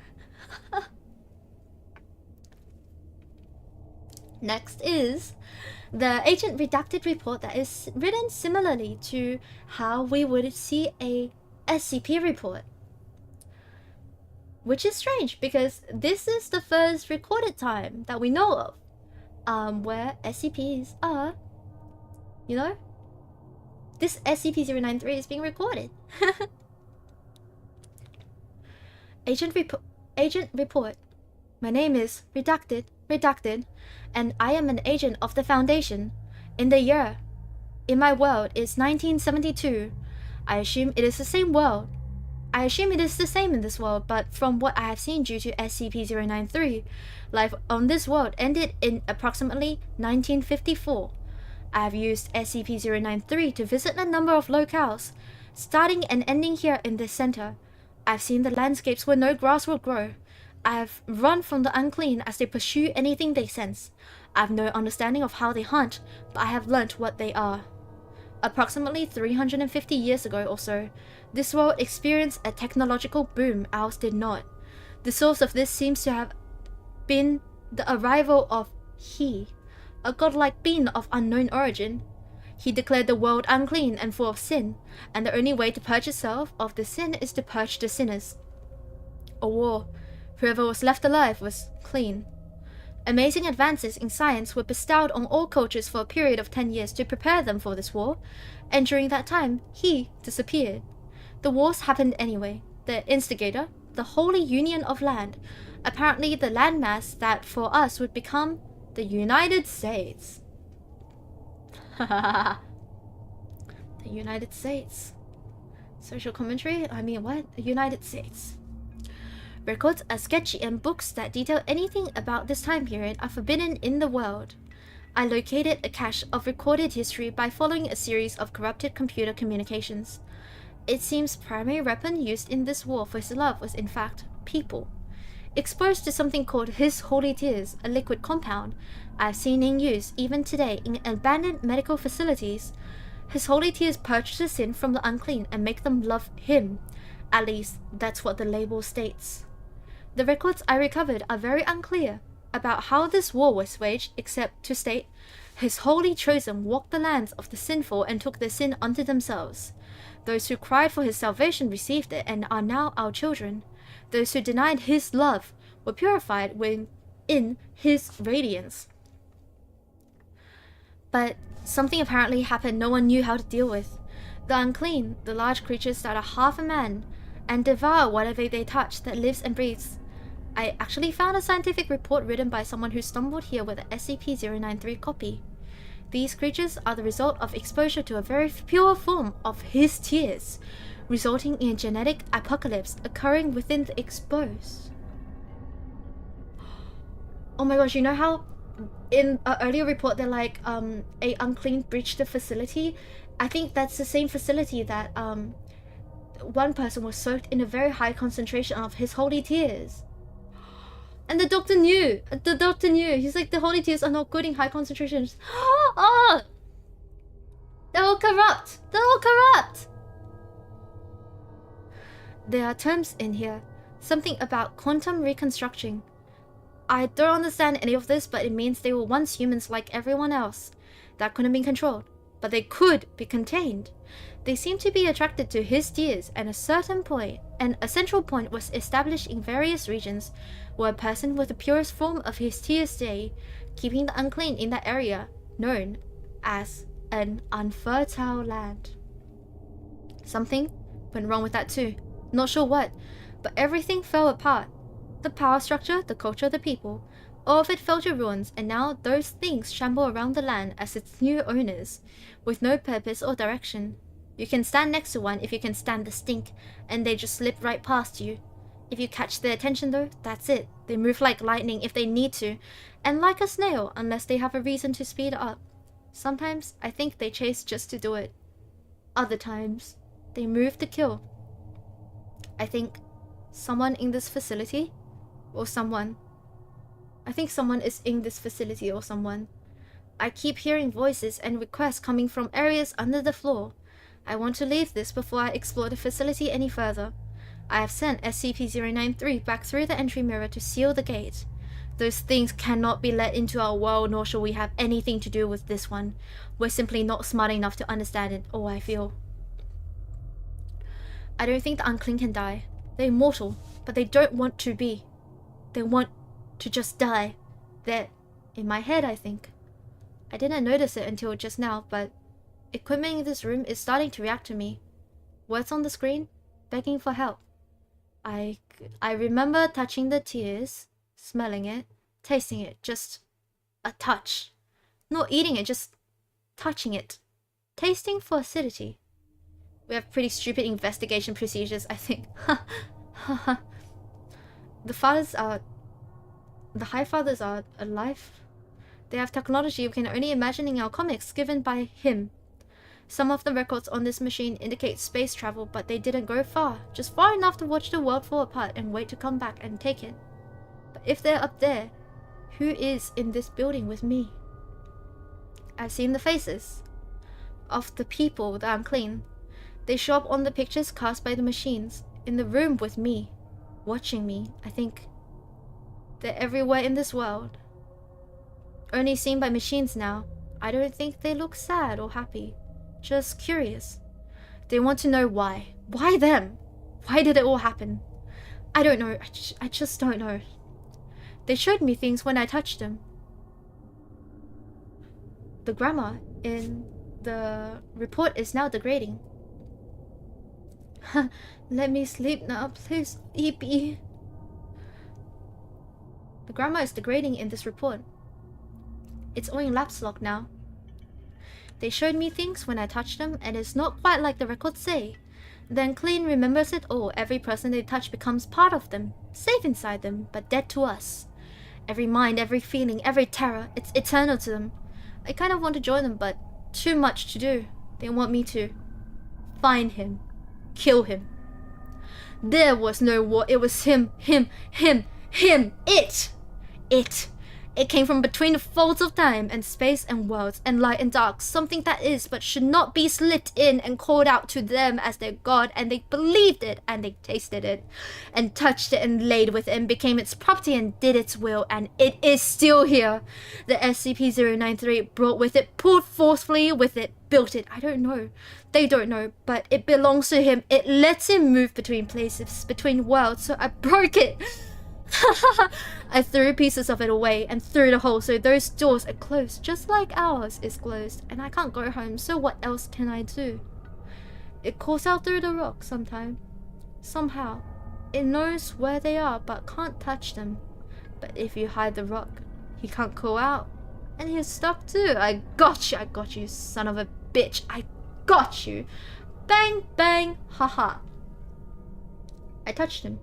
Next is the agent redacted report that is written similarly to how we would see a SCP report. Which is strange because this is the first recorded time that we know of where SCPs are, you know, this SCP-093 is being recorded. Agent report. My name is redacted, and I am an agent of the Foundation. In the year, in my world, is 1972. I assume it is the same world. I assume it is the same in this world, but from what I have seen due to SCP-093, life on this world ended in approximately 1954. I have used SCP-093 to visit a number of locales, starting and ending here in this center. I've seen the landscapes where no grass will grow. I have run from the unclean as they pursue anything they sense. I have no understanding of how they hunt, but I have learnt what they are. Approximately 350 years ago or so, this world experienced a technological boom ours did not. The source of this seems to have been the arrival of He, a godlike being of unknown origin. He declared the world unclean and full of sin, and the only way to purge itself of the sin is to purge the sinners. A war. Whoever was left alive was clean. Amazing advances in science were bestowed on all cultures for a period of 10 years to prepare them for this war, and during that time, He disappeared. The wars happened anyway. The instigator, the Holy Union of Land, apparently the landmass that for us would become the United States. The United States. Social commentary? I mean, what? The United States. Records are sketchy, and books that detail anything about this time period are forbidden in the world. I located a cache of recorded history by following a series of corrupted computer communications. It seems primary weapon used in this war for his love was in fact people. Exposed to something called his holy tears, a liquid compound I've seen in use even today in abandoned medical facilities, his holy tears purge the sin from the unclean and make them love him. At least, that's what the label states. The records I recovered are very unclear about how this war was waged, except to state, his holy chosen walked the lands of the sinful and took their sin unto themselves. Those who cried for his salvation received it and are now our children. Those who denied his love were purified in his radiance. But something apparently happened no one knew how to deal with. The unclean, the large creatures that are half a man, and devour whatever they touch that lives and breathes. I actually found a scientific report written by someone who stumbled here with a SCP-093 copy. These creatures are the result of exposure to a very pure form of his tears, resulting in a genetic apocalypse occurring within the exposed. Oh my gosh, you know how in an earlier report they're like, a unclean breached the facility? I think that's the same facility that one person was soaked in a very high concentration of his holy tears. And the doctor knew. The doctor knew. He's like, the holy tears are not good in high concentrations. Oh! They're all corrupt. They're all corrupt. There are terms in here. Something about quantum reconstruction. I don't understand any of this, but it means they were once humans like everyone else. That couldn't be controlled, but they could be contained. They seem to be attracted to his tears, and a central point was established in various regions where a person with the purest form of his tears stay, keeping the unclean in that area, known as an unfertile land. Something went wrong with that too. Not sure what, but everything fell apart. The power structure, the culture, the people, all of it fell to ruins, and now those things shamble around the land as its new owners, with no purpose or direction. You can stand next to one if you can stand the stink, and they just slip right past you. If you catch their attention though, that's it. They move like lightning if they need to, and like a snail unless they have a reason to speed up. Sometimes I think they chase just to do it. Other times, they move to kill. I think someone in this facility, or someone. I think someone is in this facility or someone. I keep hearing voices and requests coming from areas under the floor. I want to leave this before I explore the facility any further. I have sent SCP-093 back through the entry mirror to seal the gate. Those things cannot be let into our world, nor shall we have anything to do with this one. We're simply not smart enough to understand it, or I feel. I don't think the unclean can die. They're immortal, but they don't want to be. They want to just die. They're in my head, I think. I didn't notice it until just now, but equipment in this room is starting to react to me. Words on the screen, begging for help. I remember touching the tears, smelling it, tasting it, just a touch. Not eating it, just touching it. Tasting for acidity. We have pretty stupid investigation procedures, I think. The High Fathers are alive. They have technology we can only imagine in our comics given by him. Some of the records on this machine indicate space travel, but they didn't go far, just far enough to watch the world fall apart and wait to come back and take it. But if they're up there, who is in this building with me? I've seen the faces of the people that unclean. They show up on the pictures cast by the machines, in the room with me, watching me, I think. They're everywhere in this world. Only seen by machines now. I don't think they look sad or happy. Just curious. They want to know why. Why them? Why did it all happen? I don't know. I just don't know. They showed me things when I touched them. The grammar in the report is now degrading. Let me sleep now, please, EP. The grammar is degrading in this report. It's all in lapse lock now. They showed me things when I touched them, and it's not quite like the records say. Then Clean remembers it all. Every person they touch becomes part of them, safe inside them, but dead to us. Every mind, every feeling, every terror, it's eternal to them. I kind of want to join them, but too much to do. They want me to find him, kill him. There was no war, it was him, it. It came from between the folds of time and space and worlds and light and dark, something that is but should not be slipped in and called out to them as their god, and they believed it and they tasted it and touched it and laid with it and became its property and did its will, and it is still here. The SCP-093 brought with it, pulled forcefully with it, built it. I don't know. They don't know, but it belongs to him. It lets him move between places, between worlds, so I broke it. I threw pieces of it away and through the hole, so those doors are closed, just like ours is closed, and I can't go home, so what else can I do? It calls out through the rock sometime. Somehow. It knows where they are, but can't touch them. But if you hide the rock, he can't call out. And he's stuck too. I got you, son of a bitch. I got you. Bang, bang, haha. I touched him.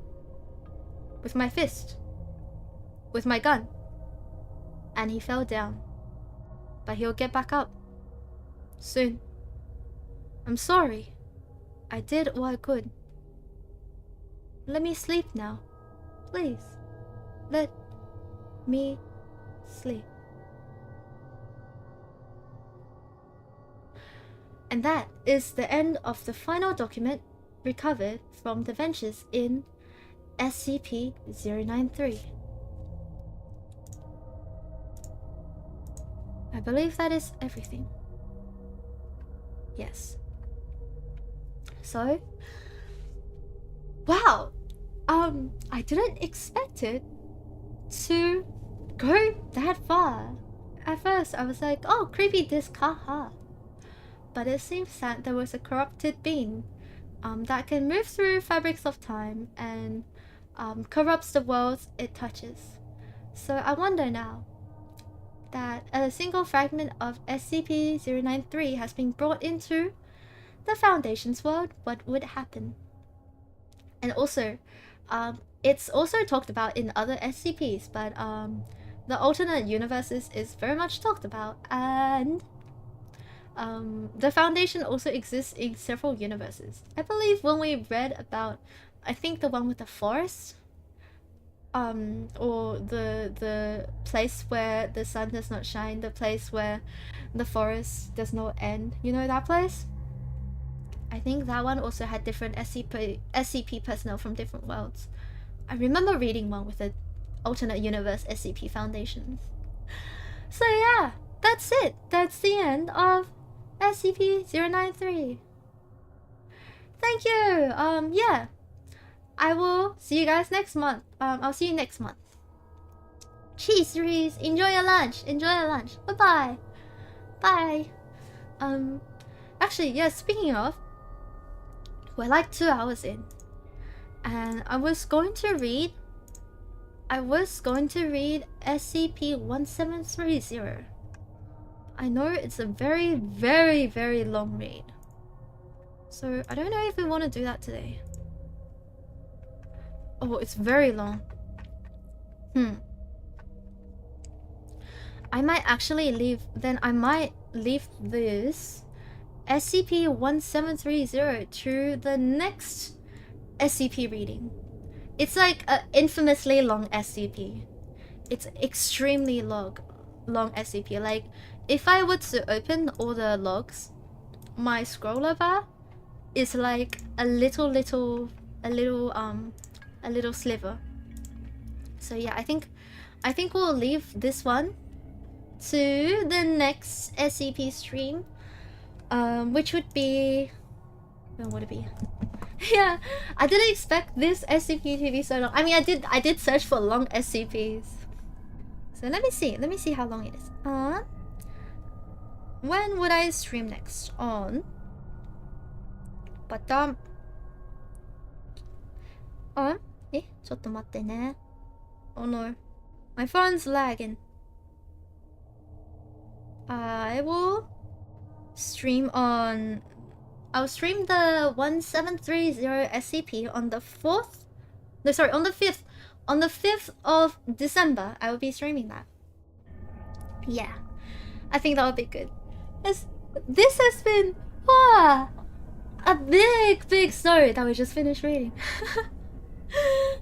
With my fist. With my gun. And he fell down. But he'll get back up. Soon. I'm sorry. I did what I could. Let me sleep now. Please. Let me sleep. And that is the end of the final document recovered from the ventures in SCP-093. I believe that is everything. Yes. So, wow. I didn't expect it to go that far. At first, I was like, oh, creepy disc, haha. But it seems that there was a corrupted being that can move through fabrics of time and corrupts the worlds it touches. So I wonder now that a single fragment of SCP-093 has been brought into the Foundation's world, what would happen? And also, it's also talked about in other SCPs, but the alternate universes is very much talked about, and the Foundation also exists in several universes. I believe when we read about, I think the one with the forest, or the place where the sun does not shine, the place where the forest does not end, you know that place? I think that one also had different SCP personnel from different worlds. I remember reading one with the alternate universe SCP Foundations. So yeah, that's it. That's the end of SCP-093. Thank you. Yeah. I will see you guys next month. I'll see you next month. Cheese, Reese. Enjoy your lunch. Enjoy your lunch. Bye-bye. Bye. Actually, yeah, speaking of, we're like 2 hours in. And I was going to read SCP-1730. I know it's a very, very, very long read. So I don't know if we want to do that today. Oh, it's very long. I might actually leave, then I might leave this SCP-1730 to the next SCP reading. It's like an infamously long SCP. It's extremely long SCP. Like, if I were to open all the logs, my scroller bar is like a little sliver. So yeah, I think I think we'll leave this one to the next SCP stream, which would be... When would it be? Yeah, I didn't expect this SCP to be so long. I mean, I did search for long SCPs. So let me see how long it is. When would I stream next? On... But eh? ちょっと待ってね. Oh no. My phone's lagging. I will stream on... I'll stream the 1730 SCP on the 4th... No, sorry, on the 5th. On the 5th of December, I will be streaming that. Yeah. I think that would be good. This has been... a big story that we just finished reading.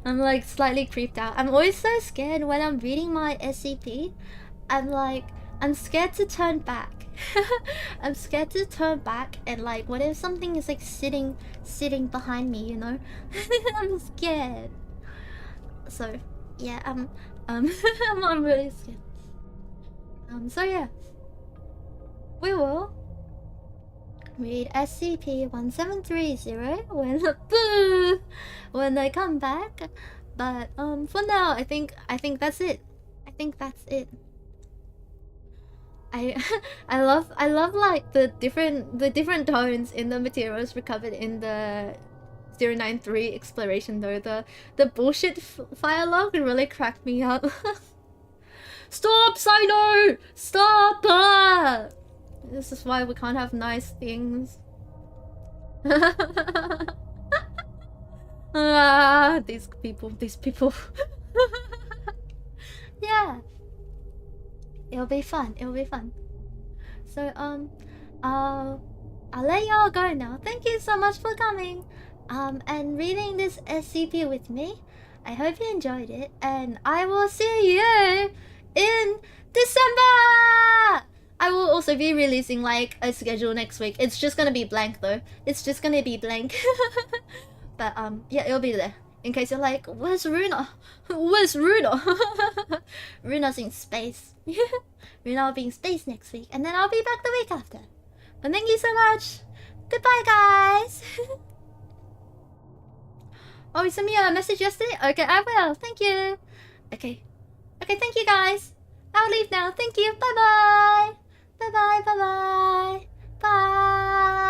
I'm like slightly creeped out. I'm always so scared when I'm reading my SCP. I'm scared to turn back. I'm scared to turn back and like, what if something is like sitting behind me, you know? I'm scared. So yeah, I'm really scared. So yeah, we will read SCP-1730 when I come back. But for now, I think that's it. I think that's it. I love like the different tones in the materials recovered in the 093 exploration though. The bullshit fire log really cracked me up. Stop, Sino! Stop! This is why we can't have nice things. These people. Yeah. It'll be fun. So, I'll let y'all go now. Thank you so much for coming, and reading this SCP with me. I hope you enjoyed it, and I will see you in December! I will also be releasing like a schedule next week. It's just gonna be blank though. It's just gonna be blank. But yeah, it'll be there. In case you're like, where's Ruuna? Where's Ruuna? Ruuna's in space. Ruuna will be in space next week, and then I'll be back the week after. But thank you so much. Goodbye, guys. Oh, you sent me a message yesterday? Okay, I will. Thank you. Okay, thank you, guys. I'll leave now. Thank you. Bye-bye. Bye-bye. Bye-bye. Bye.